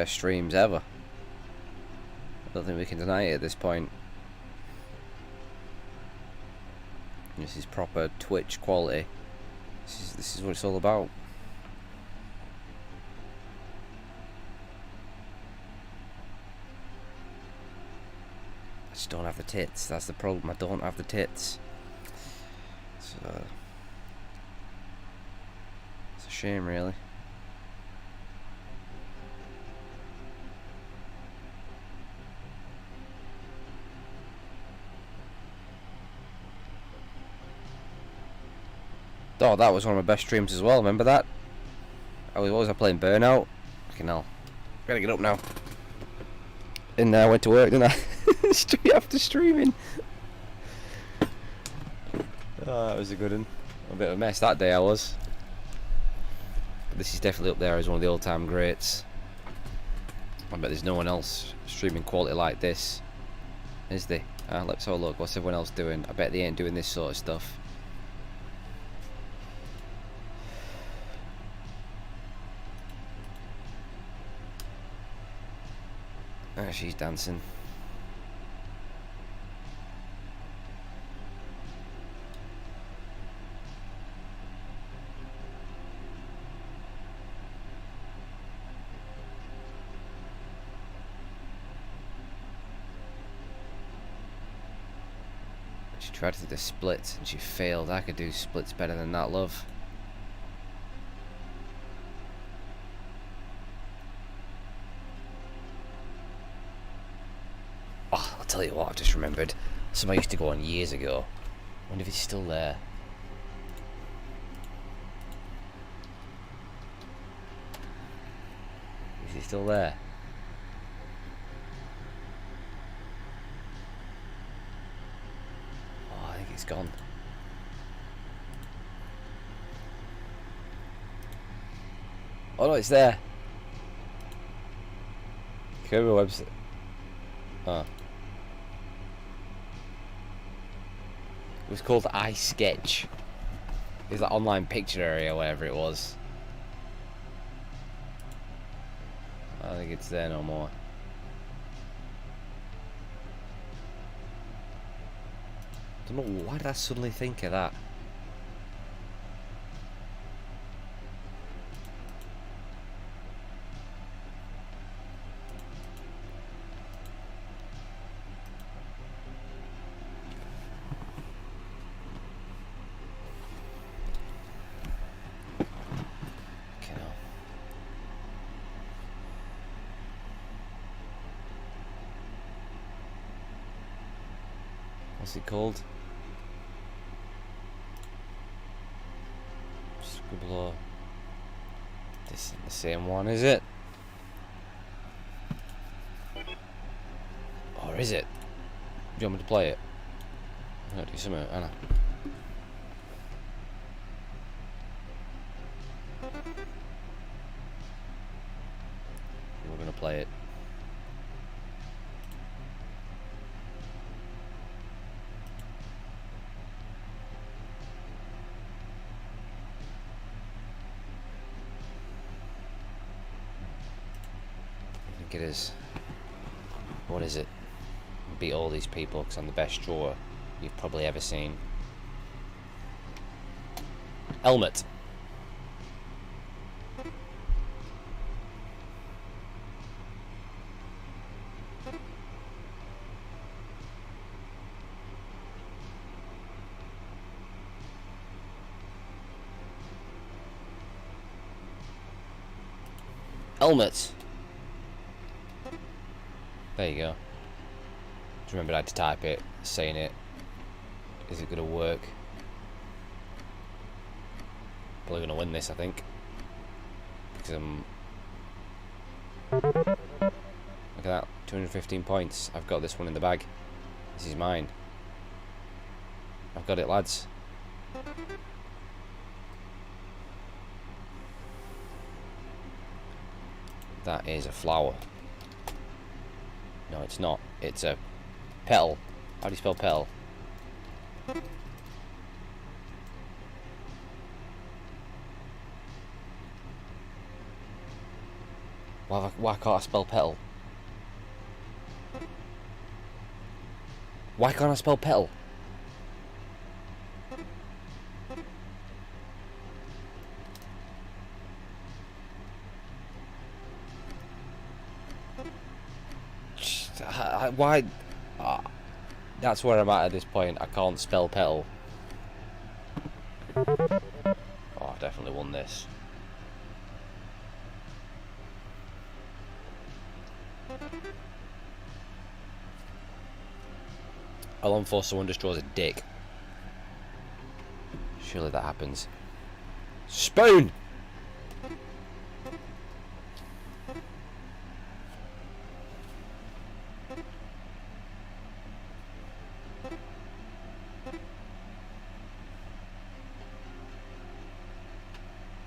streams ever. I don't think we can deny it at this point. This is proper Twitch quality. This is what it's all about. I just don't have the tits. That's the problem. I don't have the tits. So it's a shame, really. Oh, that was one of my best streams as well. Remember that? What was I playing? Burnout? Fucking hell. Gotta get up now. And I went to work, didn't I? Straight after streaming. Oh, that was a good one. A bit of a mess that day I was. But this is definitely up there as one of the all-time greats. I bet there's no one else streaming quality like this, is there? Let's have a look. What's everyone else doing? I bet they ain't doing this sort of stuff. She's dancing. She tried to do the splits and she failed. I could do splits better than that, love. Oh, I'll tell you what, I've just remembered. Something I used to go on years ago. I wonder if he's still there. Is he still there? Oh, I think he's gone. Oh no, it's there. Kirby website. Oh. It was called iSketch. It was that online picture area, whatever it was. I don't think it's there no more. I don't know, why did I suddenly think of that? What's it called? Scribbler. This isn't the same one, is it? Or is it? Do you want me to play it? I gotta do something, Anna. We're gonna play it. I think it is. What is it? Beat all these people because I'm the best drawer you've probably ever seen. Helmet. Helmet. There you go. Just remembered I had to type it, saying it. Is it gonna work? Probably gonna win this, I think. Because I'm... Look at that, 215 points. I've got this one in the bag. This is mine. I've got it, lads. That is a flower. No, it's not. It's a petal. How do you spell petal? Why can't I spell petal? Why can't I spell petal? Why? That's where I'm at this point. I can't spell petal. Oh, I've definitely won this. I'll unforce someone just draws a dick. Surely that happens. Spoon!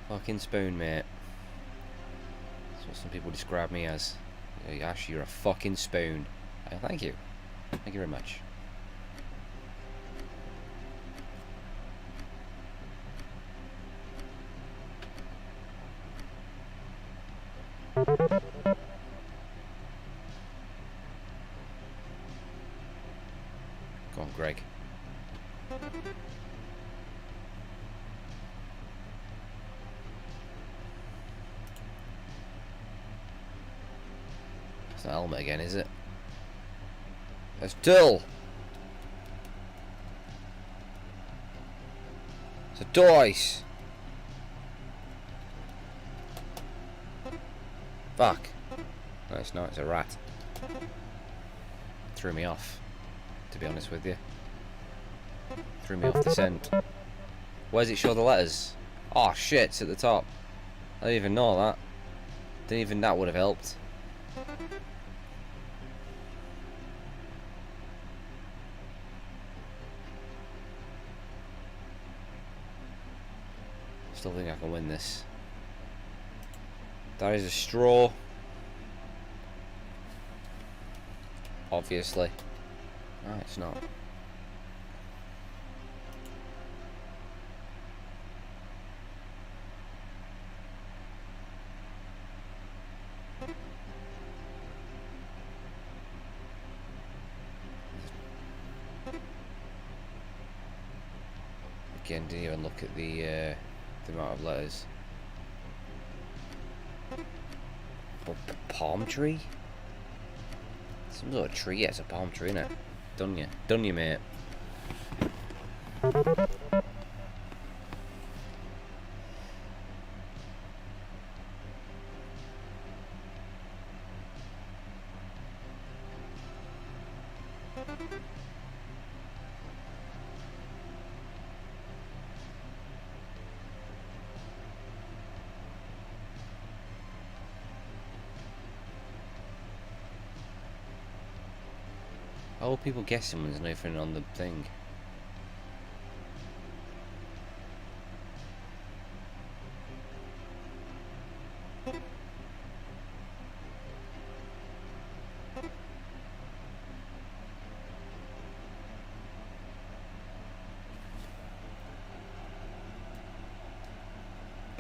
Fucking spoon, mate. That's what some people describe me as. Hey, Ash, you're a fucking spoon. Thank you. Thank you very much. Go on, Greg. It's not helmet again, is it? It's dull. It's a dice. Fuck. No, it's not. It's a rat. Threw me off, to be honest with you. Threw me off the scent. Where does it show the letters? Oh shit, it's at the top. I didn't even know that. Didn't even that would have helped. Still think I can win this. That is a straw. Obviously. No, it's not. Again, didn't even look at the amount of letters. Palm tree? Some sort of tree, yeah, it's a palm tree, innit? Done you. Done you, mate. How are people guessing when there's nothing on the thing?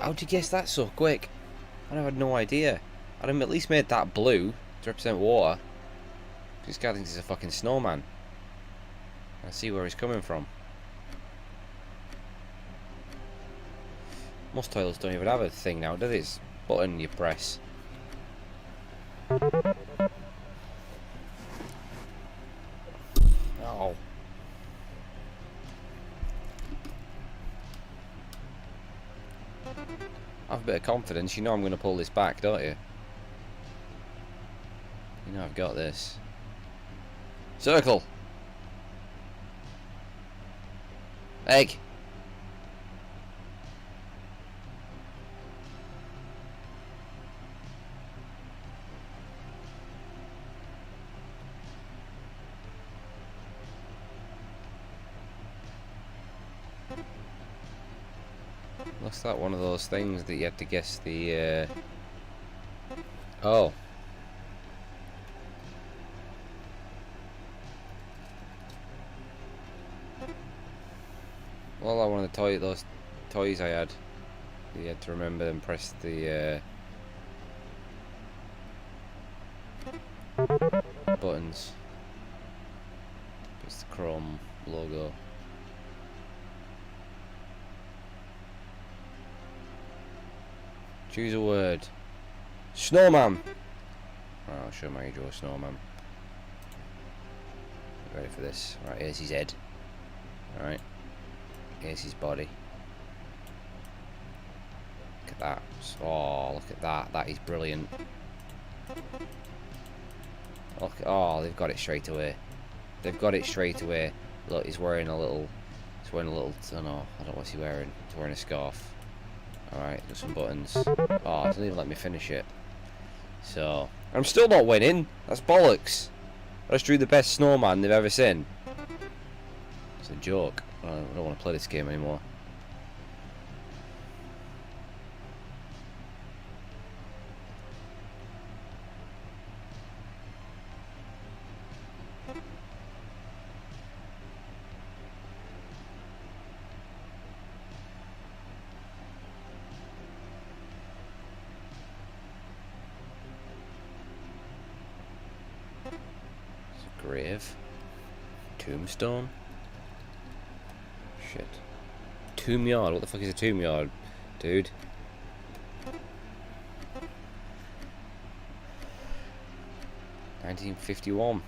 How'd you guess that so quick? I had no idea. I'd have at least made that blue to represent water. This guy thinks he's a fucking snowman. I see where he's coming from. Most toilets don't even have a thing now, do they? It's a button you press. Oh. Have a bit of confidence. You know I'm going to pull this back, don't you? You know I've got this. Circle! Egg! Looks like one of those things that you have to guess the, Oh. Well, like one of the those toys I had. You had to remember and press the, buttons. It's the Chrome logo. Choose a word. Snowman! Oh, I'll show him how you draw a snowman. Ready for this? Right, here's his head. Alright. Here's his body. Look at that. Oh, look at that. That is brilliant. Look, oh, they've got it straight away. They've got it straight away. Look, he's wearing a little... I don't know what's he wearing. He's wearing a scarf. Alright, got some buttons. Oh, it doesn't even let me finish it. So, I'm still not winning. That's bollocks. I just drew the best snowman they've ever seen. It's a joke. I don't want to play this game anymore. Grave. Tombstone. Shit. Tomb yard. What the fuck is a tomb yard, dude? $1951.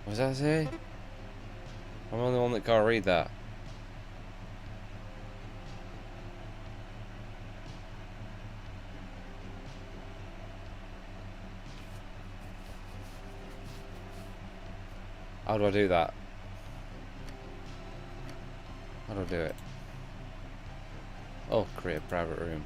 What does that say? I'm the only one that can't read that. How do I do that? How do I do it? Oh, create a private room.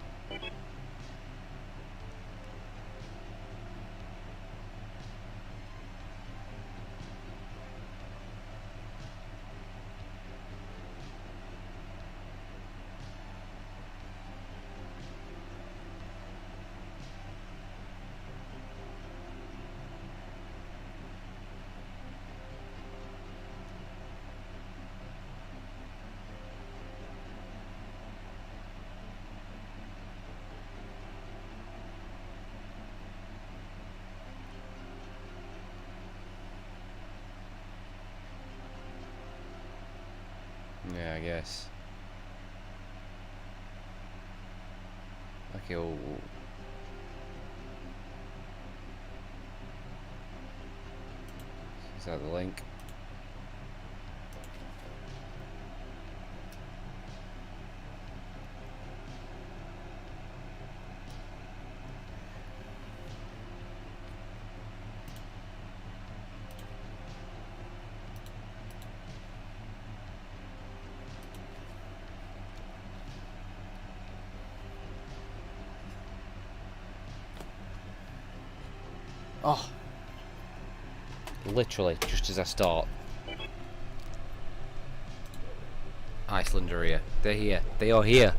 Yeah, I guess. Okay, well, is that the link? Oh. Literally, just as I start. Iceland are here. They're here. They are here.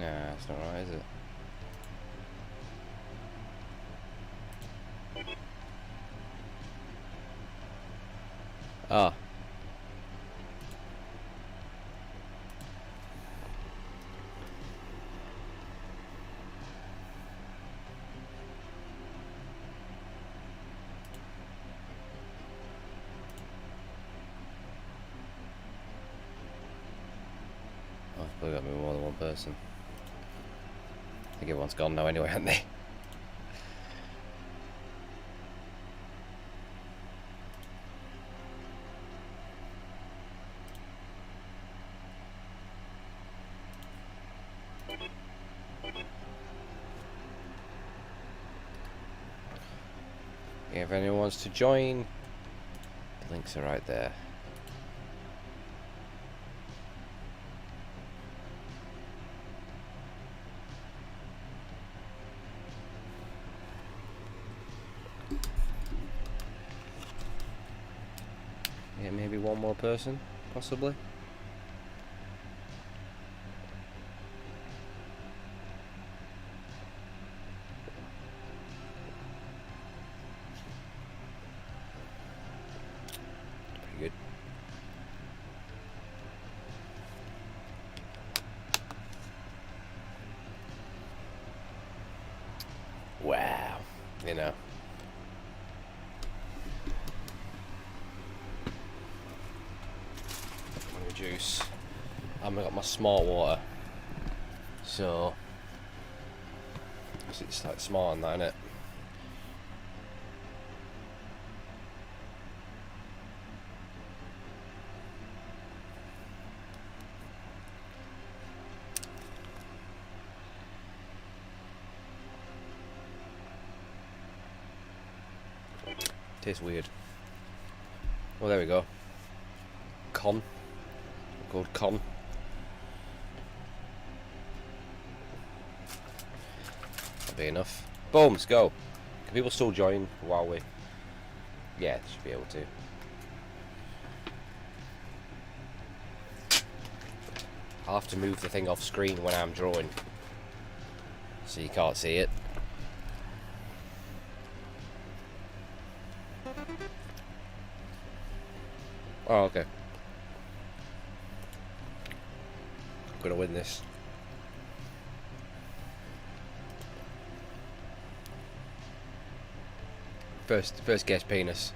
Nah, that's not right, is it? Ah. Oh, I've probably got me more than one person. I think everyone's gone now anyway, haven't they? If anyone wants to join, the links are right there. Yeah, maybe one more person, possibly. Pretty good. Wow, you know. Juice. I've got my smart water, so it's like smart on that, innit? Tastes weird. Well, there we go. Con. Called Con. That'll be enough. Boom, let's go. Can people still join while we... Yeah, they should be able to. I'll have to move the thing off screen when I'm drawing, so you can't see it. Oh, okay. I'm gonna win this. First guess penis.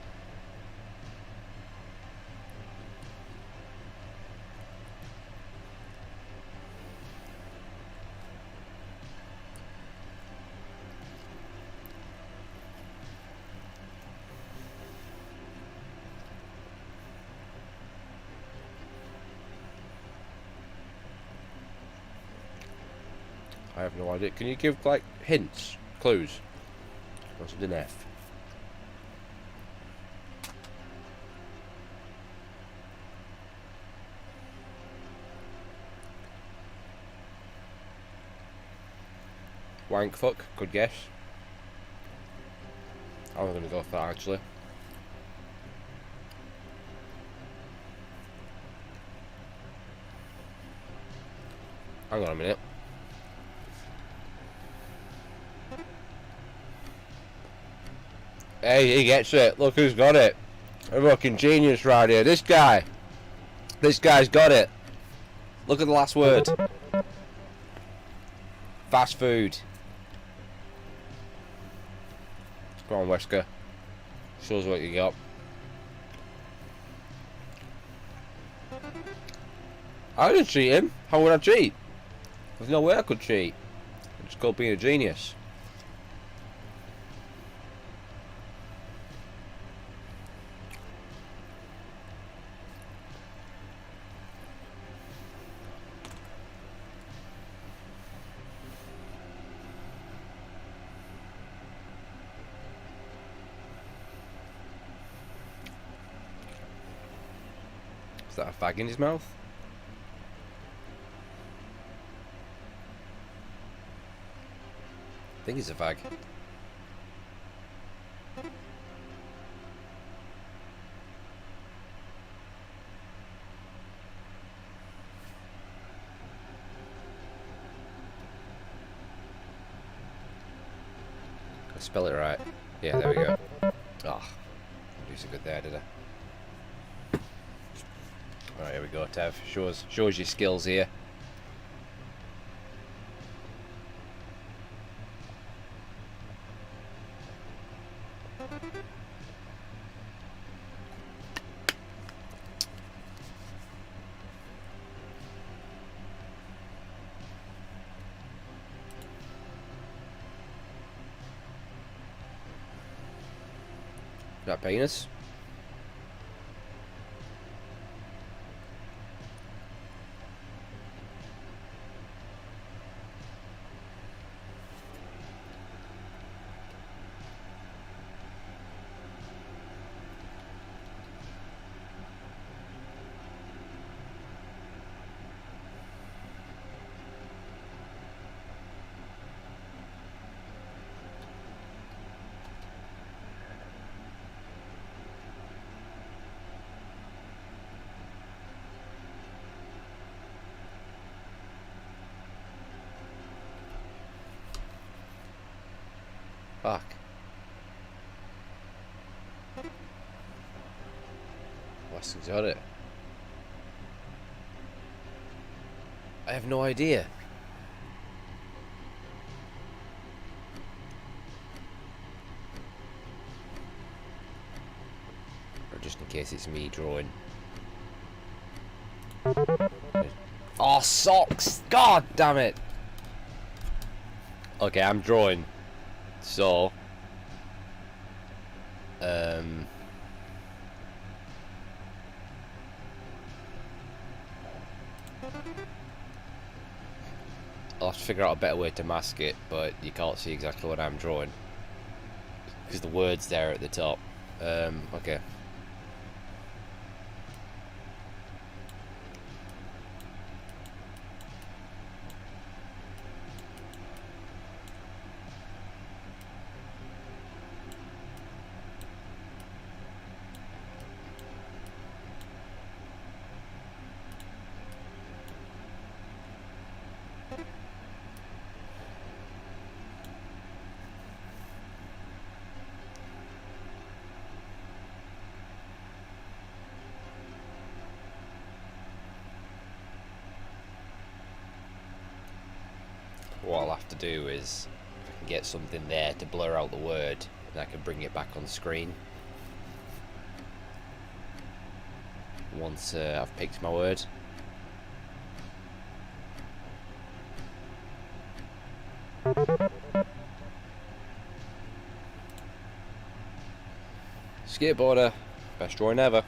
I have no idea. Can you give like hints, clues, or something F? Wank fuck, good guess. I'm gonna go for that actually. Hang on a minute. Hey, he gets it. Look who's got it. A fucking genius right here. This guy. This guy's got it. Look at the last word. Fast food. Go on, Wesker. Show us what you got. I didn't cheat him. How would I cheat? There's no way I could cheat. It's called being a genius. Is that a fag in his mouth? I think it's a fag. spell it right. Yeah, there we go. Oh, didn't do so good there, did I? Alright, here we go, Tev. Shows your skills here. That penis. Fuck. What's got it? I have no idea. Or just in case it's me drawing. Oh, socks! God damn it! Okay, I'm drawing. So, I'll have to figure out a better way to mask it, but you can't see exactly what I'm drawing because the word's there at the top. Okay. What I'll have to do is if I can get something there to blur out the word, and I can bring it back on screen once I've picked my word. Skateboarder, best drawing ever.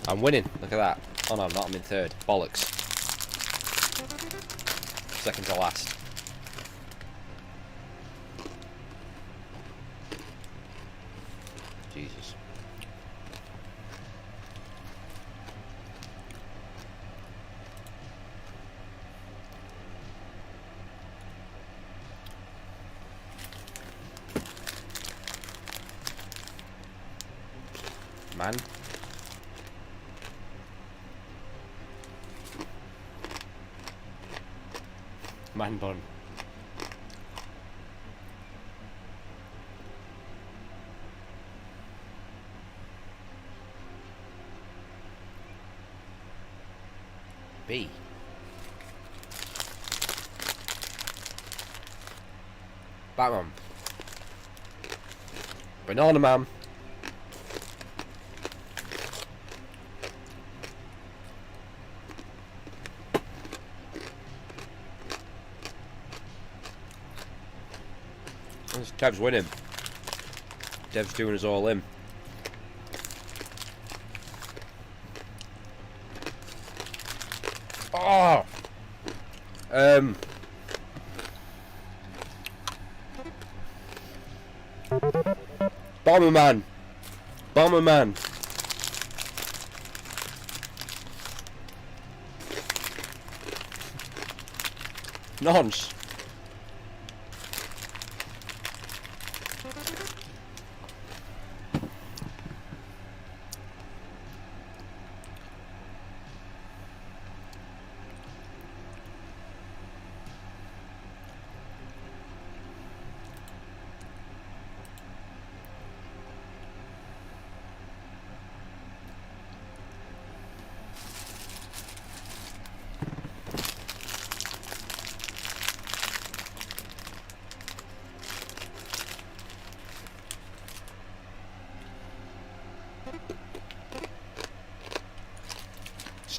I'm winning, look at that. Oh no, I'm not, I'm in third. Bollocks. Second to last. Jesus. Man. Man bun. B. Batman. Banana Man. Tev's winning. Tev's doing us all in. Oh! Bomberman! Bomberman! Nonce!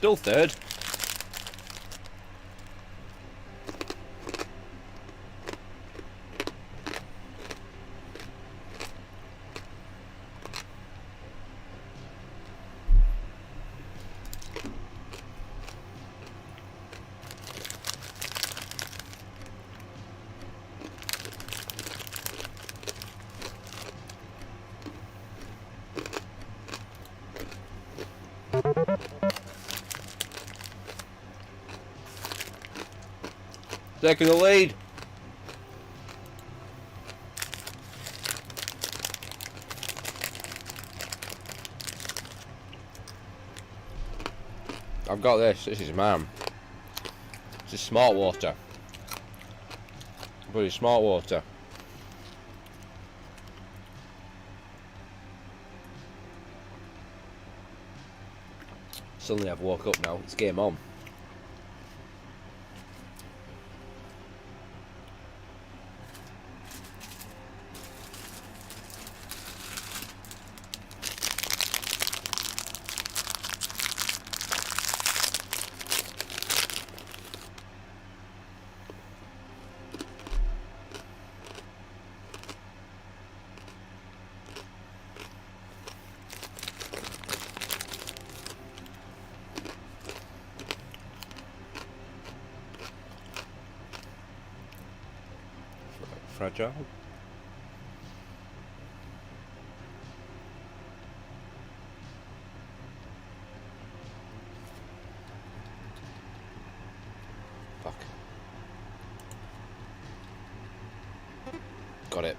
Still third. Taking the lead. I've got this. This is mine. This is smart water. Bloody smart water. Suddenly I've woke up now. It's game on. Fragile. Fuck. Got it.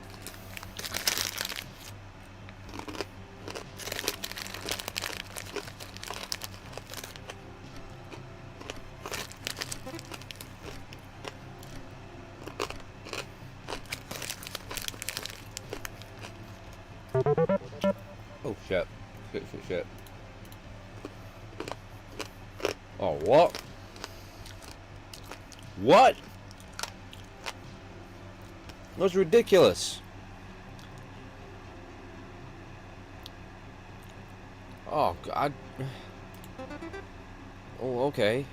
Oh shit. Shit. Oh, what? What? That's ridiculous. Oh god. Oh, okay.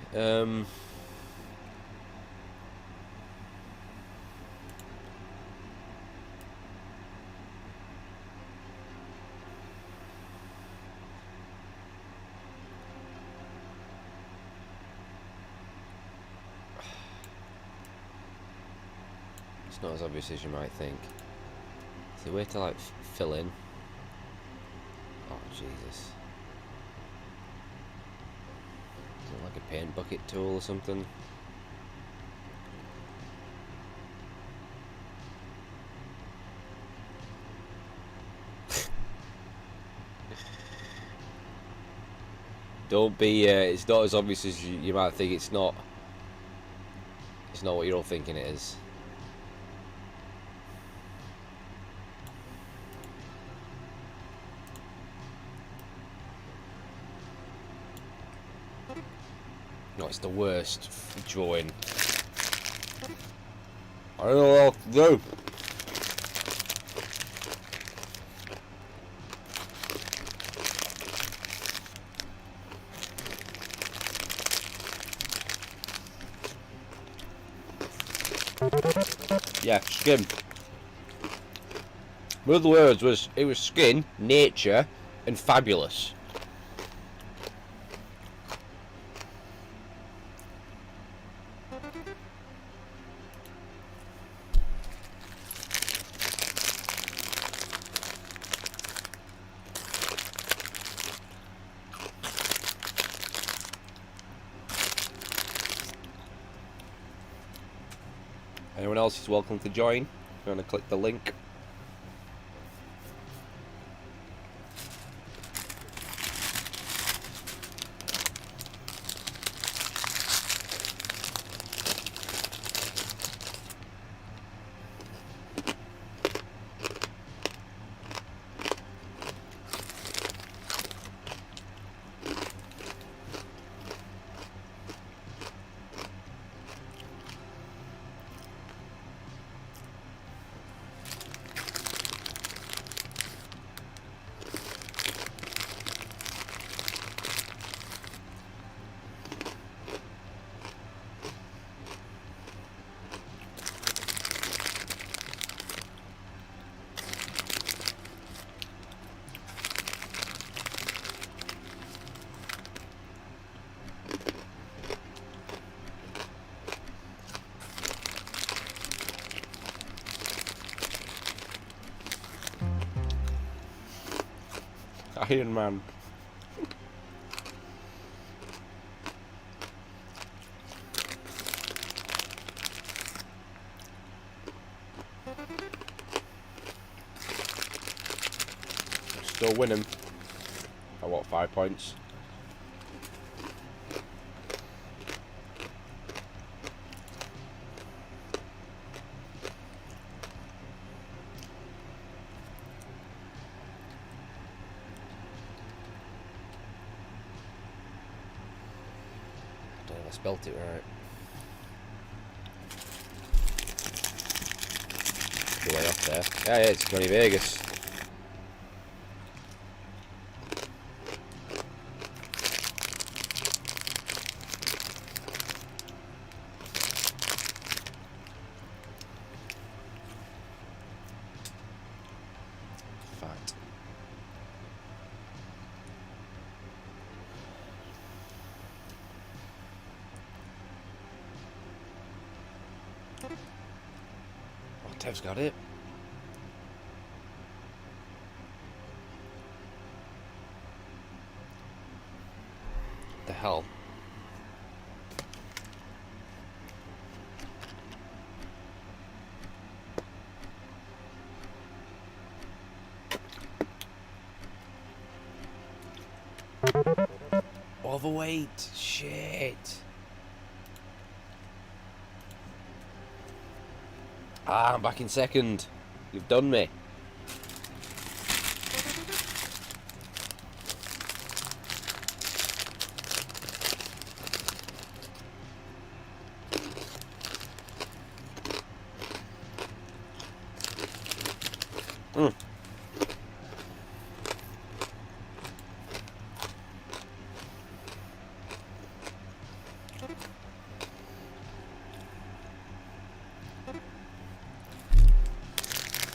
It's not as obvious as you might think. Is there a way to like fill in? Oh Jesus. Is it like a paint bucket tool or something? Don't be, it's not as obvious as you might think. It's not what you're all thinking it is. No, it's the worst drawing. I don't know what else to do. Yeah, skin. In other words, it was skin, nature, and fabulous. Anyone else is welcome to join. If you want to click the link. Iron Man. Still winning. By what, 5 points? I don't know if I spelt it right. Go way off there. Yeah, it's Johnny Vegas. Fat. Oh, Tev's got it. The hell? Overweight. Shit. Ah, I'm back in second. You've done me.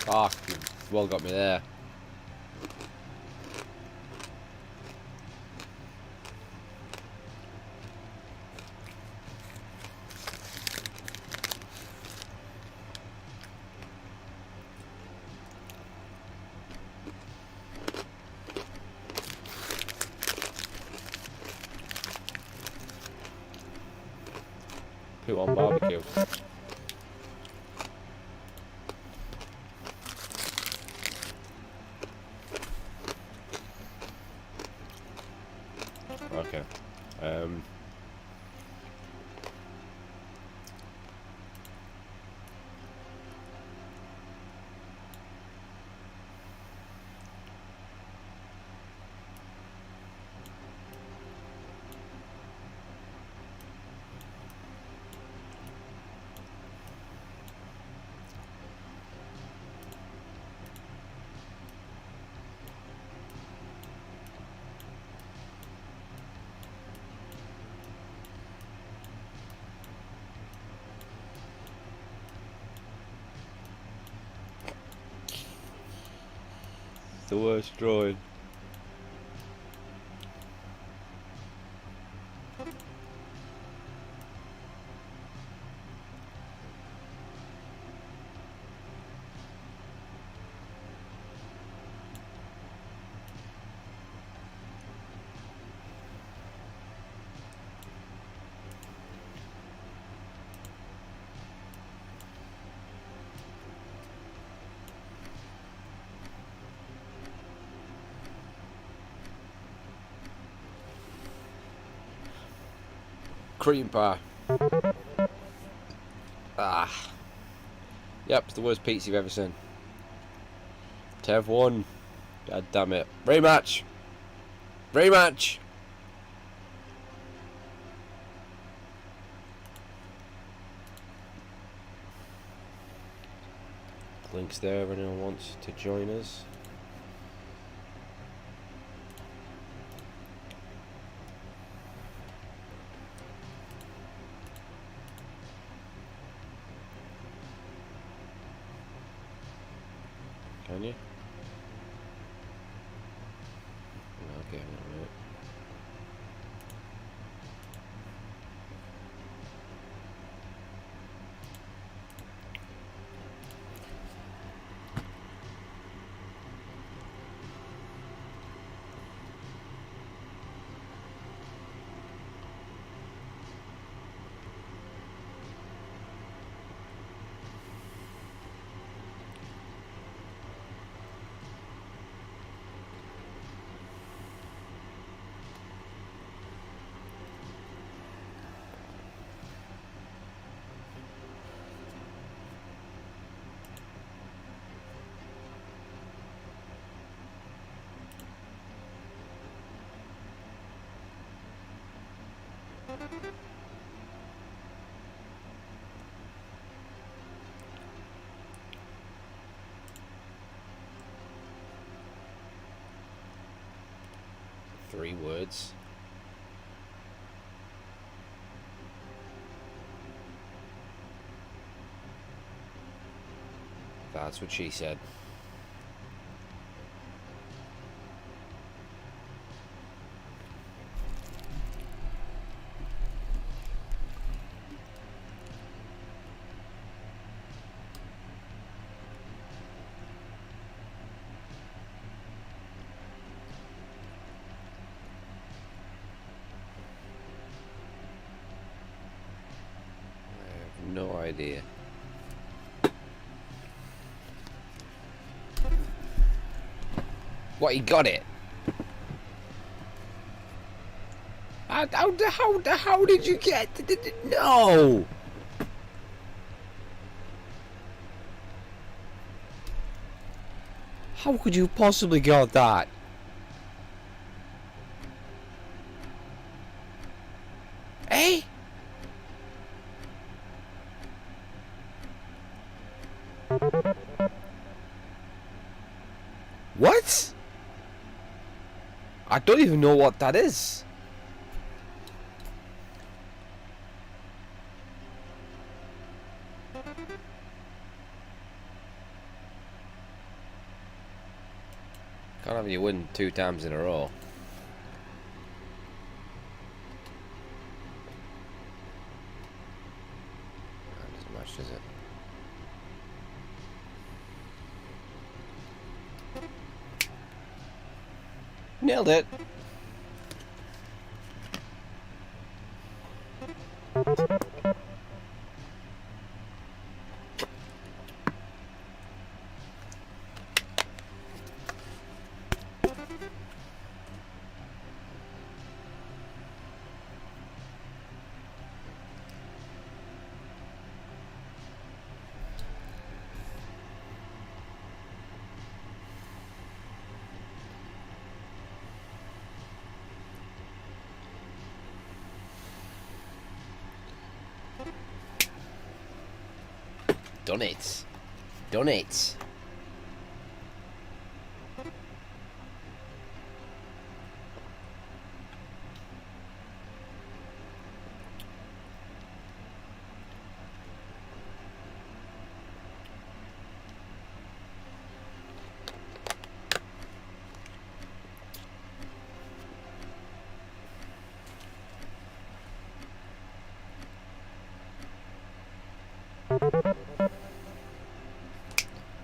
Ah, you've well got me there. Put on barbecue. Okay. The worst drawing. Cream pie. Ah. Yep, it's the worst pizza you've ever seen. Tev won. God damn it. Rematch! Rematch! Links there if anyone wants to join us. Can you? Okay, alright. 3 words. That's what she said. No idea. What, he got it? How did you get? No! How could you possibly got that? Eh? What? I don't even know what that is. Can't have you win 2 times in a row. That doesn't match, does it? Nailed it. Done it. Done it.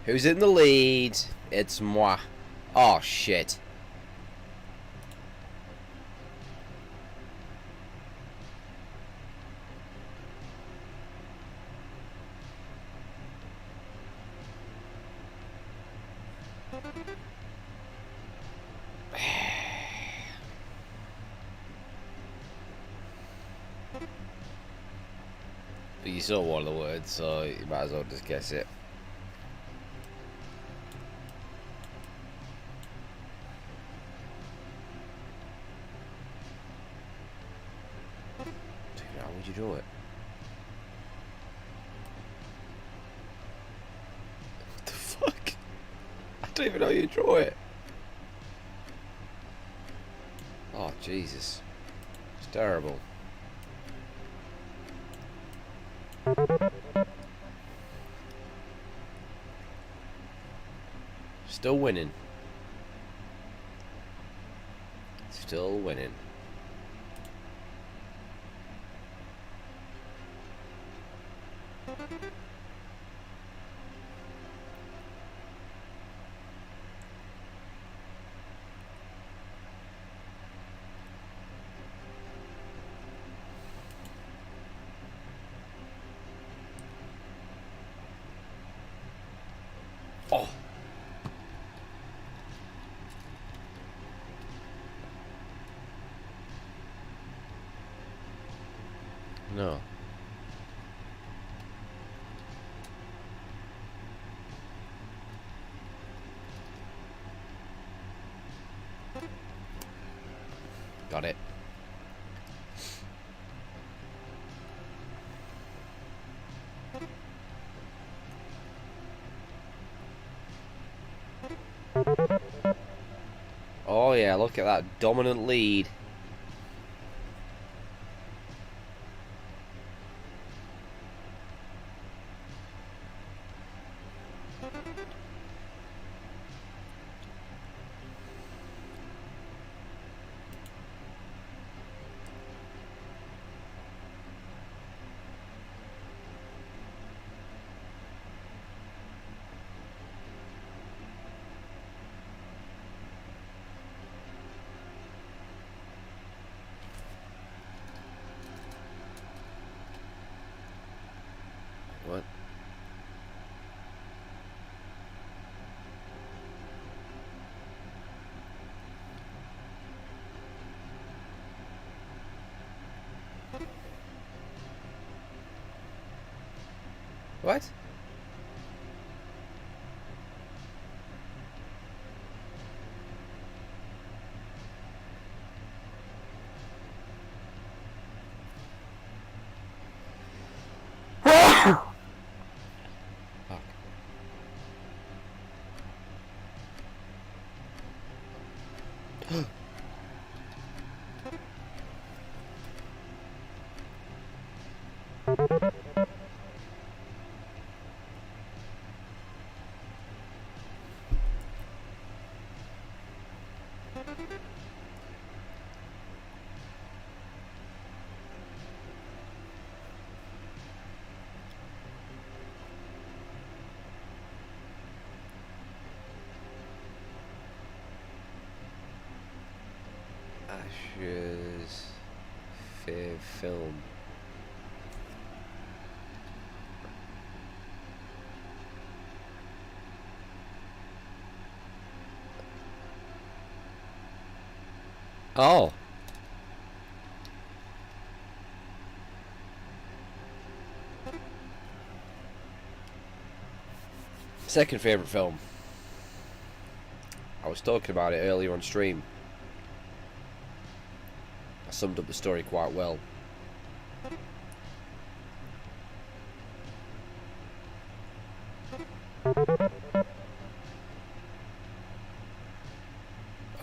Who's in the lead? It's moi. Oh, shit. But you saw one of the words, so you might as well just guess it. How would you draw it? What the fuck? I don't even know how you draw it. Oh, Jesus. It's terrible. Still winning. Still winning. Oh. No. Got it. Oh, Oh yeah, look at that dominant lead. What? What? Fuck. Ash's fave film. Oh. Second favourite film. I was talking about it earlier on stream. I summed up the story quite well.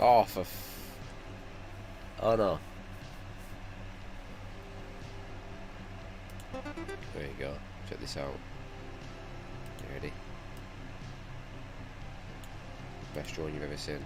Oh, oh no. There you go. Check this out. You ready? Best drawing you've ever seen.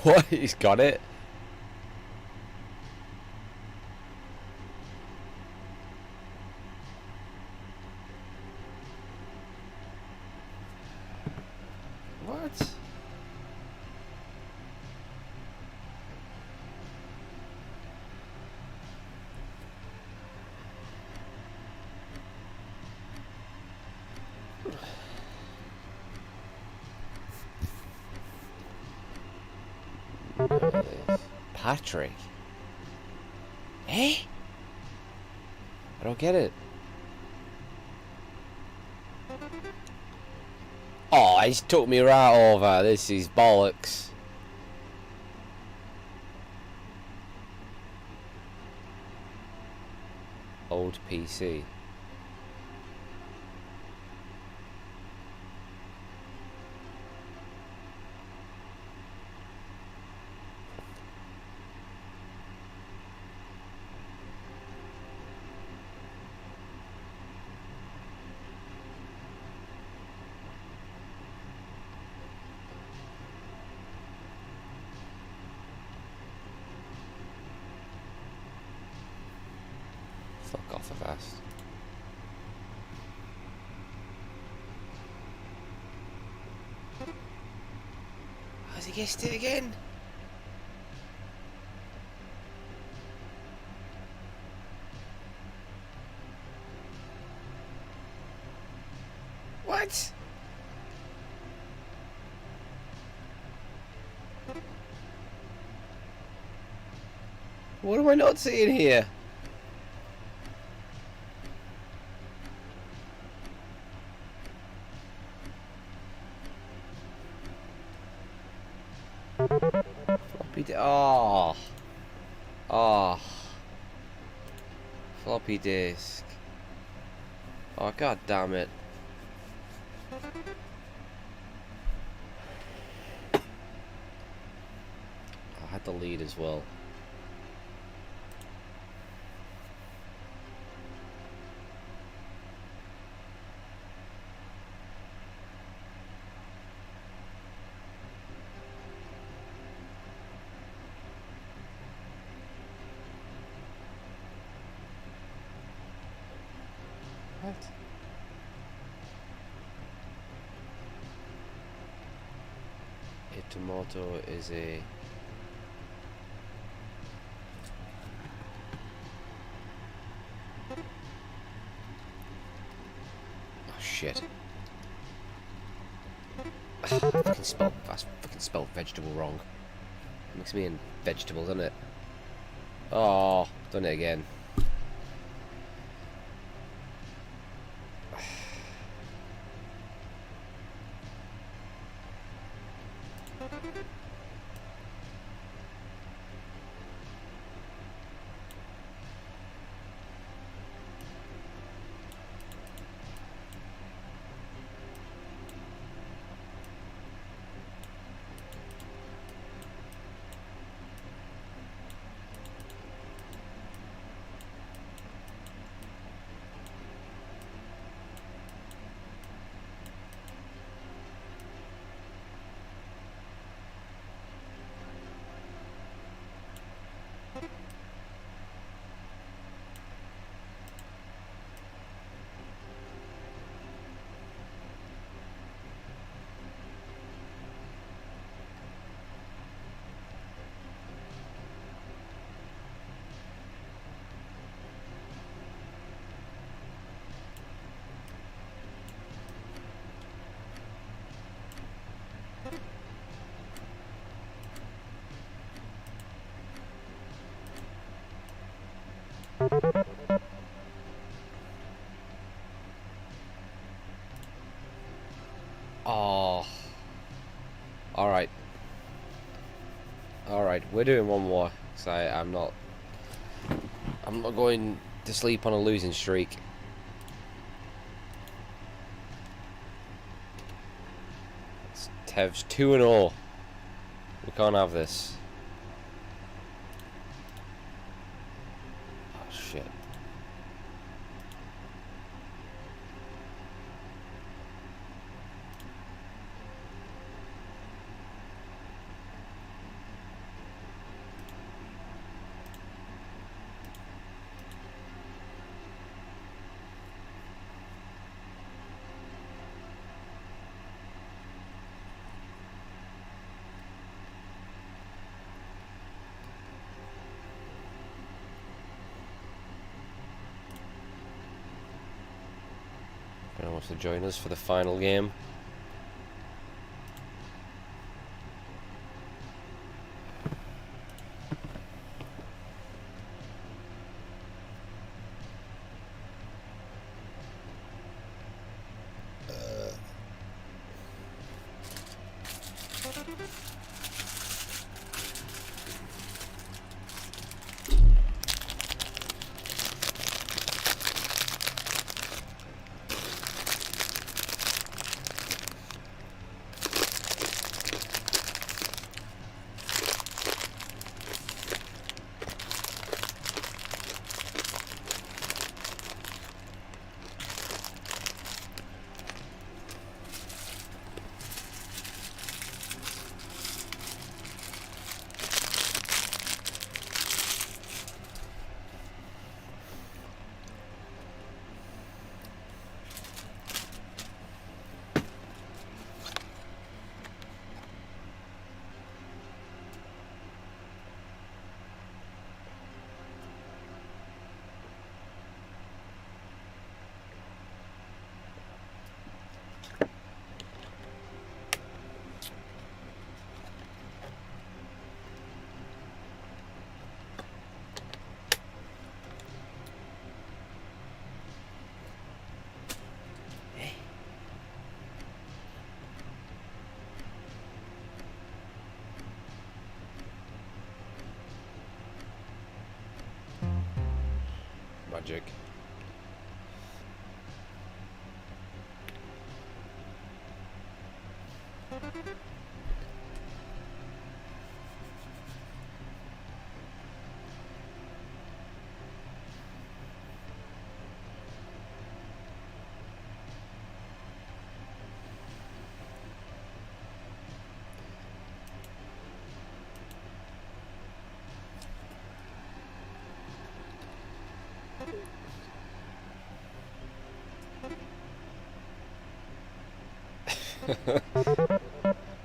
What? He's got it? What? Patrick? Eh? I don't get it. Oh, he's took me right over. This is bollocks. Old PC. Fuck off a fast. Has he guessed it again? What? What am I not seeing here? Oh. Oh. Floppy disk. Oh, god damn it. I had the lead as well. What? A tomato is a... Oh shit. I fucking spelled vegetable wrong. Makes me in vegetable, doesn't it? Oh, done it again. Oh. Alright. Alright, we're doing one more. So I'm not going to sleep on a losing streak. Tev's 2-0. We can't have this. Oh shit. Anyone wants to join us for the final game? magic.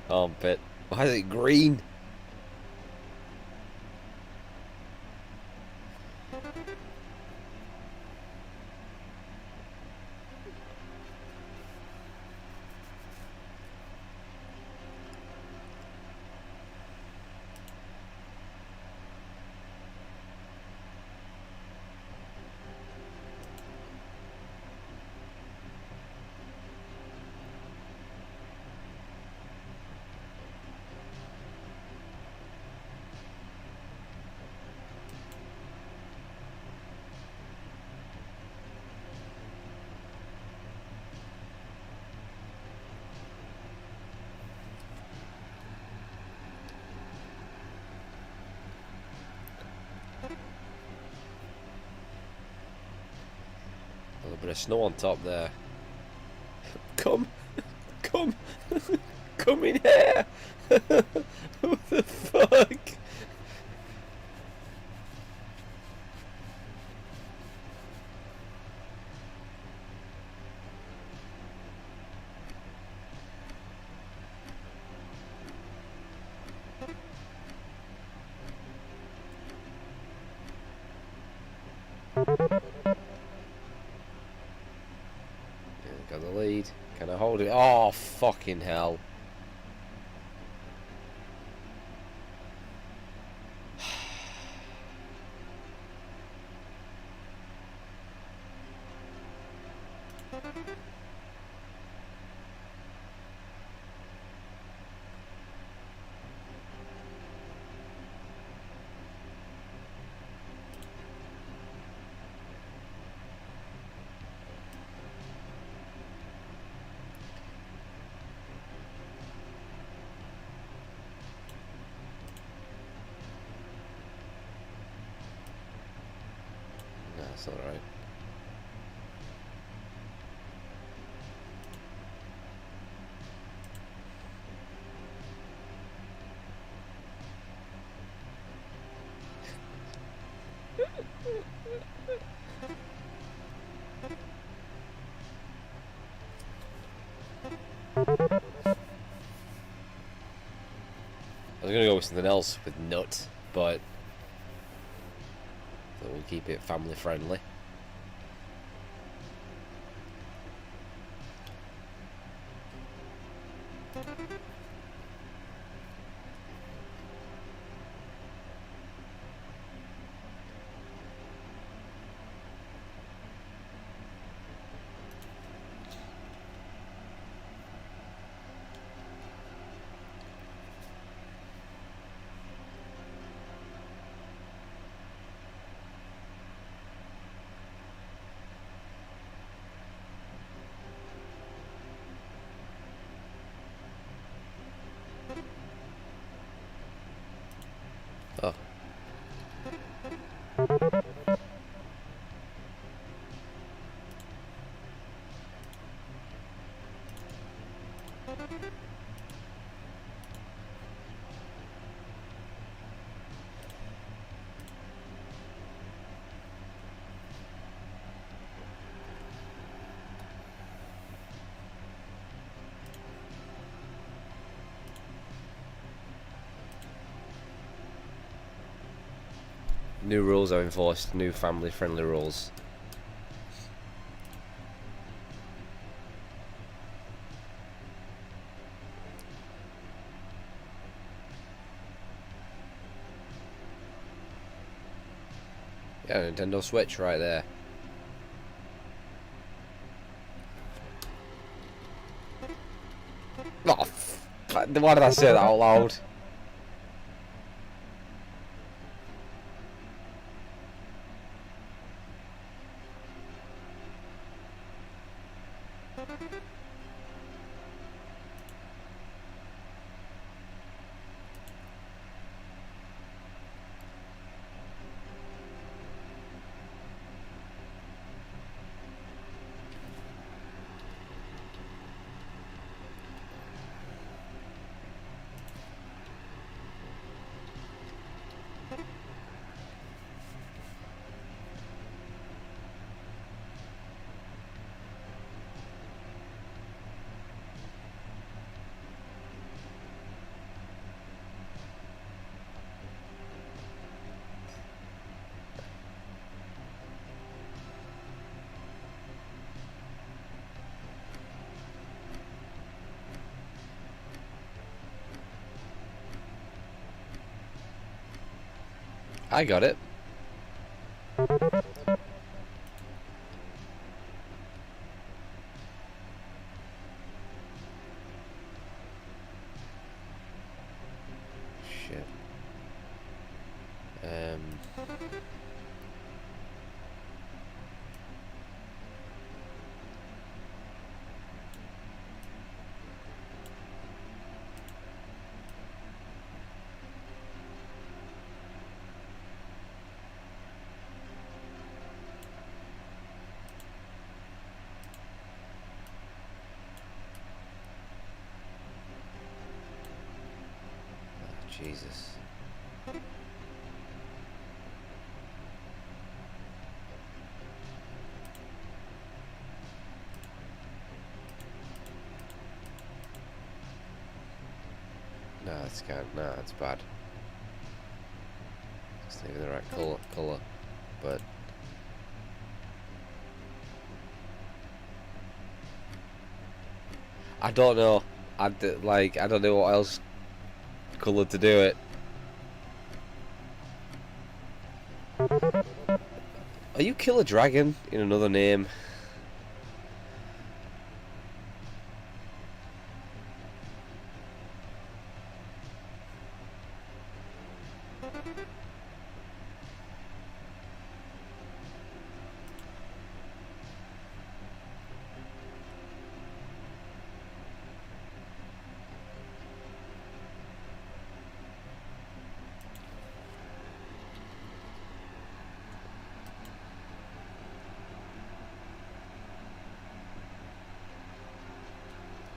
Armpit. Why is it green? A little bit of snow on top there. Come, come, come in here. What the fuck? Got the lead. Can I hold it? Oh, fucking hell. No, that's not right. I was gonna go with something else with nut, but we'll keep it family friendly. Oh. New rules are enforced, new family friendly rules. Yeah, Nintendo Switch right there. Oh, why did I say that out loud? I got it. Shit. Jesus. No, that's kind. No, that's bad. It's not even the right color, but I don't know. I don't know what else color to do it. Are you Killer Dragon in another name?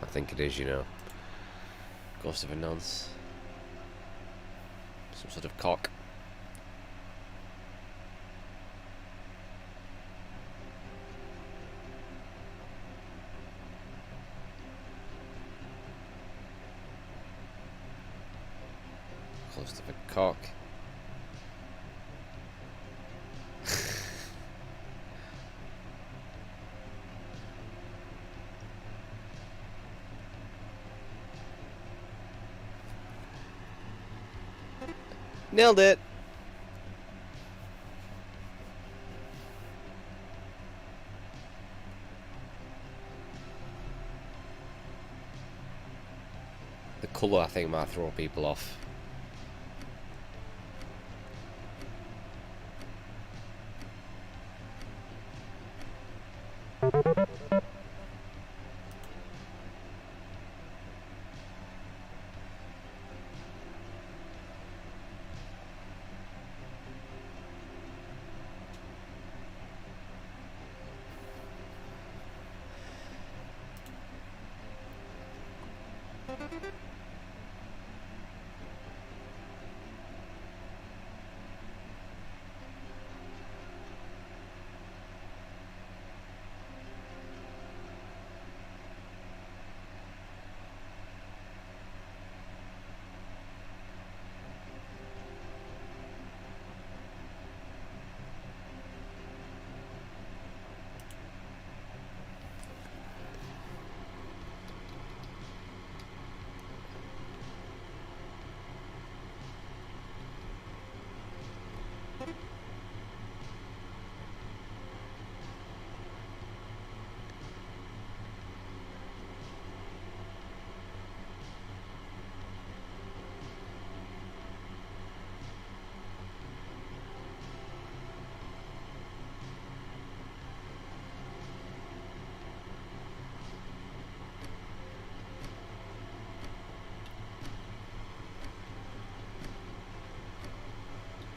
I think it is, you know. Ghost of a nonce. Some sort of cock. Ghost of a cock. Nailed it. The colour, I think, might throw people off.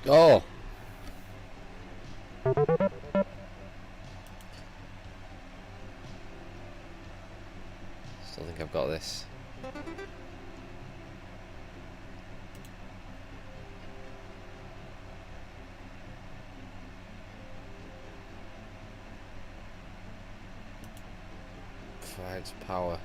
Oh! Still think I've got this. Provides power.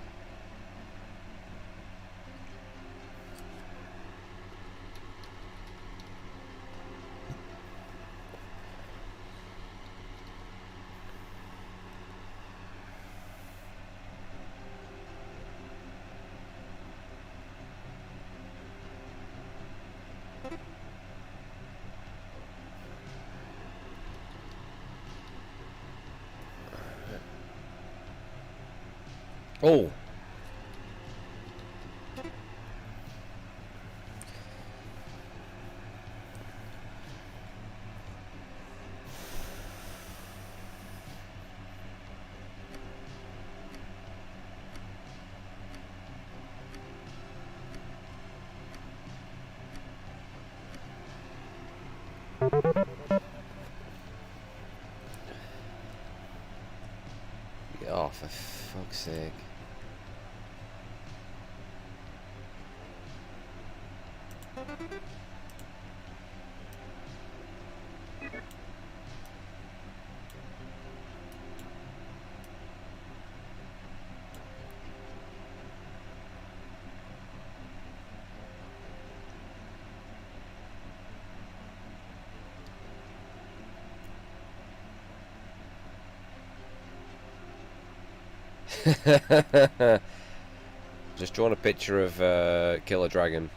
Oh. Oh, for fuck's sake. Just drawn a picture of Killer Dragon.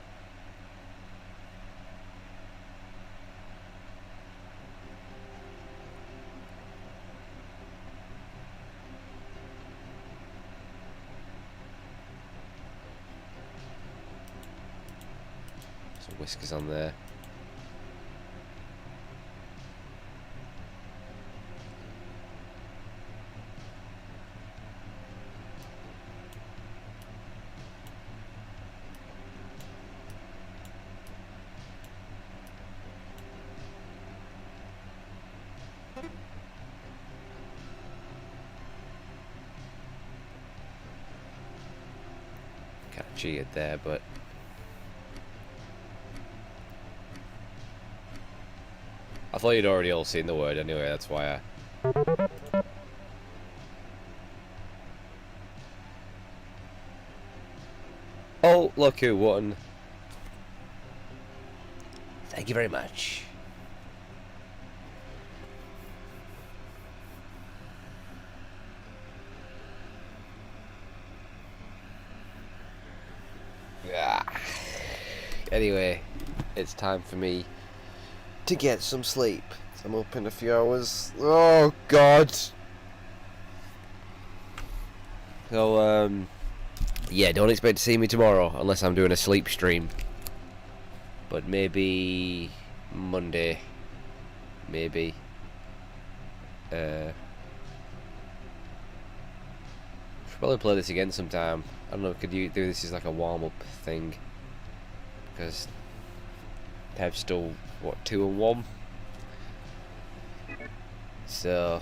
Some whiskers on there. Kind of cheated there, but I thought you'd already all seen the word anyway, that's why I... Oh, look who won. Thank you very much. Ah. Anyway, it's time for me to get some sleep. I'm up in a few hours. Oh God. So yeah, don't expect to see me tomorrow unless I'm doing a sleep stream. But maybe Monday. Maybe. Should probably play this again sometime. I don't know, could you do this as like a warm-up thing? Because Pev's still, what, 2-1? So...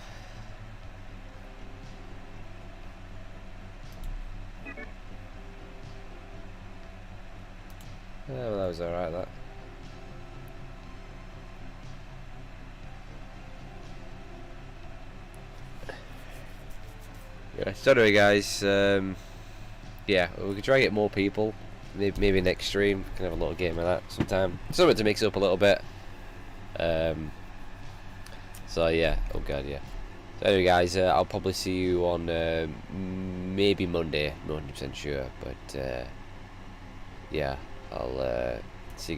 oh, well, that was alright, that. Yeah, so anyway guys, yeah, we could try and get more people. Maybe next stream, we can have a little game of that sometime. Something to mix it up a little bit. So yeah, oh god, yeah. So anyway guys, I'll probably see you on maybe Monday, not 100% sure, but yeah, I'll see you guys.